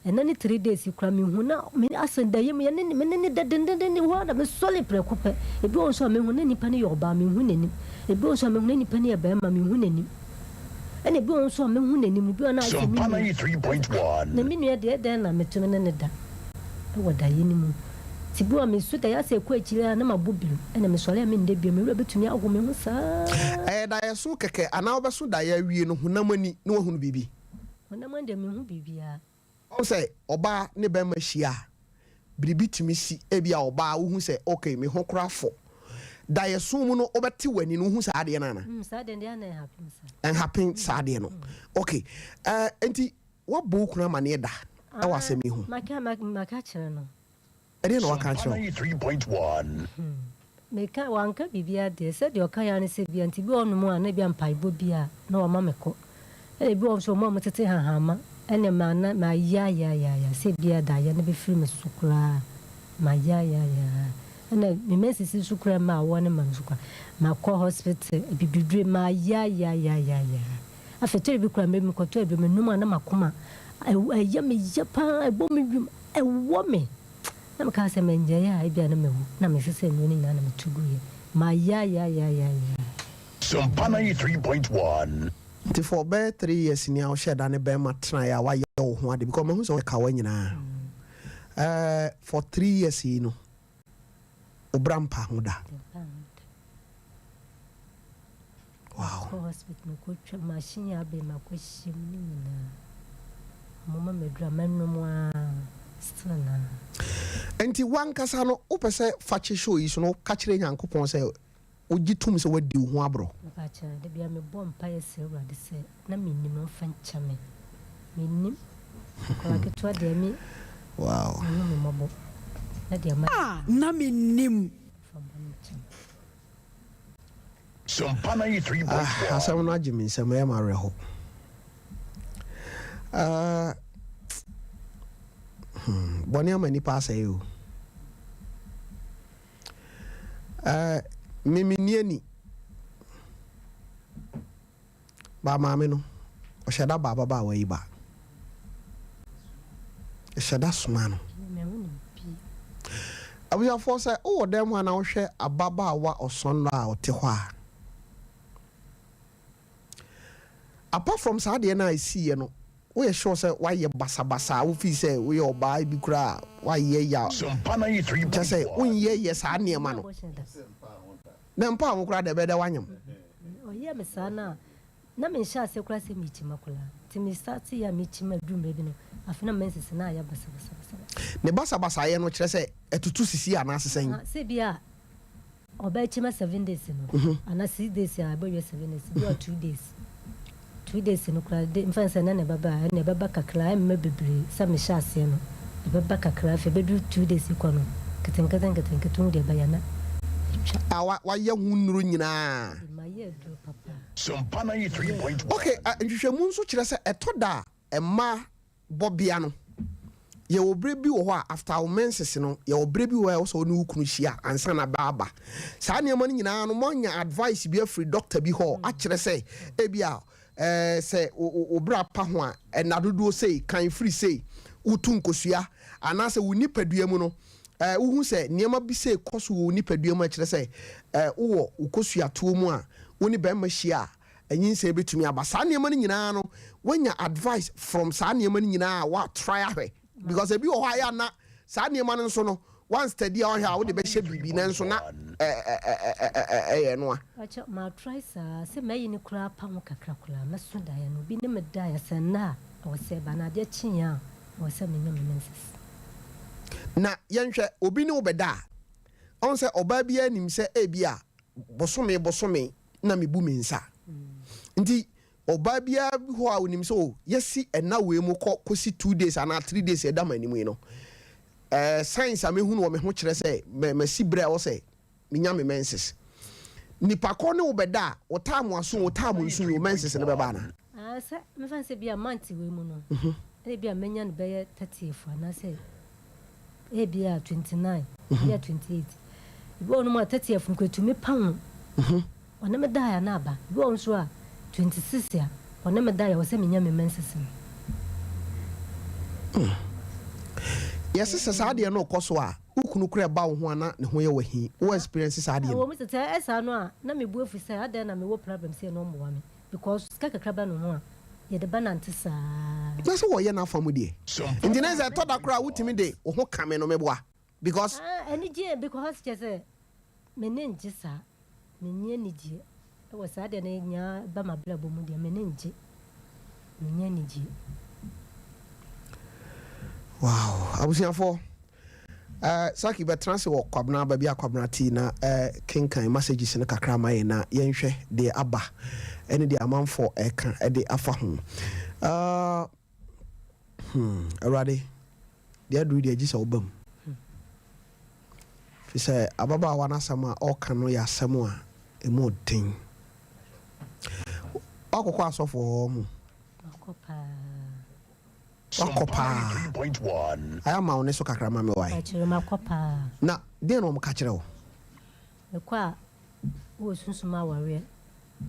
ena ni 3 days kura me hu na me asenda ye me ne dedendende ho da me sole prekupe e bi on so me hu na nipa ne yoba me hu nanim e bi on so me hu na nipa ne ba ma me hu nanim ene bi on so me hu nanim bi on na ase me 93.1 na me nua de na me tumi ne da e wada ye ni mu ti bi o me su da ya se ko akiri na ma bobiru ene me sole me nde bi me wura betumi ago me hu sa da yesu keke ana obeso da ya wie no hunamani ne wahunu bibi hunamani de me hu bibia o say oba ne be ma hia biribi tumi si ebia oba wo hu say okay me ho krafo da yesu mu no obeti wani no hu sa ade na na sa de na happen sa en happen sa ade no okay enti wo bo kuna ma ne da e wa se me hu maka kire no ade no waka kire 93.1 meka wanka bibia de se de okaya ne se bia nti bi onu mu ana bia mpaibo bia na o ma meko e bi o so mo tete hahama ene ma ya se bia da ya ne be firi me sukura ma ya ene me mesisi sukura ma wona ma sukura ma ko hospital bibidure ma ya afetere bi kura me ko to bi me numa na makoma ya me ya pa ebo me dwum e wo me na maka se menje ya bia na mewu na me sese no ni na me tuguye ma ya Sompa 93.1 for be 3 years ni a wo sheda ne be matena ya wa ye wo ho ade because me hu so ka wa nyina for 3 years you know obrampa ho da wow hospital ko twa machine ya be makoshim ni na mama medra menno a strana enti wankasa no opese fache show yi so no ka kire nyankopon se ogitum se wadi ho abro ba cha de bia me bom pa yese urade se na minnim no fancha me minnim ko ka to de mi wow no mabo na de ma na minnim Sompa 93.1 asam no agimi nsem e ma reho bɔne ama nipa asɛe o memeniani ba maame no ɔhyɛ da baaba ba a wayi ba ɛhyɛ da soma no abusuafoɔ sɛ wowɔ dan mu a na wohwɛ ababaawa ɔsɔn no a ɔte hɔ a apart from saa deɛ no a ɛsiiɛ no woyɛ sure sɛ woayɛ basabasa wofii sɛ woyɛ ɔbaa bi koraa woayɛ ya kyɛ sɛ wonyɛ saa nneɛma no na mpa a wo koraa deɛ ɛbɛdɛ woanyam ɔyɛ me saa no a na menhyɛ ase koraa sɛ mekyima koraa nti mestate yɛ a mekyima aduru baabi no afei na mansisi na ayɛ basabasabasa ne basabasayɛ no kyerɛ sɛ ɛtutu sisi anaase sɛn sɛ bi a ɔbɛkyima 7 days no anaa 6 days a ɛbɛyɛ 7 days bi a 2 days 2 days no koraa de mfa sɛ na ne baba ne bɛba kakra ɛmma bebree sɛ mehyɛ aseɛ no ɛbɛba kakra afei bɛduru 2 days kɔ no ketenkete mu deɛ ɛbɛyɛ na wayɛ ho nnuro nyinaa okay nhwehwɛmu nso kyerɛ sɛ ɛtɔ da a ɛma bɔbea no yɛwɔ berɛ bi wɔ hɔ a after wo menses no yɛwɔ berɛ bi wɔ hɔ a wɔsɛ wo ne wo kunu hyia ansa na baaba saa nneɛma no nyinaa no moanya advice bi afiri doctor bi hɔ akyerɛ sɛ ebi a sɛ wo bra pa ho a ɛna dodoɔ sei kan firi sei wotu nkosua anaasɛ wo nipadua mu no wohu sɛ nneɛma bi sɛ kɔ so wɔ nipadua mu akyerɛ sɛ wowɔ wo kosua toɔ mu a wo ne bɛrima hyia a ɛnyinsɛ bɛtumi aba saa nneɛma no nyinaa no woanya advice from saa nneɛma no nyinaa a woatry ahwɛ because ebi wɔ hɔ a yɛ ana saa nneɛma no nso no one steady a ɔhwɛ a wode bɛhyɛ biribi na nso na ɛyɛ no a matry saa sɛ mayi ne koraa pa ho kakra koraa mɛso daeɛ no bi ne medaeɛ sɛ nna a ɛwɔ sɛ ba no adeɛ kyeeɛ a ɛwɔ sɛ menyɛ me menses na yɛnhwɛ obi ne wo bɛda a ɔn sɛ ɔbaa biara nim sɛ ebi a bosome na mebu me nsa nti ɔbaa biara bi hɔ a onim sɛ o yɛsi ɛna wei mu kɔsi 2 days anaa 3 days ɛda ma anim yi no science a mehu no wɔ me ho kyerɛ sɛ masi berɛ a wɔ sɛ menya me menses nipa kɔ ne wo bɛda a wɔtaa mo aso wɔtaa mo nso wo menses no bɛba ana sɛ mefa sɛ bi a mante wei mu no ɛne bi a mɛnya no bɛyɛ 30 anaasɛ ebi a 29 ebi a 28 ebi wɔ no mu a 30 no kwatumi pa ho ɔne me daeɛ na aba ebi wɔ nso a 26 a ɔne me daeɛ wɔ sɛ menya me menses no yɛse sɛ saa deɛ no ɔkɔ so a wokunu kora ɛba wo ho ana ne ho yɛ wahi wo experience saa deɛ no wɔ mu tete ɛsaa no a na mebu afi sɛ adɛn na mewɔ problem sɛ no ɔmmoa me because sika kakra ba no ho a yɛde ba nante saa na sɛ wɔyɛ no afa mu deɛ nti na sɛ ɛtɔ da koraa wotumi de wo ho ka me no meboa because ɛne gye because kyɛ sɛ mene ngye saa menyɛ anigyeɛ ɛwɔ saa deɛ no nyaa ba mabrabɔ mu deɛ mene ngye menyɛ anigyeɛ wow abusuafoɔ saki bɛtena se wɔ kwabena baabi a kwabena tii na kenkan messages no kakra ma yɛ na yɛnhwɛ deɛ aba ɛne deɛ amanfoɔ ɛka ɛde afa ho awurade deɛ aduru deɛ agye sɛ woba mu fi sɛ ababaawa no asɛm a ɔka no yɛ asɛm a ɛmu ɔden wakɔkɔ asɔfoɔ hɔ mu wakɔ paa ayɛ ma wo ne so kakra ma me wae na deɛ na ɔmka kyerɛ wo mekɔ a wowɔ sunsum awareɛ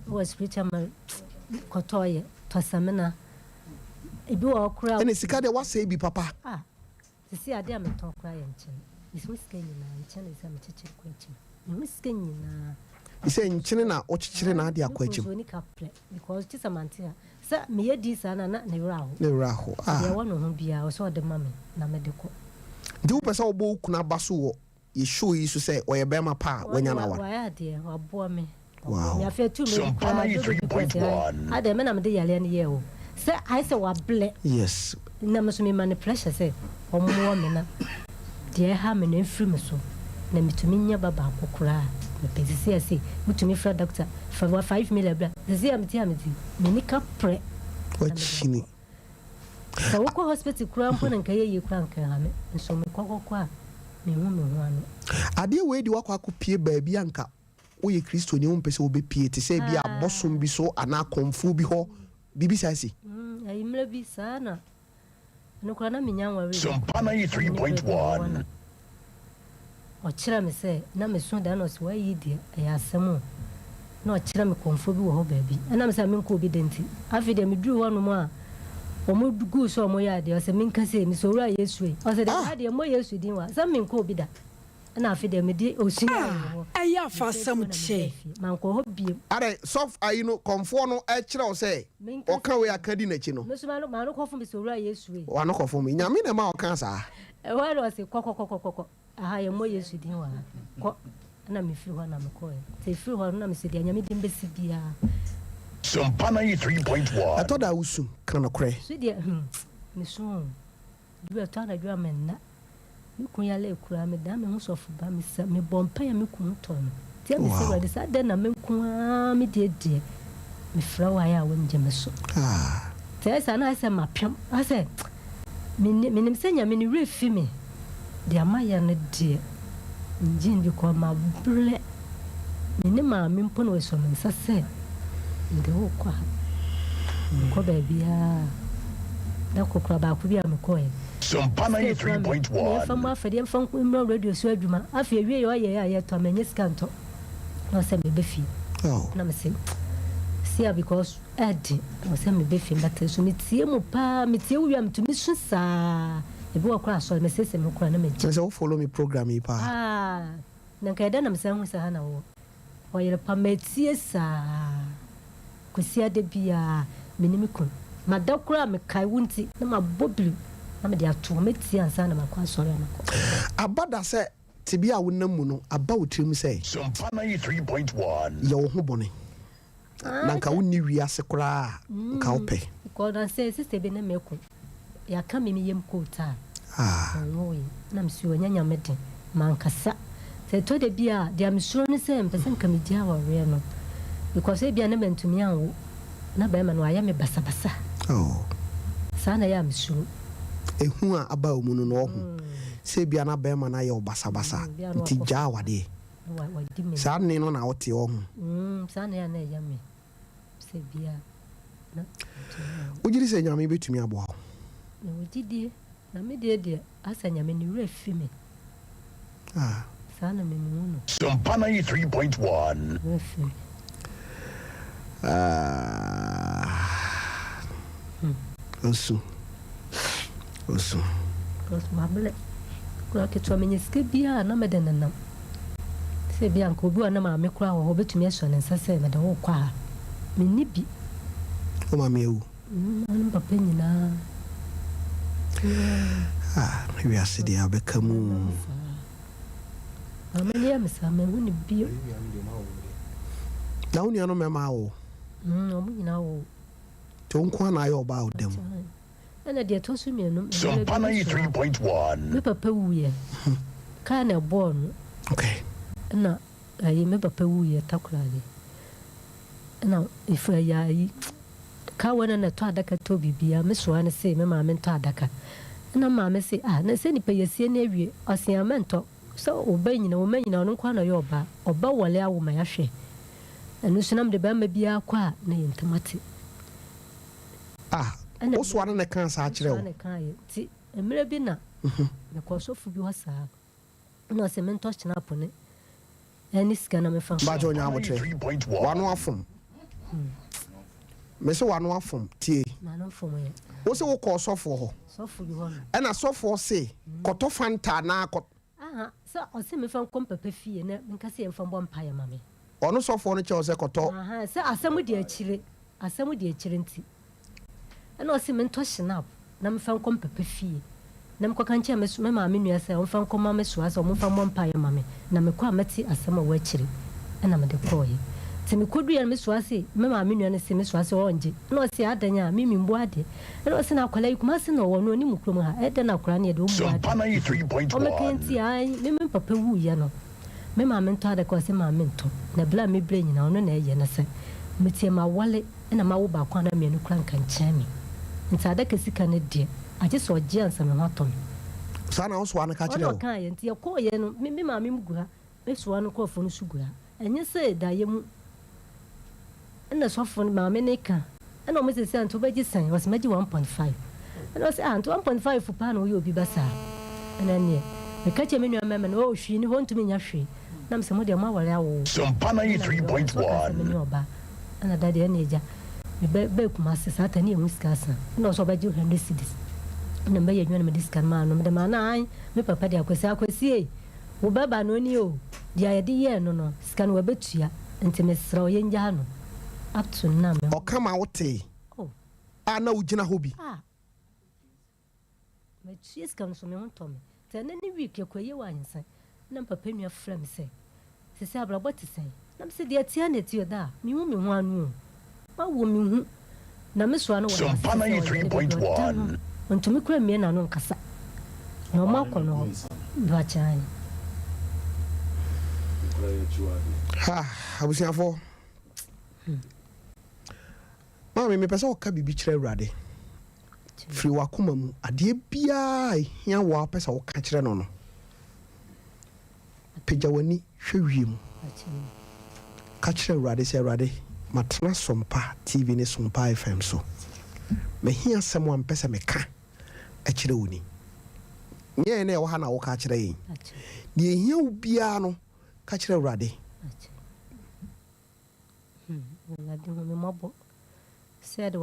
wowɔ spiritual ma kɔtɔɔyɛ tɔsamena ebi wɔ kora ɛne sika deɛ woasɛe bi papa sisi ade a metɔn kora yɛ nkyɛn mesɛ sika nyinaa nkyɛn ne sɛ mekyekyere kɔ akyim mehu sika nyinaa sɛ nkyene na wokyekyere na ade akɔ akyim because kye sɛ mante a sɛ meyɛ di saa na ne werɛ aho deɛ wɔ no ho biaa wɔ sɛ ɔde ma me na mede kɔ nti wopɛ sɛ wobɔ wo kunu aba so wɔ yɛhyɛw yi so sɛ ɔyɛ bɛrima pa a wanya no wa wayɛ adeɛ waboa me afei tu me adɛ me na mede yaleɛ no yɛ o sɛ ayɛ sɛ wablɛ yes na me so mema ne pressure sɛ ɔmmoa me na deɛ ɛha me no ɛmfiri me so na metumi nya ba baako koraa mepɛ sisi ase mutumi fra doctor fa 5 million bra sisi amti menika prɛ wakyini sɛ wokɔ hospital koraa mpo na nka yɛyɛ koraa nka ha me nso mekɔkɔkɔ a mehu me ho ano adeɛ wei de wakɔ akɔpie baabi anka woyɛ kristoni wo mpɛ sɛ wobɛpie te sɛ bi abɔsom bi so anaa kɔmfuo bi hɔ biribi saa si ayimmerɛ bi saa na no kora na menya wa we Sompa 93.1 ɔkyerɛ me sɛ na meso da no so wayi deɛ ɛyɛ asɛm na ɔkyerɛ me kɔmfo bi wɔ hɔ baabi ɛna me sɛ menkɔ obi de nti afei deɛ meduru hɔ nom a ɔmo gu so ɔmo yɛ adeɛ ɔsɛ menka sɛ mesɛ owura yesu yi ɔsɛ deɛ mmɔ yesu din wa sɛ menkɔ obi da ɛna afei deɛ mede ɔsua hɔ ɛyɛ afa asɛm kyɛ mankɔ hɔ biem are sof ayi no kɔmfoɔ no ɛkyerɛ wo sɛ ɔka wei aka di n'akyi no meso maano kɔfo me sɛ owura yesu yi wano kɔfo me nyame na ma ɔka saa ɛhɔ na ɔsɛ kɔkɔkɔkɔkɔ aha yɛmmɔ yesu din wa kɔ na mefiri hɔ na mekɔɛ sɛ ɛfiri hɔ no na mesɛ deɛ nyame din bɛsi biara Sompa 93.1 ɛtɔ da wosu ka nokorɛ so deɛ meso du ɛtɔ anadwo a menna me kun yɛla ɛkura meda me ho sɔfo ba mebɔ mpa ya me kun tɔ no nti a mesɛ wurade saa dɛn na menko a medeɛdeɛ mefrɛ wo ayɛ a wɔngye me so nti ɛsɛ na asɛ mapem asɛ menim sɛ nyame ne werɛ fi me deɛ amayɛ no deɛ ngyin bi kɔ mabrɛ mene maame mpo na wɔsɔ me nsa sɛ nde wokɔ ha nkɔ baabiaa na kokora baako bi a mekɔɛ Sompa 93.1 yɛfa mu afɛdeɛ mfa mmra radio so adwuma afei awie yɛ ɔyɛ a yɛtɔ manyɛ sika ntɔ na ɔsɛ mebɛfie na mesɛ sia because ɛde ɔsɛ mebɛfie mbata so metie mu paa metie wo wie a metumi so saa ebi wɔ kora asɔre mesɛsɛ me kora na magye sɛ wo follow me program yi paa na nka ɛdɛ na mesɛ hu sɛ ha na wɔ ɔyere pa matie saa kɔsi ade biaa mene me kun mada kora a mekae wo nti na mabɔ birim na mede atoɔ mɛtie ansa na makɔ asɔre amakɔ abada sɛ tebi a wonam mu no aba wo tirim sɛ Sompa 93.1 yɛ wo ho bɔne na nka wonni wiase koraa nka wopɛ kɔda sɛ sister bi na mɛko yɛaka me meyam kɔɔta a na mesuo ɔnya nyame den mankasa sɛ ɛtɔ da bi a deɛ mesuro no sɛ mpɛ sɛ nka megye awareɛ no because ebia ne mantumi anwo na bɛrima no ayɛ me basabasa saa na yɛ a mesuro ɛhu a aba wo mu no na ɔho sɛ bia na bɛrima no ayɛ wo basabasa nti gyaa awadeɛ saa nne no na wote ɔho saa na yɛ na ɛyɛ me sɛ bia wogyiri sɛ nyame bɛtumi aboa wo na wogyidie na medeɛ deɛ asɛ nyame ne werɛ fi me saa na memehu no Sompa 93.1 werɛ fi me osu mabele kura ketewa menye sika biaa na mede nenam sɛ bia nka obi wa na maame kora wɔ hɔ bɛtumi asɔ ne nsa sɛ mede wokɔ a menni bi wo maame awu ne papa nyinaa wiase deɛ abɛka mu maame ne yɛ me saa mahu ne bio na wo nua no mɛma wo ɔmo nyinaa wɔ nti wo nko a na ayɛ ɔbaa wo da mu ɛna deɛ ɛtɔ so mmienu Sompa 93.1 me papa wuyɛ kaa na ɛbɔɔ no ɛna ayi me papa wuyɛ takorade ɛna ɛfiri ayɛ ayi kaa wɔ no na ɛtɔ adaka tɔ biribiaa me soa no se me maame ntɔ adaka ɛna maame se na sɛ nipa yɛsie no awie ɔsea mɛntɔ sɛ ɔba nyina ɔma nyina ɔno nkwa na ɔyɛ ɔba wɔle awo ma yɛahwɛ ɛno so nam de bɛrima biara kɔ a na yɛ ntamate wosoa no ne ka saa kyerɛ wo nti mmerɛ bi na mekɔ sɔfo bi hɔ saa na ɔsɛ mentɔ kyena apone ɛne sika na mefa bagyɛ onya abotrɛ wano afom me sɛ wano afom tie wo sɛ wokɔ ɔsɔfoɔ hɔ ɛna sɔfoɔ se kɔtɔ fanta anaa sɛ ɔsɛ mefa nkɔ mpapa fie na menka sɛ yɛmfa mbɔ mpayɛ ma me ɔno sɔfoɔ no kyerɛ wo sɛ kɔtɔ sɛ asɛm de akyire nti ɛna ɔsɛ mentɔ hyenap na mefa nkɔ mpapa fie na mekɔka nkyɛ me maame nua sɛ ɔmfa nkɔma me soa sɛ ɔmomfa mmɔ mpayɛ ma me na mekɔ a mɛte asɛm a wɔakyire ɛna mede kɔɔyɛ nti mekɔduɛ no mesoa se me maame nua no se mesoa sɛ ɔngye na ɔsɛ adan a memembu adeɛ ɛna ɔsɛ no akwala yi kuma se na ɔwɔ no ɔne mu kurom ha ɛdɛ no akora ne yɛde ɔmbu adeɛ ɔmɛka nti ai me papa wuyɛ no me maame ntɔ adaka ɔsɛ maame ntɔ na bla a mebrɛ nyina ɔno na ɛyɛ no sɛ metie mawale ɛna mawo baako ana mmienu kora nka nkyɛn me nti adaka sika no deɛ agye sɛ ɔgye ansa me ho atɔ me saa na wosoa no ka kyerɛ wo ɔka yɛ nti yɛkɔɔyɛ no me maame mu gu ha mesoa no kɔɔfo no so gu ha ɛnyɛ sɛ daeɛ mu ɛna sɔfo no maame ne ka ɛna ɔmo sɛ nti wobɛgye sɛn ɔsɛ mɛgye 1.5 and I say, "Aunt, 1.5 for pan will be basa." And then, yeah, we catch a menu member, oh, she want to mean your tree. Nam some of the Mawala, Sompa 93.1, and a daddy and age. Me beg masters at any Wisconsin, no so by 200 cities. And the mayor, you know, this can man, the man, I, me papa, the Aquasia, who baba no new, the idea, no, scan were betia, and to Miss Royan Jano. Up to now, or come out, oh, I know Jina Hobby. Ah, my cheese comes from your Tommy. Then any week your quay wine say, number penny of friends say. Say, what to say? Nam said, the Tianet you da, me woman one room. My woman, now Miss Rano was Sompa 93.1. When to me cram me and no cassa. No more no, but I. Ha, I was here for. Mammy, me person can be beach ready. Free wakumamu, a dear bia, here wa pesa or catch no. Pijawani, show him. Catch ready, say ready. Matna Sompa TV ne Sompa FM so. Me hear someone pesa me ka. Echire woni. Nye na wo ha na wo ka kire yin. Die hia ubia no ka kire urade.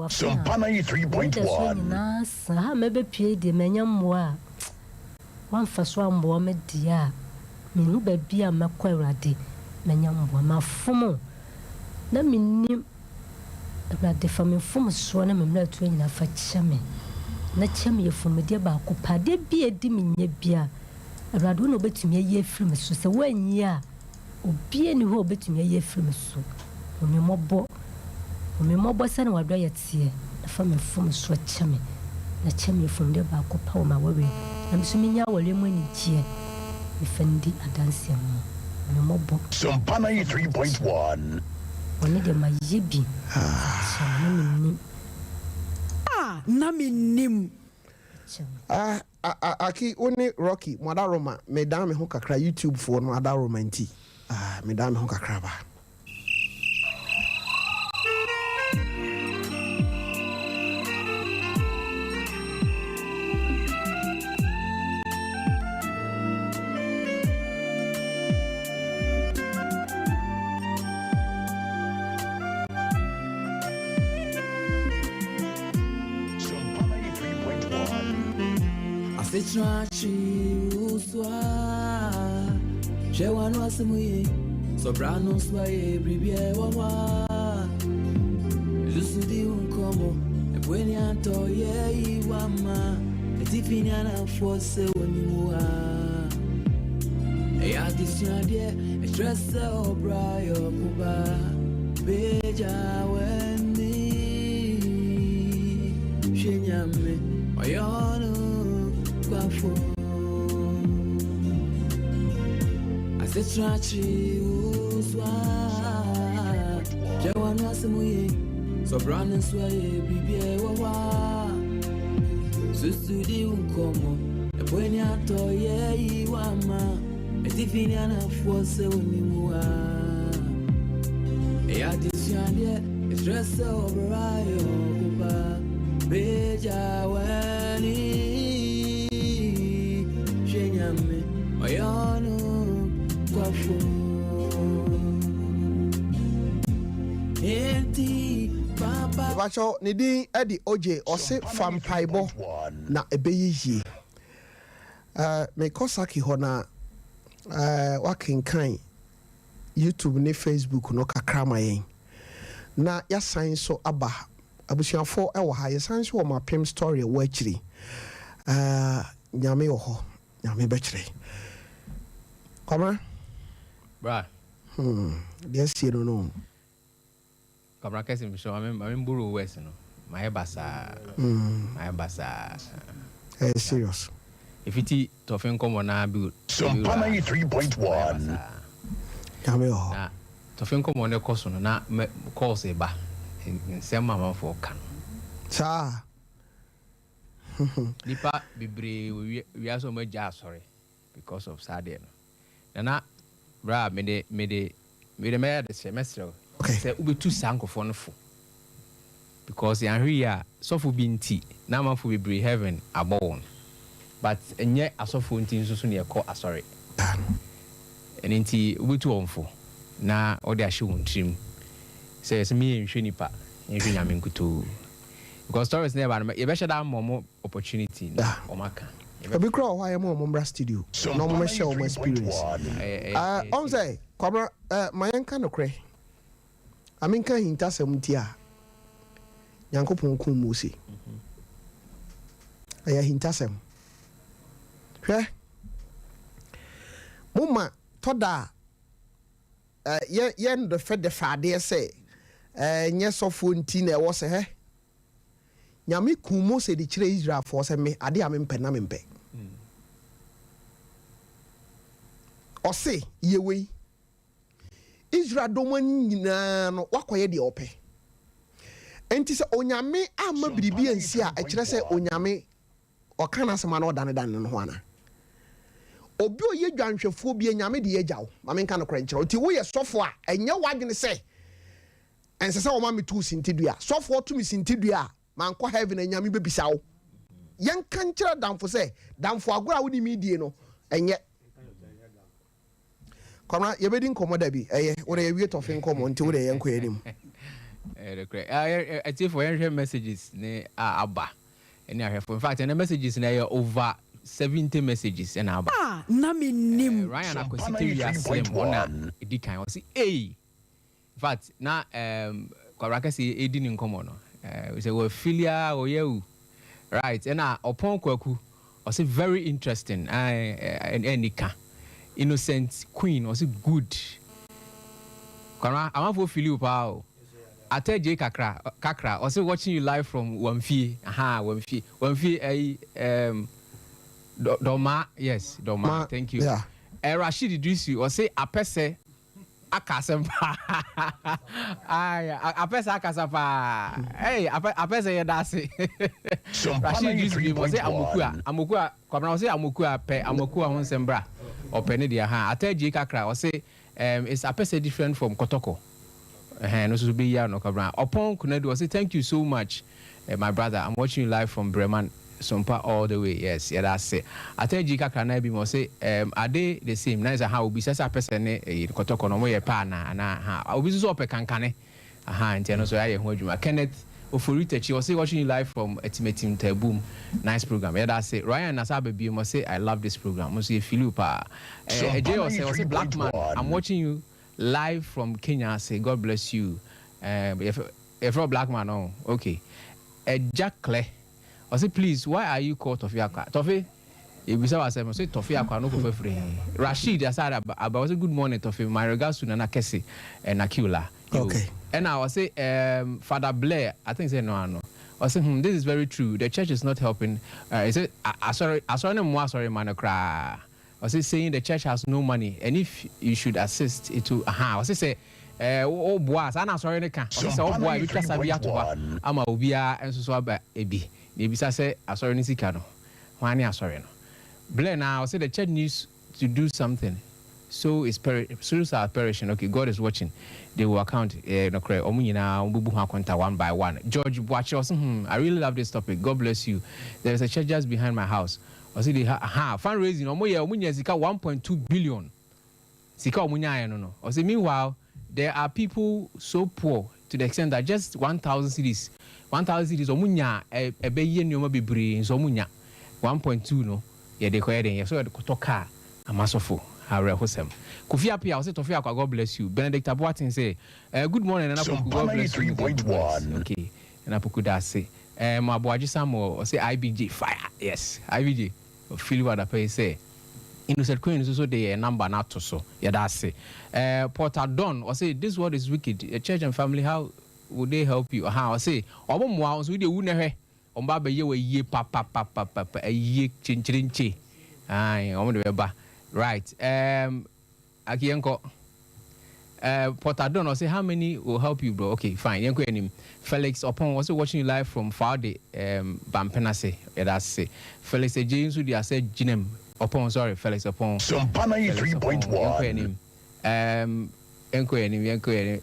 Sompa 93.1. Na sa mebe pie de menya mmoa. Wan fa so ambo me dia. Me hu ba bia makwa urade. Menya mboa mafomo. Na minim urade fa me fom so na me mla tu nyina fa kyame. Na kyame ye fom de ba ko pa de bia di menye bia. Urade no betumi ye film so se wanyi a obi ni ho betumi ye film so. Omi mobo sana wadwa yetie. Na fa me fom so kyame. Na kyame fom de ba ko pa o ma wawe. Na msumi nya wole mu ni kie. Me fendi adanse mu. Omi mobo. Sompa 93.1. Oni de ma yebi. Na minim. Aki oni Rocky Madaroma me dan me ho kakra YouTube for no Madaroma nti. Me dan me ho kakra ba. Setrachi uswa Shewan wasmuye Sobrano swaye bribie wawa Jusudi unkomo Ebweni anto ye iwama Etifini anafose wanimuwa Eya disyadye Estresse obra yokuba Beja weni Shenyame Oyono Asetrachi uswa Jewan wasmuye Sobrano swaye bribie wawa Susudi unkomo Ebweni ato ye iwama Etifini anafose wanimuwa Eya disyandye Estresse oberayo kuba Beja weni Shenyame Oyono Kwafo Enti Papa Bacho nidi Eddie OJ ose fampaibo na ebeyiyi. Me kosaki hona wakinkan YouTube ne Facebook no kakrama yen. Na ya sign so aba abusuafo e wo ha ya sign so ma pem story wo akiri. Nyame ho nyame bekire kama bra yes you don't know kama kesi msho mami mburu west no my basa serious if it Tofiakwa na bi Sompa 93.1 nyame ho na Tofiakwa ne koso no na calls e ba nsem mama for kan cha nipa bibre we aso maja sorry because of sadie no na bra me de me semester say ubetu sankofo no fo because yan hwi ya sɔfo bi nti na amanfo bebree heaven abɔ wɔn but ɛnyɛ asɔfo nti nso so ne ɛkɔ asɔre ɛno nti wobɛtu wɔn fo na ɔde ahyɛ wɔn tirim sɛ yɛsɛ meyɛ nhwɛ nipa nhwɛ nyame nkutoo because stories na ɛba no yɛbɛhyɛ da ama ɔmo opportunity na ɔmo aka ebi kura wɔ hɔ a yɛ mo ɔmo mbra studio na ɔmo bɛhyɛ ɔmo experience ɔmo sɛ kwabra ma yɛnka nokorɛ amenka hintasɛm nti a nyankopɔn kum Mose ɛyɛ hintasɛm hwɛ moma tɔda yɛn de fɛ de faadeɛ sɛ nyɛ sɔfo nti na ɛwɔ sɛ hɛ nyame kum Mose de kyerɛ Israelfoɔ sɛ me ade a mempɛ na mempɛ ɔse yɛwei Israel dɔm nyinaa no wakɔyɛ deɛ ɔpɛ enti sɛ onyame ama biribi ansi a ɛkyerɛ sɛ onyame ɔka no asɛm a na ɔdane no ho ana obi oyɛ dwanhwɛfoɔ bi nyame de yɛgya wo ma menka no korɛ nkyerɛ nti woyɛ sɔfo a ɛnyɛ w'adwene sɛ ɛnsɛ sɛ wɔma me too sintidua sɔfoɔ to me sintidua a mankɔ heaven a nyame bɛbisa wo yɛnka nkyerɛ damfo sɛ damfo agorɔ a wode medie no ɛnyɛ kɔmra yɛbɛdi nkɔmmɔ da bi ɛyɛ wode yɛwie tɔfe nkɔmmɔ nti wode yɛnkɔ yɛnim atiefo yɛnhwɛ messages ne aba ɛne ahwɛfo in fact ɛne messages na ɛyɛ over 70 messages ɛna aba na menim Ryan akɔsi te wiasɛm ɔna ɛdi kan ɔsi in fact na kwabra kɛse ɛdi ne nkɔmmɔ no sɛ wɔafilia ɔyɛ wo right ɛna ɔpɔn kwaku ɔsi very interesting ɛnika innocent queen ɔsi good kwabra amanfo fili paa o Ateje kakra also watching you live from Wamfie Wamfie Doma yes Doma thank you Rashid Idrisu or say apese akasempa apese akasampa hey apese yedase Rashid Idrisu was say amokua kwabna say amokua ho nsembra opene dia ha Ateje kakra or say it's apese different from Kotoko no so be ya no kabra upon kunadu I say thank you so much my brother I'm watching you live from Bremen Sompa all the way yes yeah that's it I tell you kakra na bi mo say are they the same nice how obi sesa person kotoko no mo ye pa na ha obi so ope kankane ntia no so ya ye ho adwuma Kenneth Oforitachi was say watching you live from Etimetim Taboom nice program yeah that's it Ryan Nasabe bi mo say I love this program mo say Philippa say black man I'm watching you live from Kenya. Say God bless you. If you're a black man, oh, okay. Jack Clay, I say please, why are you called Tofiakwa? Tofi, if we say Tofiakwa, no for free. Rashid, I said about good morning, Tofi. My regards to Nana Kesi and Nakula. Okay. And I was say Father Blair. I think say no. I say this is very true. The church is not helping. Is it? Sorry, man, cry. I was saying the church has no money, and if you should assist it to I was say oh boy, I'm sorry, I can't. Oh boy, we just have to. I'm a ubia and so about ebi. Maybe say I sorry, Nisikano. Why am sorry? Blair now say the church needs to do something. So it's souls are perishing. Okay, God is watching. They will account. No cry. Omunina umbubu hakonta one by one. George watch us. I really love this topic. God bless you. There is a church just behind my house. I see they fundraising omunya sika 1.2 billion sika omunya no I say meanwhile there are people so poor to the extent that just 1,000 cedis omunya ebeye nyoma bebre so omunya 1.2 no ye de koye den so de kotoka amasofo arehosem Kofi Apia I say Tofiakwa God bless you Benedict Aboatin say good morning and God bless you 3.1 okay and apoku da say Mabuaji Samo or say IBJ fire yes IBJ feel what I pay say innocent queen is also the number not to so yeah that's it Porter Don or say this word is wicked a church and family how would they help you how I say obo so we dey wune omba be ye we ye pa a ye chinchirinchi omo de ba right akienko Porter Don or say how many will help you bro okay fine yenko enim Felix upon also watching you live from Faude Bampenase yeah that's it Felix James would say Jinem upon sorry Felix upon Sompa 3.1 Enko yeni.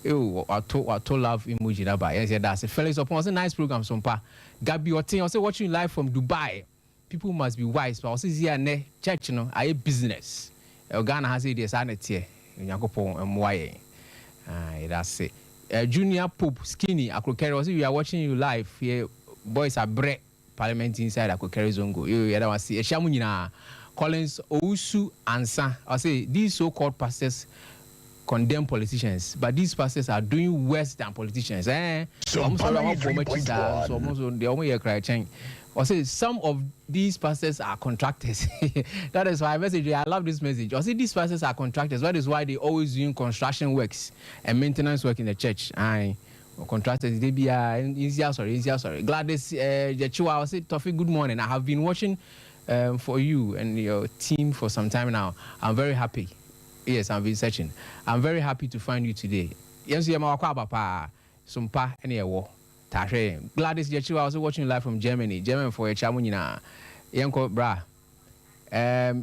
Wato love emoji na ba. Yes, that's it. Felix upon a nice program Sompa. Gabi Otin also watching live from Dubai. People must be wise. But also here ne church no aye business. Ghana has it this anete. Nyankopon mwaye. That's it. Junior Pope Skinny Akrokere also we are watching you live here. Boys are bre parliament inside Akrokere Zongo. You don't want to see Eshamu nyina Collins Ousu Ansa. I say these so-called pastors condemn politicians, but these pastors are doing worse than politicians. Almost I say some of these pastors are contractors. That is why I love this message. I say these pastors are contractors. That is why they always doing construction works and maintenance work in the church. Contractors, they be easier. Gladys Jechiwa, I say Tofi, good morning. I have been watching for you and your team for some time now. I'm very happy. Yes, I've been searching. I'm very happy to find you today. Yes, you're my papa. Sompa any war. Gladys Jechiwa also watching live from Germany. German for a chamunina. Yanko bra.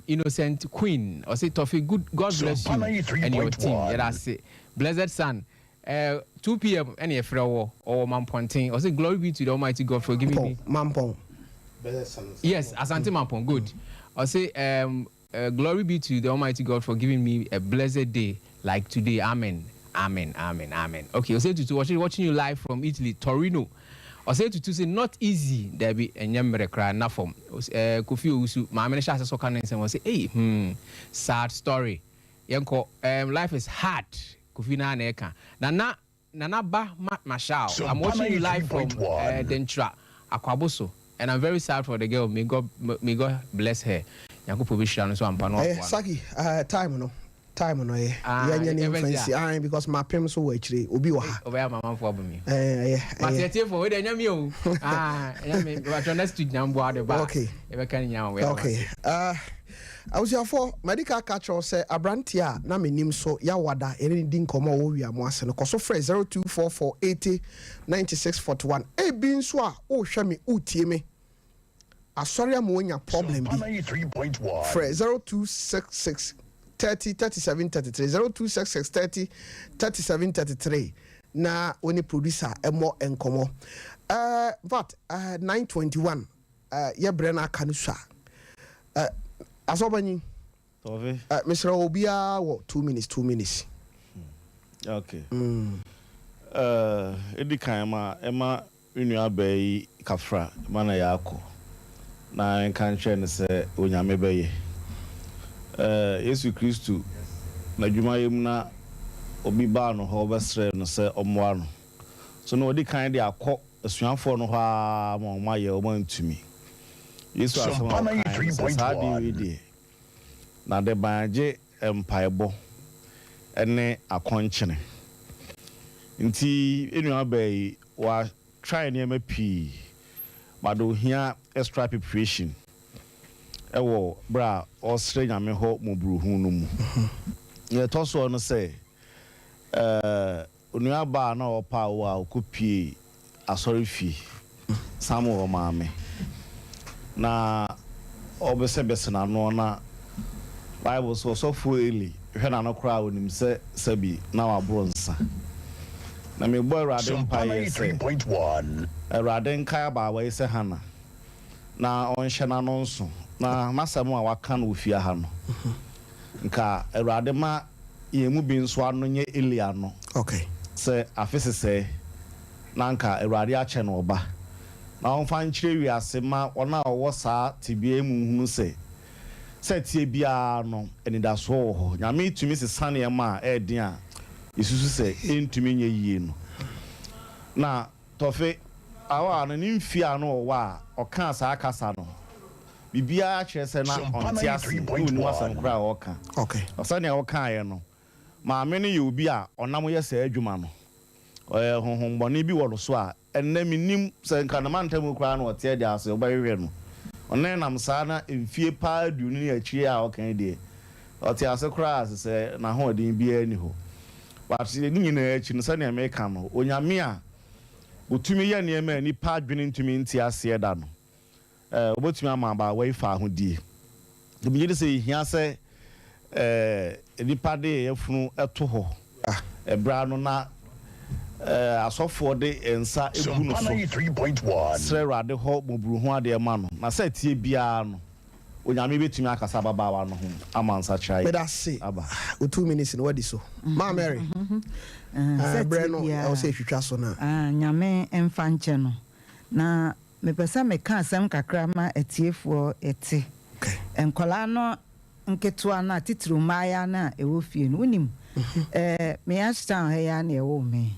Innocent Queen. I say Tofi, good God bless you and your team. Yeah, that's it. Blessed Son. 2 p.m. any frawo or Mamponting. I say glory be to the Almighty God for giving me Mampong. Yes, Asante Mampong. Good. I say glory be to the Almighty God for giving me a blessed day like today. Amen. Okay, I say to watching you live from Italy, Torino. I say to say not easy. There be a nyamere cry na from Kofi Usu. My manager says so can and say, hey, sad story. Yanko, life is hard. Kofi na neka. Nana ba mashao. I'm watching you live from Dentra Akwaboso, and I'm very sad for the girl. May God bless her. Yanko provision so I'm pano. Saki, time no. Yeah, because my parents so actually obi wa ha. Oba mama for me. But for we dey nyame o. Nyame we try next week nyambo ade ba. Okay. E be kan nyam we. Okay. I was here for medical catcher say abrantia na menim so ya wada ere din komo wo wi amo ase no koso frɛ 0244809641. E bi nso a o hwɛ me utie me. Asɔre am wonya problem bi. 93.1. Frɛ 0266 30 37 33 0266 30 37 33 na oni producer emo enkomo but 921 ye brena kanusha asobani Tofi Mr. Obia wo 2 minutes okay edi kan ema unu abai kafra mana yako na enkan hwe ne se onyame baye Yesu Kristu na dwuma yem na obi ba no ho besre no se omwa no so no odi kan de akọ asuafo no ha ma ye o mantumi Yesu asema 3.1 na de banje empaebo ene akonchene nti enu abai wa try ne ma pi mado hia extra preparation ewo bra osre nyame ho mobruhu no mu ye toso no say onua ba na opa wo a okopie asori fi samu o maame na obese besena no na bible so fu eli hwe na no kra onim se sabi na wabronsa na me boy rade mpa ye say 3.1 rade nka ba wa ye hana na onhye na no nso na masam a waka no ofia ha no nka Awurade ma yemu bi nso ano nye Elia no okay se afese na nka Awurade a che no oba na onfa nkyire wiase ma ona owo saa tibie mu hunu se tie bia no enidaso ho nyame tumi se sane ma edin a isusu se entumi nye yie no na Tofi awa no nimfia no wa oka saa kasa no bibia kyerese na onti ase unu wasam kra oka okay osane oka ye no maame ne ye obi a onam ye saa adwuma no honhombone bi wo so a enna minim se nka na mantam kra no ote de ase obayewe no onne nam saa na emfie pa duunu ne akyi a oka de ote ase kra ase se na ho odin bia ni ho but ni nyina akyi no sane America no onyame a otumi ye ne ma ni pa dwene ntumi nti ase da no obotumi amaba wai fa ho die de bi se hia se nipa de yefunu eto ho ebra no na asɔfoɔ de nsa egu no so 93.1 srɛ Awurade hɔ moburu ho ade ma no na sɛ tie biara no onyame betumi akasa babaawa no ho amansa kyai beda se aba o 2 minutes no wadi so ma Mary bre no I say hwehwa so na nyame emfa nche no na mepɛsɛ meka asɛm kakra ma atiefoɔ ete enkola no nketoa na titiri maya na ɛwɔ fie no unim me ashtan ha ya na ɛwɔ me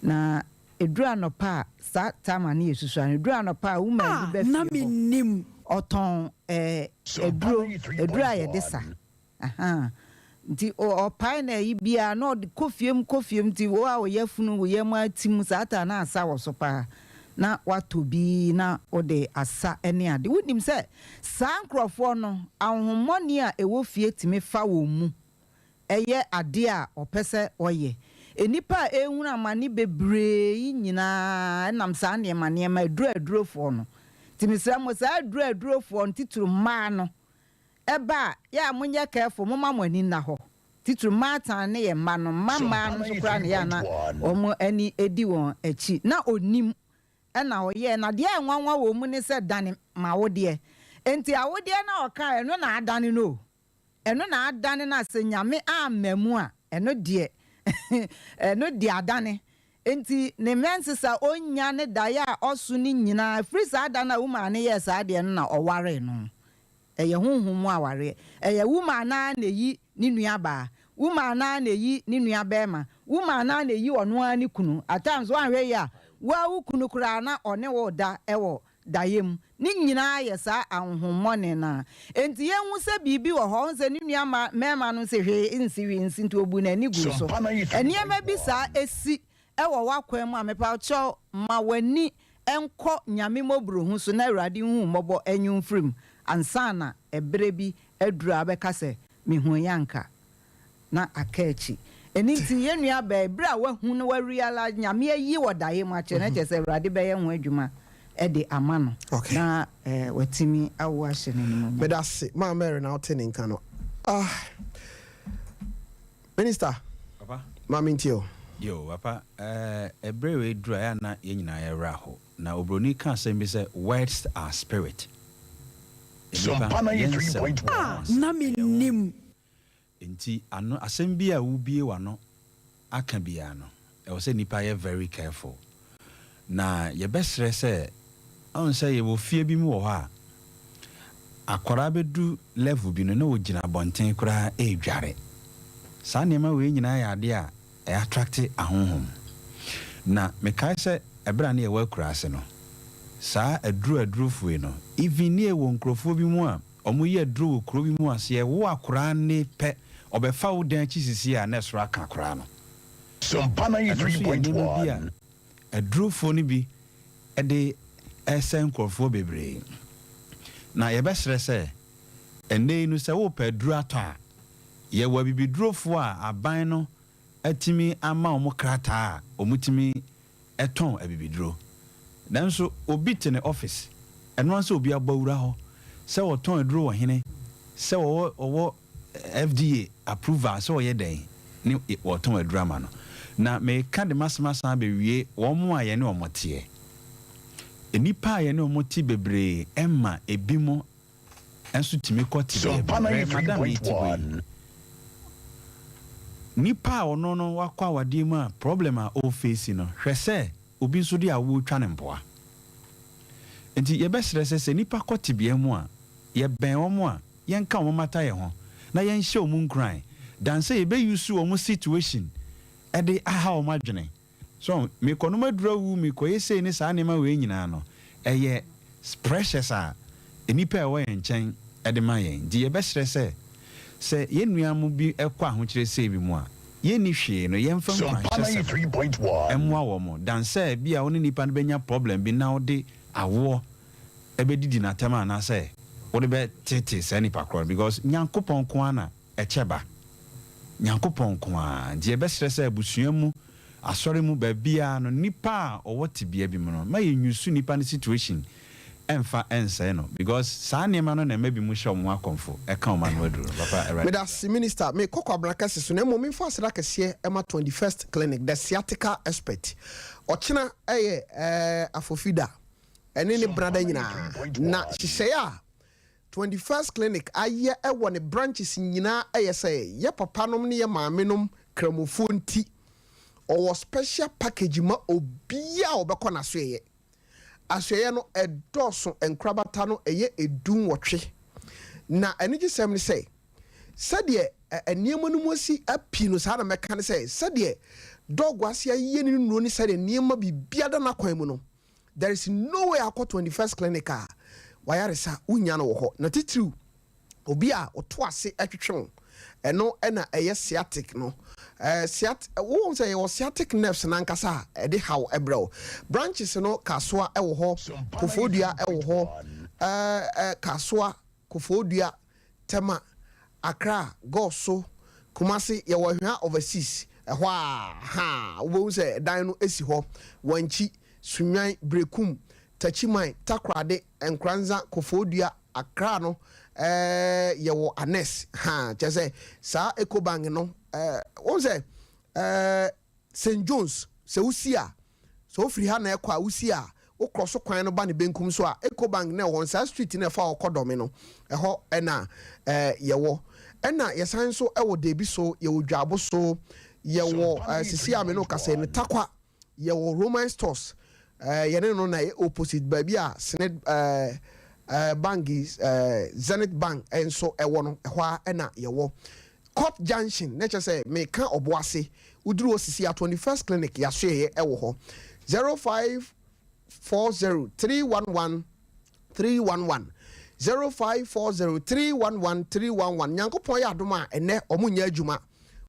na edura no pa sa tama na yesusu an edura no pa woman bi be na menim oton edura ye desa nti o pai na yi bia na kofiem nti wo a wo yafunu wo yam atim sata na asa wo so pa na wato bi na ode asa ene ade wonim se sankrofo no ahomoni a ewo fie timi fa wo mu eye ade a opese oye enipa ehunu amani bebre nyina enam sa ne ma adurofo no timisra mo sa adurofo ntituru ma no eba ya munye careful mo ma mani na ho tituru ma tan ne ye ma no mama no so kra ne ya na omo ani edi won achi na onim ena oye na de enwanwa wo mu ne se dane ma wo de enti awode na oka eno na adane no eno na adane na se nyame amamu a eno de eno de adane enti ne mensisa onya ne daya osu ni nyina free sa adana wuma ne yes ade no na oware no eye honhom aware eye wuma na na yi ni nuaba wuma na na yi ni nuaba ma wuma na na yi ono ani kunu at times one hwe ya wa wu kunu kura na one wo da ewo dayem ni nyina yesa ahonhommone na enti yenwu se bibi wo ho nse ni nuama mema no se hwe nsi nti obu na ni gu so eniema bi sa esi ewo wakwan mu amepa cho ma wani enko nyame moburu hu so na Awurade hu mobo anyum frim ansana ebre bi adura abeka se mehu yanka na akachi eninti yenua ba ebre a wahu no wareala nyame ayi wodaye mu ache na che se Awurade be ye hu adwuma ede amano na watimi awo ahye ne mu bedase ma Mary na otene nka no minister papa ma mintio yo papa ebre we dura ya na yenyina ya raho na obroni kan say me say words are spirit Sompa 93.1 na menim enti ano asem bi a wubie wa no aka bia no e wo say nipa ye very careful na ye besre say on say ye wo fie bi mu wo ha akwara bedu level bi no na wo gina bonten kura e dware sa nema we nyina ya ade a e attract ahonhom na me kai say ebra na ye wa kura ase no sa aduru fue no even ne wo nkrofo bi mu a omo ye aduru kro bi mu ase ye wo akora ne pe obefa wo dan chisisi a na sora ka akora no Sompa 93.1 aduru fo ni bi e de esen nkrofo bebre na ye be sere se ene nu se wo pe aduru ata ye wa bibiduru fo a aban no atimi ama omo krata a omutimi eton abibiduru nanso obi te ne office eno anso obi abawura ho se wo ton aduru wo hene se wo FDA approval se wo ye den ni wo ton aduru ama no na me ka de masmasa be wie wo mo aye ne omote enipa aye ne omote bebre emma ebimo enso timi kwoti be nipa ono no wakwa wade mu a problem a o face no hwese obi nso de awo twa ne mpoa enti ye besere se nipa kwoti bia mu a ye ben omo a ye nka omo mata ye ho na ye nhye omu nkran dan se ye be use omo situation e de aha omo adwene so me kono madura wu me koye sei ne sa ne ma we nyina no eye precious a enipa e wo ye nchen e de ma ye di ye besere se ye nuamu bi ekwa ahokyere sei bi mu a ye ni hwe no ye mfa nkwanhyɛ 93.1 emwa wo mo dan se bi a woni nipa no benya problem bi na wo de awo ebedidi na tema na se wo de be tete se nipa kro because nyankopon ko ana echeba nyankopon ko a die be sere se abusua mu asɔre mu ba bia no nipa a owo tibia bi mu no ma ye nyusu nipa ne situation ɛmfa ɛnsɛe no because saa nneɛma no na maybe mu hyɛ ɔmo akɔmfo ɛka ɔma no aduru papa me das minister me kokɔ abrakase so na mo me fa asra kɛseɛ ɛma 21st clinic the sciatica expert ɔkyena ɛyɛ afofida ɛne ne brada nyinaa na hyehyɛ a 21st clinic ayɛ ɛwɔ ne branches nyinaa ɛyɛ sɛ yɛ papa nom ne yɛ maame nom kramofo nti ɔwɔ special package ma obia ɔbɛkɔ na so yɛ asoyɛ no ɛdɔso nkrabata no ɛyɛ edun wɔtwe na ɛnigye sɛm ne sɛ sɛdeɛ nneɛma no mu asi api no saa na mɛka ne sɛ sɛdeɛ dog ase ayɛ ne nuro ne sɛdeɛ nneɛma bibia da na kwan mu no there is no way akɔ 21st clinic a wayaresa unya no wɔ hɔ na titiriw obi a ɔto ase atwetwe ɛno ɛna ɛyɛ sciatic no wo say your sciatic nerves nankasa ɛde how ɛbrɛw branches no kasoa ɛwɔ hɔ kofodua ɛwɔ hɔ kasoa kofodua tema akra goso kumasi yɛwɔ hwa overseas ɛhɔ a wo say dan no esi hɔ wanchi sunwan brekum tachiman takrade enkranza kofodua akra no yɛwɔ anes kyɛ sɛ ecobank no what say St. John's se usia so free ha na ekwa usia wo cross kwan no ba ne benkum so a ecobank na won sa street na fa okodome no eho na yewo na yesan so ewo debi so yewo dwabo so yewo sisi ame no kase ne takwa yewo Roman stores yene no na opposite baby a Senate bank is Zenith Bank enso ewo no eho na yewo Court Junction, nature say, me can oboase, udru osisi at 21st clinic, yashe ewo 0540-311-311. 0540-311-311. Nyanko poya aduma, ene omunya juma.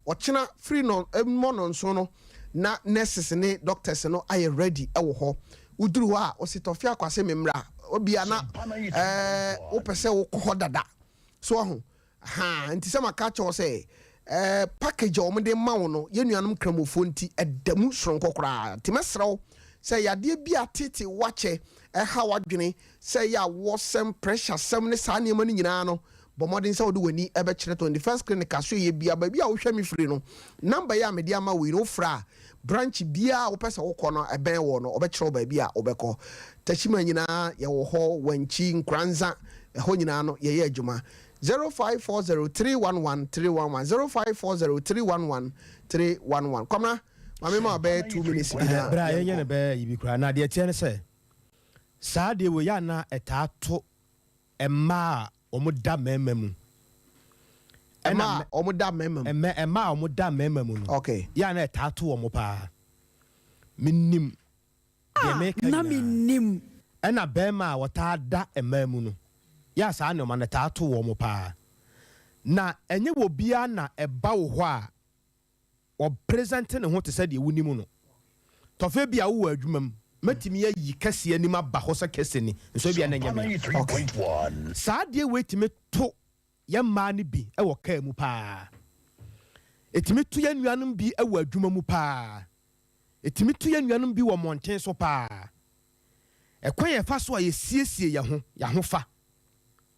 Ochina free non, monon sono, na nurses ne doctors no aye ready ewo udru ha, osi Tofiakwa se memra, obiana, opese wo dada. So nti sɛ maka kyɛw sɛ package a ɔmde ma wo no yɛnuanom kramofo nti ɛdamu soronko koraa nti mɛsrɛw sɛ yadeɛ bi atete wakyɛ ɛha wadwene sɛ yɛ awɔsɛm pressure sɛm ne saa nneɛma no nyinaa no bɔmmɔden sɛ wode w'ani ɛbɛkyerɛ 21st clinic aso yɛ bia baabi a wohwɛ me firi no number yɛ a mede ama wei no wofra branch biaa wopɛ sɛ wokɔ no ɛbɛn wɔ no ɔbɛkyerɛ wo baabi a wobɛkɔ takyima nyinaa yɛwɔ hɔ wankyi nkranza ɛhɔ nyinaa no yɛyɛ adwuma 0540-311-311 0540-311-311 Komna mame ma be 2 minutes bra yenye ne be yibi kura na de tie ne se saa de we ya na etato emma omuda mema mu emma omuda mema emma omuda mema mu no okay ya na etato wo mo pa minnim de me kan na minnim ena be ma wota da emma mu no ya saa ne man ta to wo mo pa na enye wo bia na eba wo ho a o present ne ho te se de wunim no tofe bia wo adwumam matimi ayi kase anim aba ho se kase ni nso bia na nyame saa de wetimi to ye ma ne bi e wo ka mu pa etimi to ye nuanom bi e wo adwuma mu pa etimi to ye nuanom bi wo monten so pa ekwan ye fa so a ye siesie ye ho fa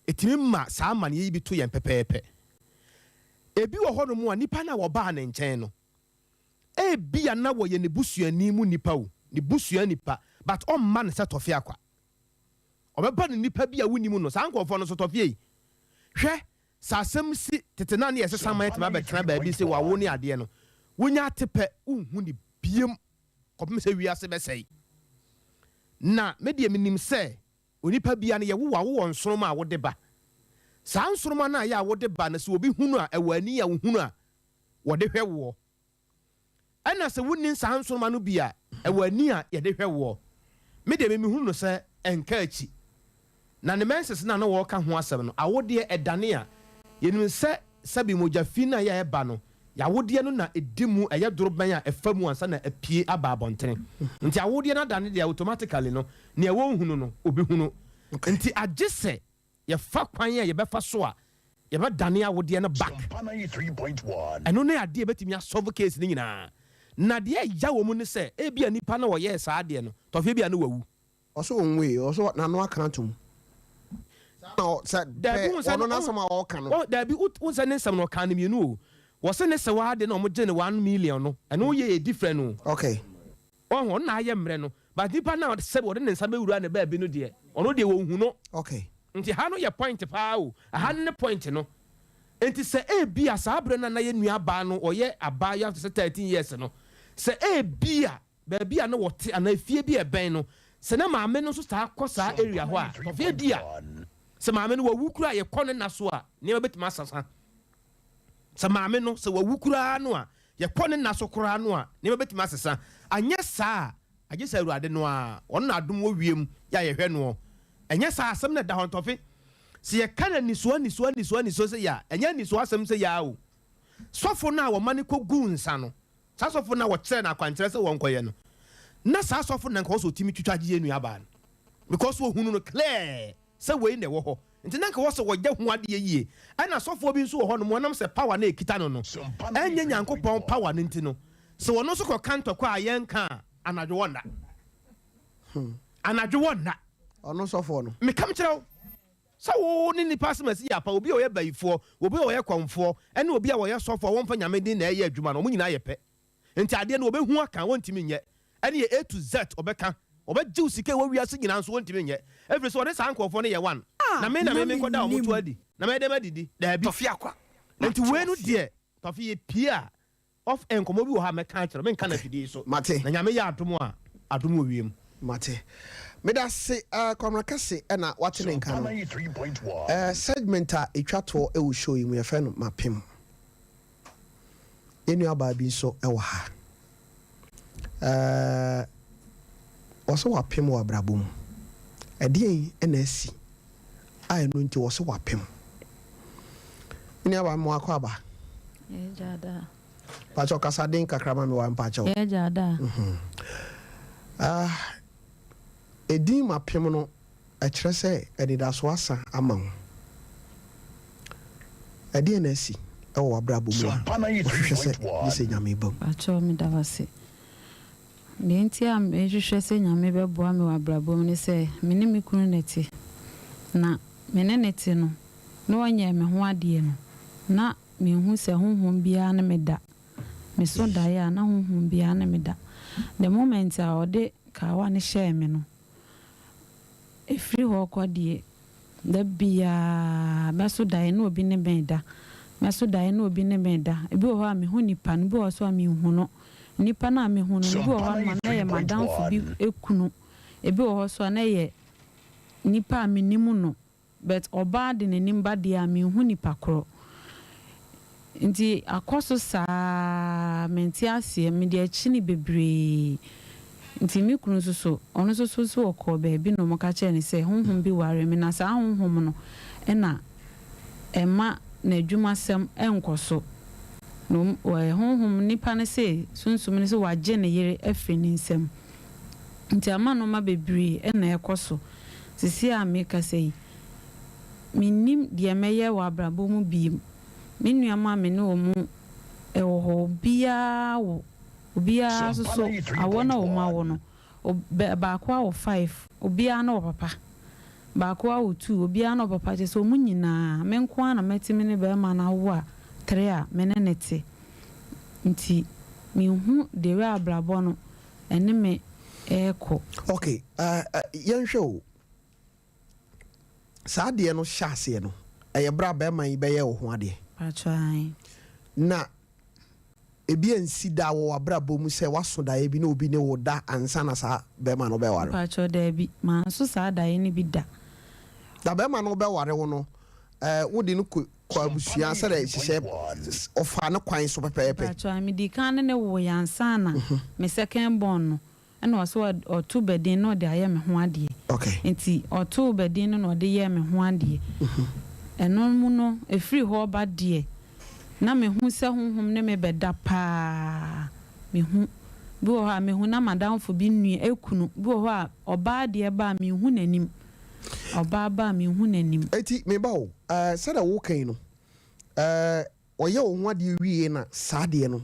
etimi ma saa mane yi bi to yen pepepe ebi wo hono mu a nipa na wo ba ne nkyɛn no ebi ya na wo ye ne busuani mu nipa wo ne busua nipa but on man se Tofiakwa obeba ne nipa bi a wuni mu no saa nkɔfo no so Tofie hwɛ saa asɛm si tetena ne yɛsesa man tema bɛtena baabi se wa wo ne ade no wonya tepe unhu ne biem kɔpem sɛ wiase bɛsɛe na medie minim sɛ onipa bia ne ye wo wo nsoroma a wo de ba saa nsoroma na ya wo de ba na se obi hunu a ewani ya wo hunu a wo de hwɛ wo ana se wonni saa nsoroma no bia ewani a ye de hwɛ wo me de me hunu no se enka achi na ne menses na no wo ka ho asɛm no awode edane a yenim se sabi mogya fi na ya eba no ya wode no na edimu eye doroban a efa mu ansa na apie aba abontene nti awode na dane de automatically no ne ewo hunu no obi hunu nti agese ye fa kwan ye befa so a ye be dane awode no back eno na ade betimi solve case ni nyina na de ya wo mu ne se e bia nipa na wo ye saa de no Tofie bia na wawu also onwe also na no account no said ono na sama o kan no da bi unsa ne nsam no kan mi no wo se ne se wa de na mo je ne 1 million no eno ye different no okay oh na aye mre no but nipa na se wo de ne nsam ewura ne ba bi no de ono de wo hu no okay nti ha no ye point pa o ha ne point no nti se bi asa abre na ye nua ba no oye aba ya 13 years no se bi a ba bi a no wote ana fie bi e ben no se na maame no so sta kosa area ho a fie bi a se maame no wawu kura ye kɔ ne na so a ne betima asasa se maame no se wawu kura no a ye kɔ ne na so kura no a ne betima asasa anya saa agye sa Awurade no a ɔno na adom wo wiem ya ye hwɛ no enya saa asɛm na da hontofe se ye kana ni so se ya enya ni so asɛm se ya o sɔfo na wo mane kɔ gu nsa no saa sɔfo na wo kyerɛ na kwankyerɛ se won kɔyɛ no na saa sɔfo na nka wo so timi twitwa gye enu aba no because wo hunu no clear se we ne wo ho nti nanka wo se wo gye ho ade yie ana sɔfo bi nso wo ho no mo nam se power na ekita no enya nyankopɔn power no nti no se wo no so kɔ kanto kɔ ayenka anadwo wona anadwo wona ono sɔfo no me kam kyerɛw sa wo ni nipa semasi ya pa obi o ye bayifo obi o ye kwamfo ene obi a wo ye sɔfo wo mfa nyame din na ye adwuma no mo nyina ye pɛ nti ade no obehu aka won timi nyɛ ene ye A to Z obeka obejiw sike wo wiase nyina nso won timi nyɛ every so one san kwofo no ye one na me nkoda o moto adi na me dem adidi da bi Tofiakwa nti we no de Tofi pia of enkomo bi wo ha me kan kyerɛ me nka na fidi so mate na nyame ya adom a adom wo wiem mate me da se komraka se na wate ne nka no segment a etwa to e wo show yi mu ye fe no mapem enu aba bi so e wo ha oso wapem wa brabom edien na asi ai no nti oso wapem enu aba mo akwa aba jada pacho kasadin kakrama me wa mpacho jada edin mapem no a kyerɛ sɛ ɛdeda so asa ama wo ɛdeɛ na asi ɛwɔ wabrabɔ mu a wohwehwɛ sɛ ne sɛ nyame bam akyɛw me da wase deɛ nti a mehwehwɛ sɛ nyame bɛboa me wabrabɔ mu ne sɛ mene me kunu nete na mene nete no na ɔnyɛ me ho adeɛ no na mehu sɛ honhom biara ne meda me so daeɛ a na honhom biara ne meda the moment a ɔde kawa ne hyɛɛ me no efiri hɔ kɔ deɛ da bia bɛso dae na obi ne bɛn da bɛso dae na obi ne bɛn da ebi wɔ hɔ a mehu nipa no bi wɔ so a mehu no nipa na mehu no bi wɔ hɔ a na yɛ madamfo bi ekunu ebi wɔ hɔ so a na yɛ nipa a menim no but ɔbaa de n'anim ba deɛ a mehu nipa korɔ nti akɔso saa mente aseɛ me de akyi ne bebree nti me kunu so ɔno so wɔkɔ baabi no mo ka kyerɛ ne sɛ honhom bi ware me na saa honhom no ɛna ɛma na adwumasɛm ɛnkɔ so no honhom nipa ne sɛ sunsum ne sɛ wagye ne yere afiri ne nsɛm nti ama no ma bebree ɛna ɛkɔ so sisi a me ka sɛ menim deɛ mɛyɛ wɔ abrabɔ mu bi me nua ma me ne wɔ mu ɛwɔ hɔ obiara so awɔ na wɔ ma wɔ no baako a wɔ 5 obiara na wɔ papa baako a wɔ 2 obiara na wɔ papa kyɛ sɛ ɔmu nyinaa me nko a na mɛtimi ne bɛrima na wo a 3 a me ne ne te nti mehu de wɛ abrabɔ no ɛne me ɛkɔ okay yɛnhwɛ o saa deɛ no hyɛ aseɛ no ɛyɛ bra bɛrima yi bɛyɛ wo ho adeɛ na ebi ansi da wo abrabɔ mu sɛ waso da ebi na obi ne wo da ansa na saa bɛrima no bɛware pacho da bi ma so saa da ne bi da bɛrima no bɛware wo no wodi no kɔ abusua sɛ dɛ hyehyɛ ɔfa ne kwan so pɛpɛɛpɛ pacho me di kan ne wo yansa na me second born no ɛna ɔso ɔto bɛdin na ɔde ayɛ me ho adeɛ okay nti ɔto bɛdin no na ɔde yɛ me ho adeɛ ɛno mu no efiri hɔ ba deɛ na mehu sɛ honhom ne me bɛda paa mehu bi wɔ hɔ a mehu na madamfo bi nnua ekunu bi wɔ hɔ a ɔbaa deɛ ba mehu n'anim ɔbaa ba mehu n'anim eti me ba wo sɛ da wo kan no ɔyɛ wo ho adeɛ wie na saa deɛ no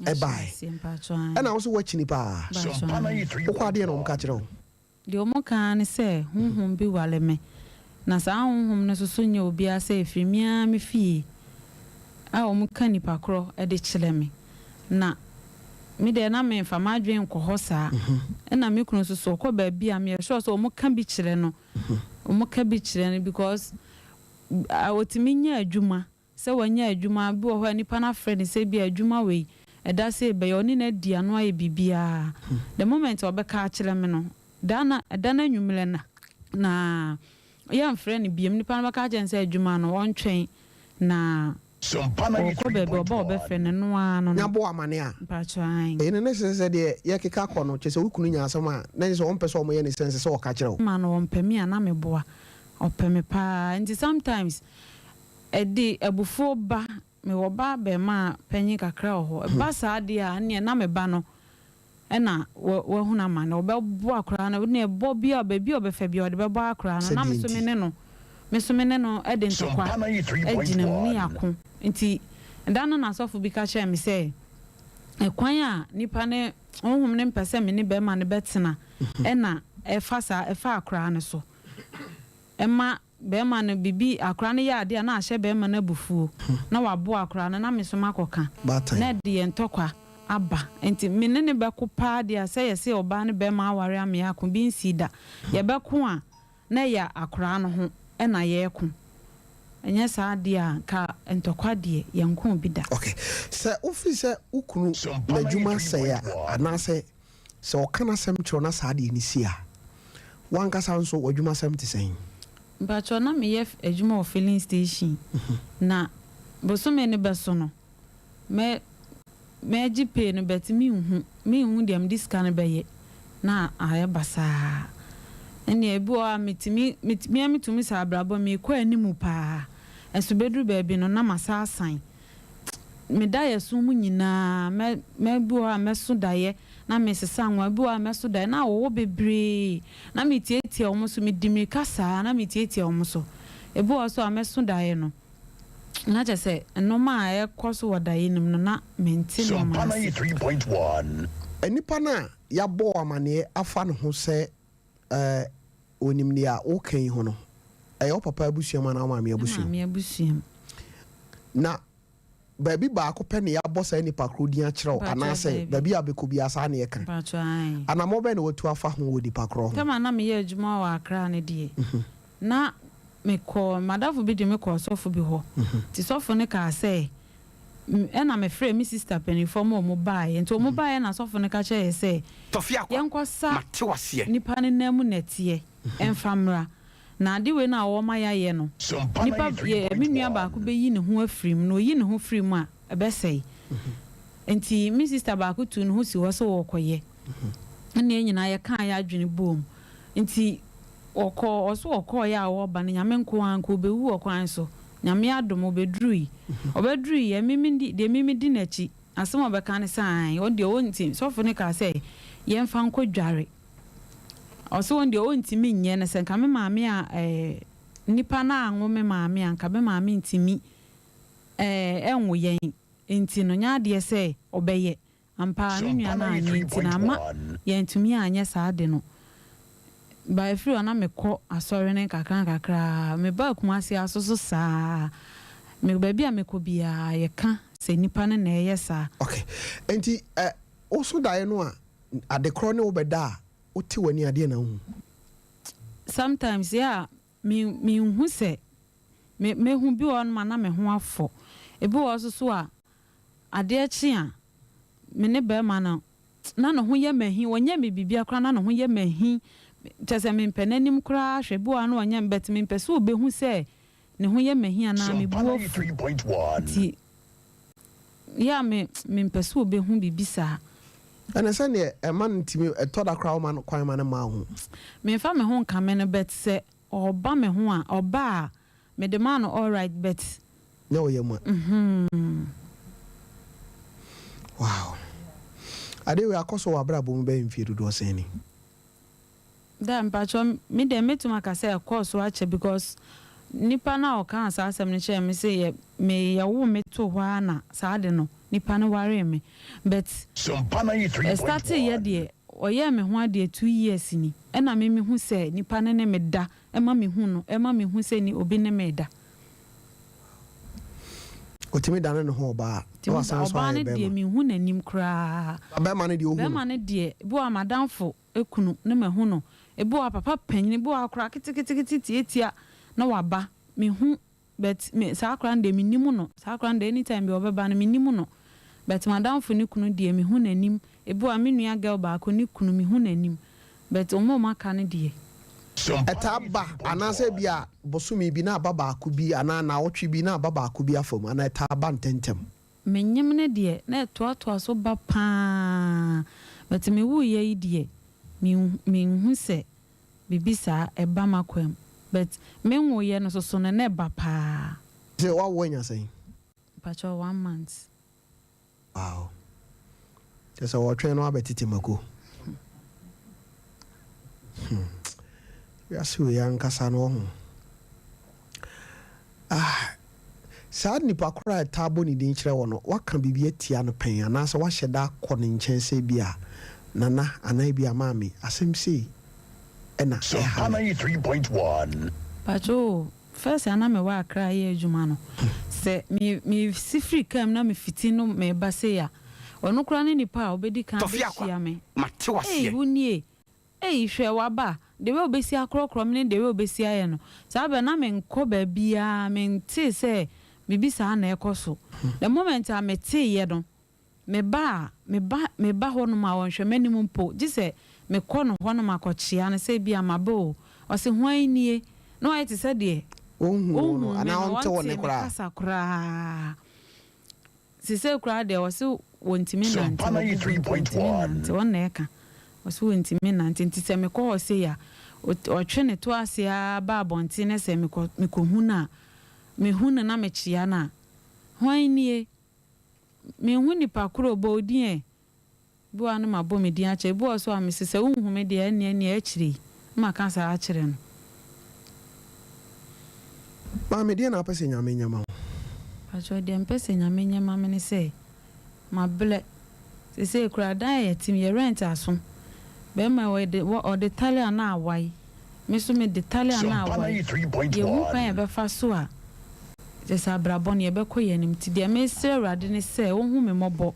ɛbae ɛna wo so wakyini paa wokɔ adeɛ na ɔmka kyerɛ wo de omo kan se honhom bi wale me na saa honhom no so nya obi ase efimia me fie a omo kan nipa kro e de kyele me na me de na me fa madwen ko hosa na me kunu so ko ba bi a me sure so omo kan bi kyele no omo ka bi kyele no because awotimi nya adwuma se wanya adwuma bi wo ho nipa na friend se bi adwuma we eda se be yo ni na dia no aye bibia the moment obeka kyele me no dana nwumle na ya friend bi nipa na baka kyele se adwuma no won twen na Sompa na ko be be fe ne no ano nya bo amane a mpatwan ene ne se de ye keka kɔ no kyese wukunu nya asama na se on pese o mo ye ne sense se o ka kyerɛ o ma no on pɛ mi ana me boa o pɛ me pa and sometimes edi ebufo ba me wo ba be ma panyi kakra ho ba saa de a ne na me ba no ɛna wo hu na ma na obɛbo akora na ne bo bi a ba bi obɛfa bi o de bɛbo akora na me so me ne no ede ntokwa ejinam ni ako nti ndana na asofo bi ka kye me say ekwan a nipa ne honhom ne mpese me ne be ma ne betena ɛna ɛfa akora ne so ɛma be ma ne bibi akora ne ya ade na ahye be ma na bufuo na wabo akora na me so makoka na de ntokwa aba nti me ne bekopa de ase yese oba ne be ma aware ame ako bi nsida ye beko a na ya akora no ho ena yeku enye saa dia ka entokwa die yenko bi da okay se office ukunu na juma se ya anase se okana sem tro na saa die ni sia wanka sanso wadwuma sem te sen ba cho na me ye adwuma of filling station na bosome ne beso no me GP no bet mi hu dem discount be ye na aye basa ene ebu a mitimi sa abrabo me ko animu pa enso bedru baabi no na masa asan me da yeso mu nyina me bu a meso daye na me sesa anwa bu a meso daye na wo bebre na mitietie omo so midimi kasa na mitietie omo so ebu o so a meso daye no na je se no ma e koso wadaye nim no na menti no ma 3.1 enipa na ya bo amane afa no ho se onimni a okan ho no ayo papa abusuam na maame abusuam na baby ba ko pe ne ya bossa ni pakro din a kyerɛw anase baby abeko bi asa na yekan ana mo be na watu afa ho wodi pakro ho tema na me ye adwuma wa akra ne die na me ko madafo bi de me ko sofo bi ho ti sofo ne ka say ena me frɛ me sister penifo mo bae nti mo bae na sofo ne ka kyerɛ say Tofiakwa yenkosa matewase nipa ne namu netie enfamra na ade we na wo ma yaye no nipa me nua ba ko be yi ne ho afrim no yi ne ho frim a ebesei enti me sister ba ko tu ne ho si wo so wo koye na enyina ye kan ya adwene bom enti okọ ya wo ba ne nyame nko anko be wu okwan so nyame adom obedrui ye mimi di nachi asem obeka ne san o de o ntim sofo ne ka say ye mfa nko dware oso on de o ntimi nye ne sen ka me maame a nipa na anwo me maame an ka be maame ntimi enwo yen enti no nya de say obeye ampa ne nua na anye enti na ma ye ntumi anye saa de no ba efiri ona me kɔ asɔre ne kakra me ba kumasi asoso saa me ba bia me kɔ bia ye ka se nipa ne na ye saa okay enti oso dae no a adekro ne obeda o ti wani ade na hu sometimes yeah me hu se me hu bi on ma na me ho afɔ ebi wo so a ade akyi a me ne ba ma na no ho ye mahi wonya me bibia kra na no ho ye mahi tese me mpenanim kra hwebu anu onya mbet me mpese obehu se ne ho ye mahia na me buo 3.1 ya me mpese obehu bibisa ana se ne man ntimi etoda kra man kwan man ma ho me fa me ho nka me no bet se oba me ho a oba me de man all right bet ne oye mu wow ade we akoso wa bra bom be mfie dodo seni da mpacho me de metuma ka say course wa che because nipa na o kan sa asem ne che me say me ya wo meto hwa na sa de no nipa no ware me but Sompa na 3.1 start ye de oye me ho ade 2 years ni e na me hu se nipa ne me da e ma me hu no e ma me hu se ni obi ne me da otimi da ne ho ba wa san so aye be me hu nanim kra be ma ne de ohu be ma ne de bo amadamfo ekunu ne me hu no e bo papa panyin bo akra kitikiti tietia na waba me hu but me sakra nde me nimu no sakra nde anytime be obeba no me nimu no but madamfo ne kunu de me hu nanim e bo amenua girl ba ko ne kunu me hu nanim but omo maka ne de etaba anase bia bosumi bi na baba aku bi ana na otwi bi na baba aku bi afom ana etaba ntentem menyem ne de na etoato so ba pa but me wu ye de me hu se bibisa eba makwam but me nwo ye no so ne ba pa se wa wo nya say pacho 1 month wow just a watch no abetiti mako ya su ya nkasa no ho saa nipa kora tabo ni din kyerɛ wɔ no waka bibi atia no pɛn anaasɛ wahyɛ da akɔ ne nkyɛn sɛ bi a nana anaa bi a maame asɛm sei ɛna Sompa 93.1 pacho first ana me wa akra ye adwuma no sɛ me sifri kam na me fiti no me ba se ya ɔno kora ne nipa a obedi kan Tofiakwa mate wase wunie hwɛ waba de we obesi akrokro me de we obesi aye no saa be na me nkɔ ba bia me nte sɛ bibi saa na ekoso the moment I mete ye no me ba ho no ma wonhwɛ manim mpo gi sɛ me kɔ no ho no makɔkyea no sɛ bia mabo ɔse hwan nie no ayɛ te sɛ de ohun ana onte wɔ ne kora kasa kora sise kora de ɔse wontimi nante wɔn na ɛka ɔse wontimi nante nti sɛ me kɔ ɔse ya ɔtwe ne to ase a ba abɔnte ne sɛ me kɔ hu na me hu na me kyea na hwan nie me hu nipa koro bo odin bo anu ma bo me din akyɛ bo so a me sɛ wo hu me de ania akyire ma ka sa akyire no ba me de na apese nyame nyama pacho de mpese nyame nyama me ne sɛ ma ble sɛ kura dan yɛ tim yɛ rent aso be ma o de tale na awai me so me de tale na awai ye wu kan be fa so a sɛ abrabon ye be kɔ yɛ nim ti de me sɛ awurade ne sɛ wo hu me mɔbɔ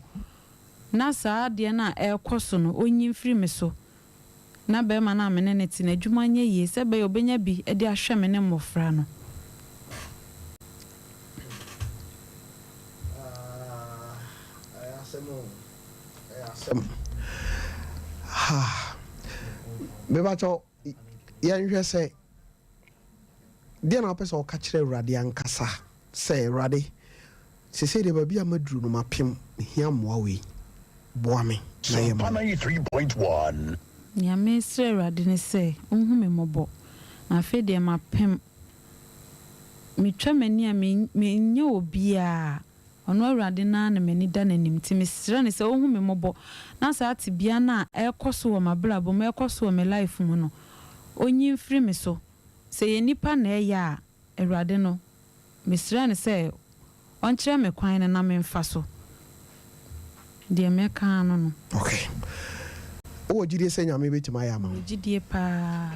na saa de na ɛkɔ so no onyi mfiri me so na be ma na me ne ti na adwuma nya yie sɛ be obenya bi e de ahwɛ me ne mmɔfra no beba cho yanhwɛ sɛ deɛ na wopɛ sɛ woka kyerɛ awurade ankasa sɛ awurade sɛsɛ deɛ baabi a maduru no mapem hia mmoa wei boa me na yɛ ma 93.1 nyame sɛ awurade ne sɛ wohu me mmɔbɔ na afei deɛ mapem metwa m'ani a menyɛ obiaa ɔno awurade na na m'ani da n'anim ti mesrɛ ne sɛ wohu me mmɔbɔ na saa te bia na ɛkɔ so wɔ mabrabɔ ma ɛkɔ so wɔ me life mu no onyi mfiri me so sɛ yɛ nipa na ɛyɛ a awurade no mesrɛ ne sɛ ɔnkyerɛ me kwan no na memfa so deɛ mɛka no no okay o gyidie sɛ nyame bɛtumi ayɛ ama gyidie paa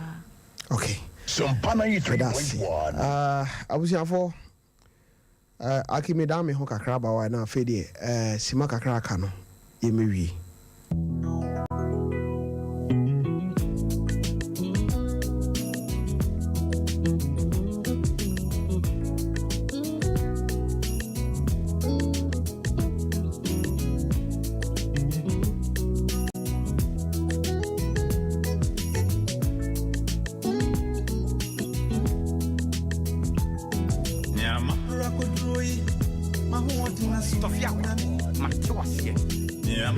okay Sompa 93.1 abusuafo akimi da me ho kakra ba wa na afei de sima kakra aka no ye mewie Tofiakwa mate wase Yeah,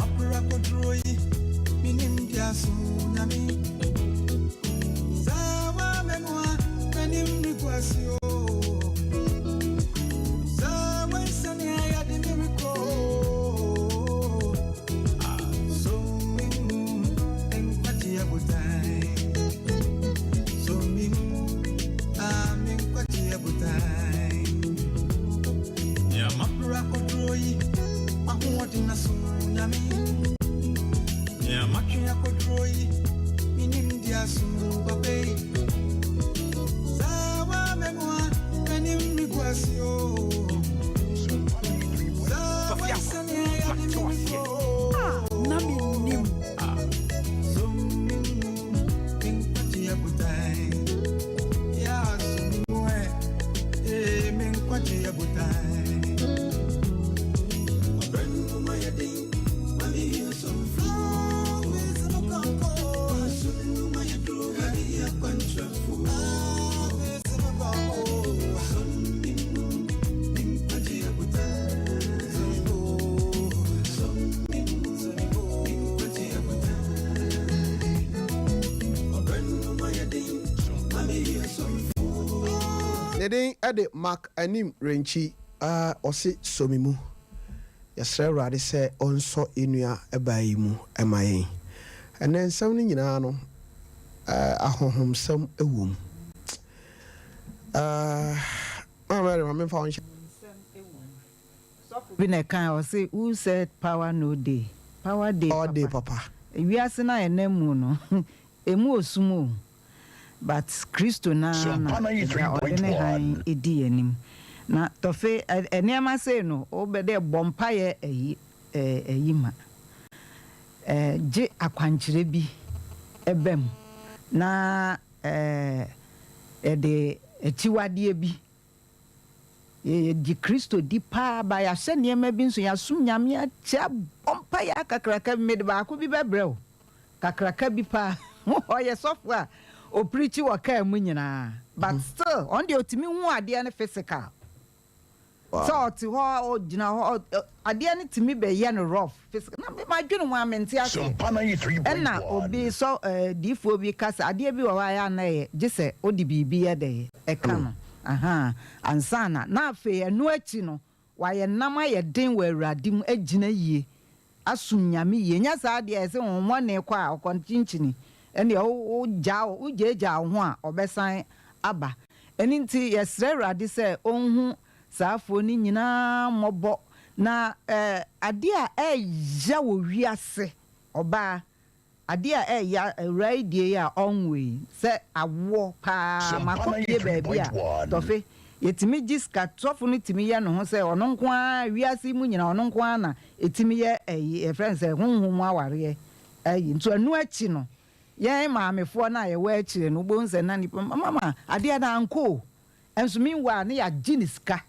Neden ade mark anim renchi ose somimu yasre rade se onso enua ebayi mu emayen enen nsam ni nyina no ahohom sam ewom mama fa on bi na kan o say who said power no day power day all day papa we are na enemu no emu osumo but Christo na ordinary han edi anim na tofe enema say no obede bompa ye eyi ma je akwankyere bi ebem na de etiwade bi di Christo di pa ba ya hye niema bi nso ya sum nyame ya cha bompa ya kakraka mede ba ko bi bebrɛw kakraka bi pa oye software o preach waka mu nyina but still on the otimi hu ade ne physical so ti ho o gina ho ade ne timi be ye no rough physical na ma dwene mu amenti ase na obi so difo bi kasa ade bi wa ya na ye gise odi bibi ye de e ka no ansana na afi enu achi no wa ye nama ye den wa awuradim agina yie asum nyame yie nya sa ade ese won ne kwa okontinchini ene o jeja ho a obesan aba eni nti yesre rade se onhu saafo ni nyina mobo na ade a eya wo wiase oba ade a eya radio ya onwe se awo pa makopie baabi a tofe yetimi jiska tofo no timi ye no ho se ono nko a wiase mu nyina ono nko a na etimi ye e friends e honhom aware nti anu achi no ye maamefo na ye wa akire no bo nse na nipa mama ade na anko enso minwa na ya giniska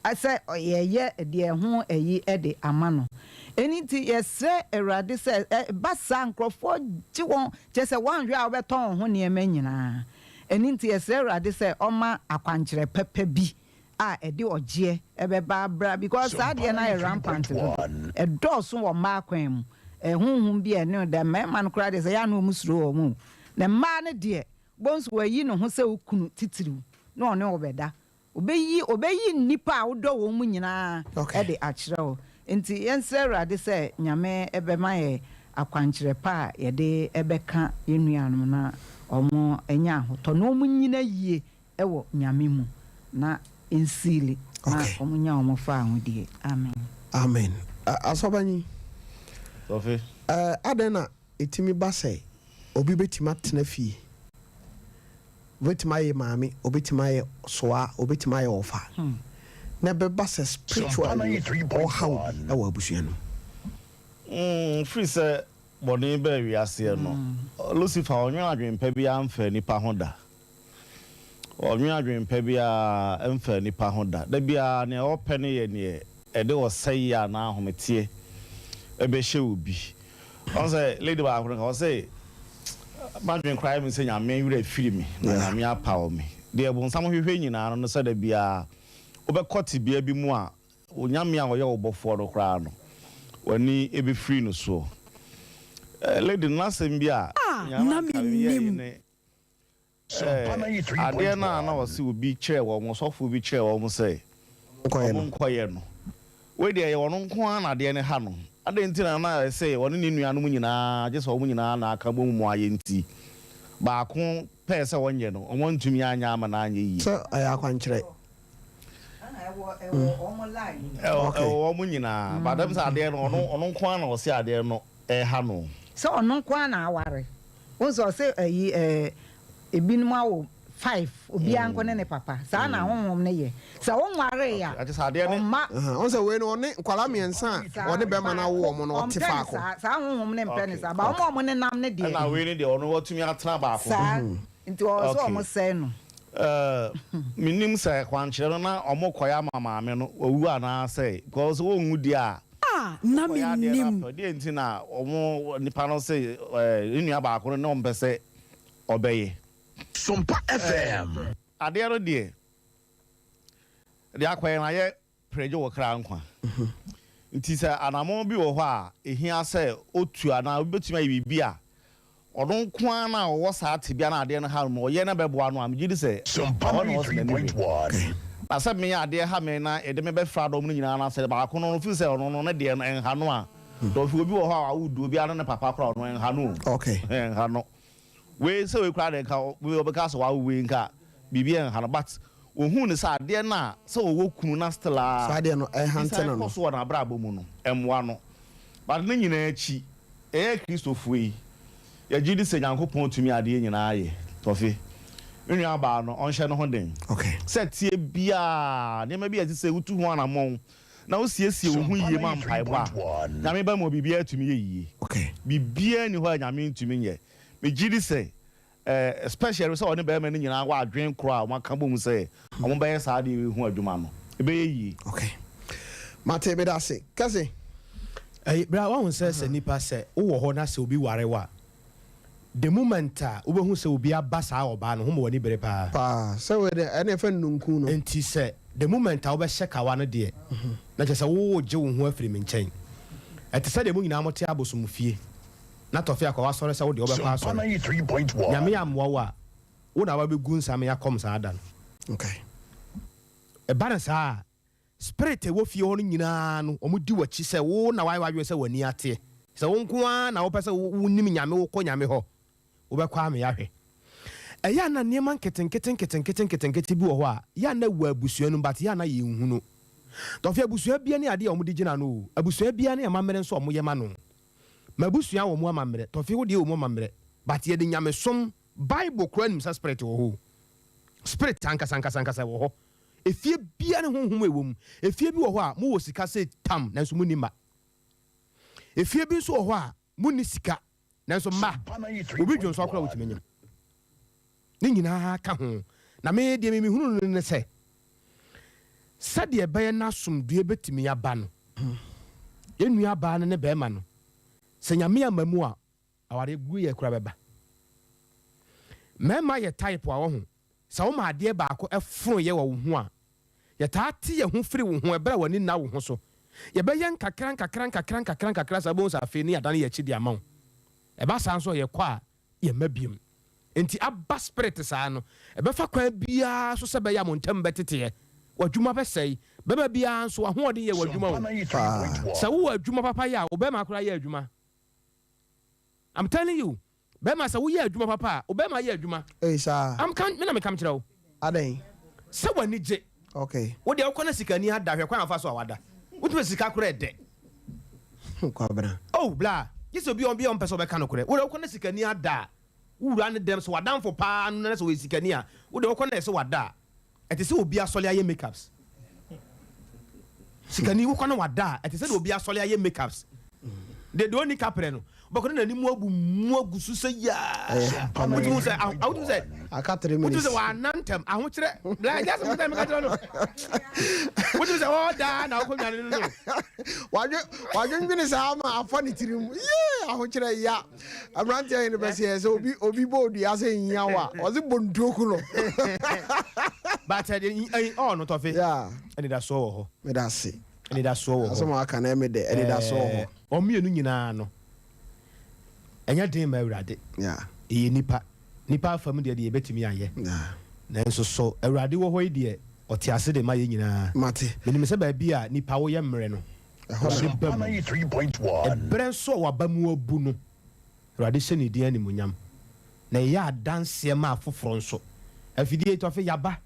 ase ye de ho eyi de amano eniti yesre erade se basa nkrofo ji won je se wan hwe a obeton ho ne ema nyina eniti yesre erade se oma akwankyere pepe bi a ede oje ebeba bra because ade na rampant e doso wo ma kwan mu ehunhun bi ene da mema no kra de se ya no musuro mu na ma ne de bonsu wayi no ho se okunu titiriw no ne obeda obeyi nipa a wodo wo mu nyina e de akyerew enti yense rade se nyame ebema ye akwankyere pa ye de ebeka yenuanom na omo enya hoto no mu nyina yie ewo nyame mu na ensili na omo nya omo fa ahodie amen asobani Sophie adena etimi base obi betima tena fie betima ye maami obetima ye soa obetima ye ofa na be base spiritual or how awa abusua no free say boni be wiase no Lucifer onwa adwempa bi amfa nipa hoda onwa adwempa bi amfa nipa hoda da bia ne open ye ne ede osai ya na ahometie ebe hye obi on say lady ba akron ka say madwen cry me say nyame wura firi me na nyame apawo me de bon sam hwehwe nyina no say da bia obekoti bia bi mu a onyame a oye obofo no kra no wani ebe free no so lady nasem bia nyame nim ade na wase obi kire wo mo sofo bi kire wo mo say nkoye no we de ye wono nko ana de ne ha no ade ntina na say wono ni nua no mu nyina je so wo mu nyina na aka bo mu aye nti ba ko pese wonye no omo ntumi anya ama na anya yi so aya kwankyere omo nyina ba dem sa ade no ono nko ana wo se ade no ha no so ono nko ana aware wonso say ebi no awo 5 obi anko ne papa sa na honhom ne ye sa wonware ya ati sa de ne on say we no ne nkwala miensa one be ma na wo mo no te fa ko sa honhom ne mpene sa ba mo ne nam ne de na we ne de ono watumi atena ba ko sa nti o so mo say no minim say kwankyere no na omo koya mama me no owu ana say because wo ngudi a na minim de nti na omo nipa no say nnua ba ko no mpese obeye Sompa FM ade ro de akwaye na ye preje wo kra nkwa nti say anamo bi wo ho a ehia say otu ana obetuma bibi a odon kwa na wo sa te bia na ade no ha mo ye na beboa no am gidi say Sompa 3.1 na say me ade ha me na ede me be fra do mo nyina na say ba ko no fi say ono no na de no enha no a do fi obi wo ho a wudu obi ana ne papa kra no enha no okay enha no we say we kra de ka we obeka so wa we nka bibi enha no but ohun ne say ade na say wo kunu na stela so ade no enha ntena no so na bra bomu no emwa no but ne nyina achi Christopher yi ya gidi se Nyankopon tumi ade nyina aye Tofi nua ba no onhye no ho den okay setie bia ne ma bia ti se utu ho anamon na wo siesie wo hu yie ma mpai ba nyame ba mo bibia tumi ye yie okay bibia ni ho nyame tumi ye me gidi se especially so one be ma ni nyina wa adwen kro a ma ka bom se omo be ye sa de hu adwuma no e be ye yie okay mate be da se kase bra wa hu se nipa se wo ho na se obi warewa the moment we hu se obi abasa oba no ho wani bere pa so we de ene fa nunku no enti se the moment we be sheka wa no de na je se wo je wo hu afiri me nchen eti se de mu nyina mote abosom fie na Tofiakwa wa sore se wo de wo be pa so 3.1 nyame amwo wa wo na wa be gu nsame ya kom sa adan okay e balance spirit wo fie ho no nyina no omudi wachi se wo na wa we se wani ate se wo nko na wo pese wo nim nyame wo ko nyame ho wo be kwa me yahwe eya na niema nketen bi wo ho a ya na wa abusua no but ya na ye nhunu Tofia abusua bia ne ade a omudi gina no abusua bia ne amamere nso omo yema no mabusua wo mu amamere Tofia wo de wo mu amamere but ye de nyame som bible kura nim sa spirit wo ho spirit ankasa wo ho efie bia ne honhom ewom efie bi wo ho a mo wo sika se tam nanso mu nimba efie bi nso wo ho a mu ni sika nanso mba obi dwon so akora wotimenyam ni nyina ka ho na me de me hunu ne se sade be na somdue betimi ya ba no enua ba ne be ma no se nyame amamu a aware gu ye kura beba mema ye type a wo ho sa wo ma ade ba ko eforo ye wo ho a ye ta te ye ho firi wo ho e bra wani na wo ho so ye be ye nkakran sa bon sa fe ni adane ye chidi amaw e ba san so ye kwa ye mabiem enti abba spirit sa no e be fa kwa bia so se be ya montam betete wadwuma be sei beba bia so ahoode ye wadwuma wo sa wo wadwuma papa ya wo be ma akora ye adwuma I'm telling you be ma sa wo ye adwuma papa wo be ma ye adwuma sa am kan me na me kam kire wo adan se wani je okay wo de akona sikani ada hwe kwa na fa so awada wo tu sika kora ede kwa bra oh bla yeso bi on person be kan kora wo de akona sikani ada wura ne dem so wadan fo pa no na so we sikani a wo de akona se wada ete se obi asole aye makeups sikani wo kwana wada ete se obi asole aye makeups de do ni kapre no bako na ni mu agu su se ya wutu se aka 3 minutes wutu se wa nantem ahokire bla just me ka tro no wutu se o da na ko nyane no wajun ngini sa ma afani tirim ye ahokire ya abrante yin be se obi bodu ya se nyawa ozi bondoku no but oh no Tofi yeah ani da so ho me da se ani da so ho asoma aka na me de ani da so ho o mienu nyina no enya den ma awurade yeah nipa fam de ye betimi aye nanso so awurade wo ho de oti ase de ma ye nyina mate menim se ba bi a nipa wo ye mmere no 3.1 ebren so wa ba mu abu no awurade se ne dia ni munyam na ye adanse ma afoforo nso afidie Tofi yaba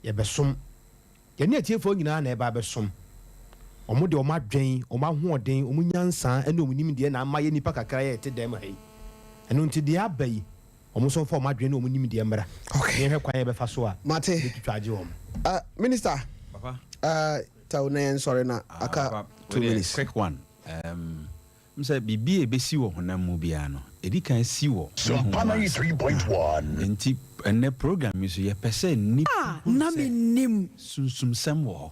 ye besom ye ne atiefo nyina na e ba besom omo de omo adwen omo ahoden omo nyansa ene omo nim de na ama ye nipa kakra ye te dem hai eno nti de abai ɔmo so fa ɔmo adwene na ɔmo nim deɛ mbra okay yɛhwɛ kwan yɛbɛfa so a mate twitwaagye wɔm minister papa tell na sorry na aka 2 minutes quick one msɛ biribi a ɛbɛsi wɔ honam mu biara no ɛdi kan si wɔ Sompa 93.1 nti ɛnɛ program yi so yɛpɛ sɛ nnipa na menim sunsumsɛm wɔ hɔ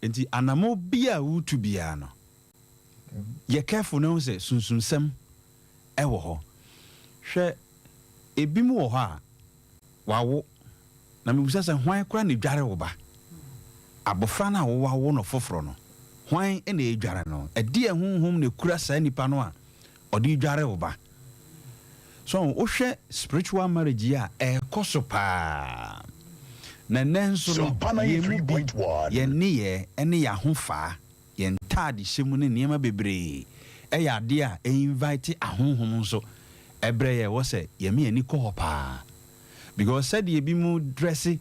nti anamo bi a wotu biara no yɛ careful na ho sɛ sunsumsɛm ɛwɔ hɔ hwɛ ebi mu wɔ hɔ a wawo na mebusa sɛ hwan kora ne dware wo ba abɔfra no a wowawo no foforɔ no hwan na ɛdware no ɛde honhom na kura saa nipa no a ɔde dware wo ba so wohwɛ spiritual marriage yi a ɛkɔ so paa na nso no yɛnneyɛ ne yɛ ahofaa yɛn ntaade hyɛ mu ne nneɛma bebree ɛyɛ adeɛ a ɛinvite ahonhom nso ɛbrɛ yɛ wɔ sɛ yɛme yɛni kɔ hɔ paa because sɛdeɛ bi mu dresse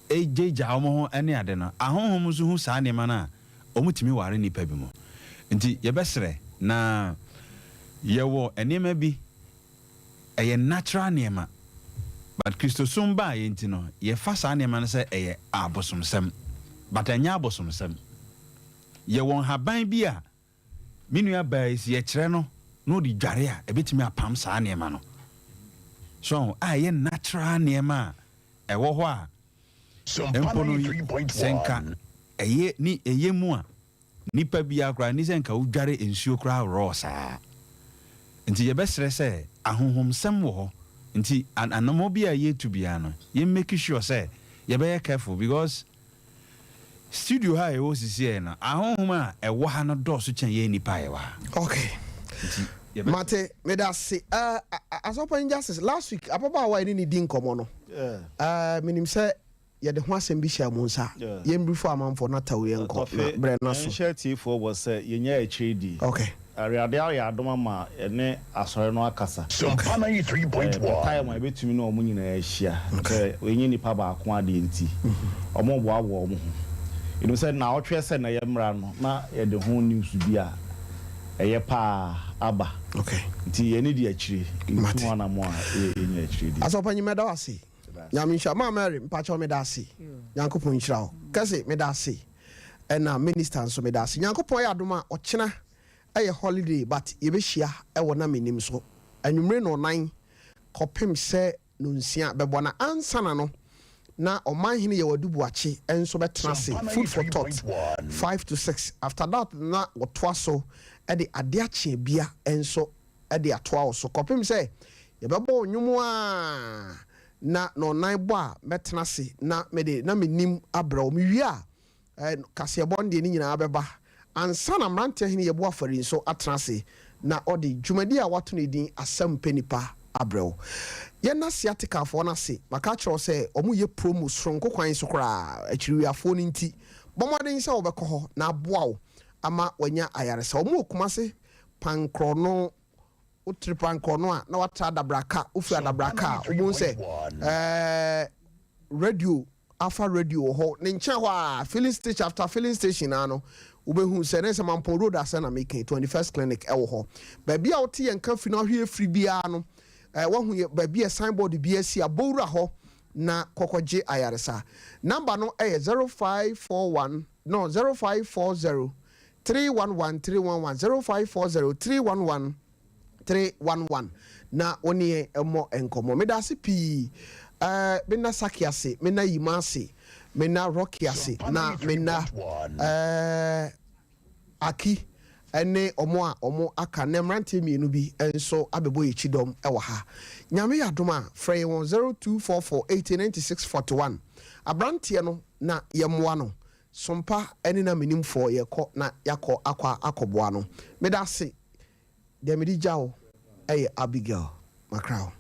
ɛgyegya wɔn ho ne ade no ahonhom nso hu saa nneɛma no a ɔmutumi ware nipa bi mu nti yɛbɛsrɛ na yɛwɔ nneɛma bi ɛyɛ natural nneɛma but kristosom ba yɛ nti no yɛfa saa nneɛma no sɛ ɛyɛ abosomsɛm but ɛnyɛ abosomsɛm yɛwɔ haban bi a me nua baa si yɛkyerɛ no na ɔde dware a ɛbɛtumi apam saa nneɛma no so a ɛyɛ natural nneɛma a ɛwɔ hɔ a mpo no sɛnka ɛyɛ mu a nipa bi akora ni sɛ nka wodware nsuo koraa worɔ saa nti yɛbɛsrɛ sɛ ahohomsɛm wɔ hɔ nti anamo bi a yɛtu biara no yɛmmɛki sure sɛ yɛbɛyɛ careful because studio ha ɛwɔ sisiɛ no ahohom a ɛwɔ ha no dɔɔso kyɛn yɛ nipa ɛwɔ ha okay mate medase asɔpɔ injustice last week ababaawa ɛne ne di nkɔmmɔ no menim sɛ yɛde ho asɛm bi hyɛ mo nsa yɛmbrifo amanfo na taw yɛnkɔ na brɛ no so ɛnhyɛ tiefoɔ wɔ sɛ yɛnyɛ akyire di okay areade ayɛ adom ama ɛne asɔre no akasa Sompa 93.1 time a ɛbɛtumi na ɔmo nyinaa ahyia sɛ ɔnyɛ nipa baako adeɛ nti ɔmo boaboa ɔmo ho ɛnu sɛ na ɔtwɛ sɛ na yɛmmra no na yɛde ho news bi a ɛyɛ paa aba okay nti yɛne di akyire ntu ho anamo a yɛnyɛ akyire di asɔpɔ nyimɛda wase nyame nhyira ma Mary mpakyɛw meda ase nyankopɔn nhyira wo kɛse meda ase ɛna minister nso meda ase nyankopɔn yɛ adom a ɔkyena ɛyɛ holiday but yɛbɛhyia ɛwɔ na menim so anwummere no 9 kɔpem sɛ no nsia bɛbɔ na ansana no na ɔman hene yɛ wadubuakye ɛnso bɛtena ase food for thought 5 to 6 after that na wɔtoa so ɛde ade akye bia ɛnso ɛde atoa wo so kɔpem sɛ yɛbɛbɔ nnwom a na no 9 bɔ a mɛtena ase na mede na menim abrɛ wo mewie a kaseɛbɔ ndeɛ ne nyinaa bɛba ansa na mmeranteɛ hene yɛbo afari nso atena ase na ɔde dwumadi a wato no din asɛm pɛ nipa abrɛ wo yɛna siatikafoɔ no ase maka kyerɛw sɛ ɔmo yɛ promo soronko kwan so koraa akyiriwiafoɔ no nti bɔmmɔden sɛ wobɛkɔ hɔ na aboa wo ama wanya ayaresa ɔmo okuma se pankrɔ no wotiri pankrɔ no a na watra adabraka wofi adabraka a wobɛhu sɛ radio alpha radio wɔ hɔ ne nkyɛn hɔ a filling station after filling station na no wobɛhu sɛ ne sɛ mampo road asɛ na meka 21st clinic ɛwɔ hɔ baabi a wote yɛn ka fi no ahwɛ afiri biara no wahu yɛ baabi a signboard bi asi abɔwura hɔ na kɔkɔgye ayaresa number no ɛyɛ 0540 311 311 0540 311 311 na wone ɛmmɔ nkɔmmɔ meda ase pii mena saki ase mena yima ase mena rocky ase na mena aki ɛne ɔmo aka na mmeranteɛ mmienu bi nso abɛbɔ yɛ kyidɔm ɛwɔ ha nyame yɛ adom a frɛ yɛ wɔn 0244 809641 aberanteɛ no na yɛmmoa no sompa ɛne na menimfoɔ yɛkɔ na yɛakɔ akɔboa no meda ase deɛ mede gya wo ɛyɛ Abigail Macrao.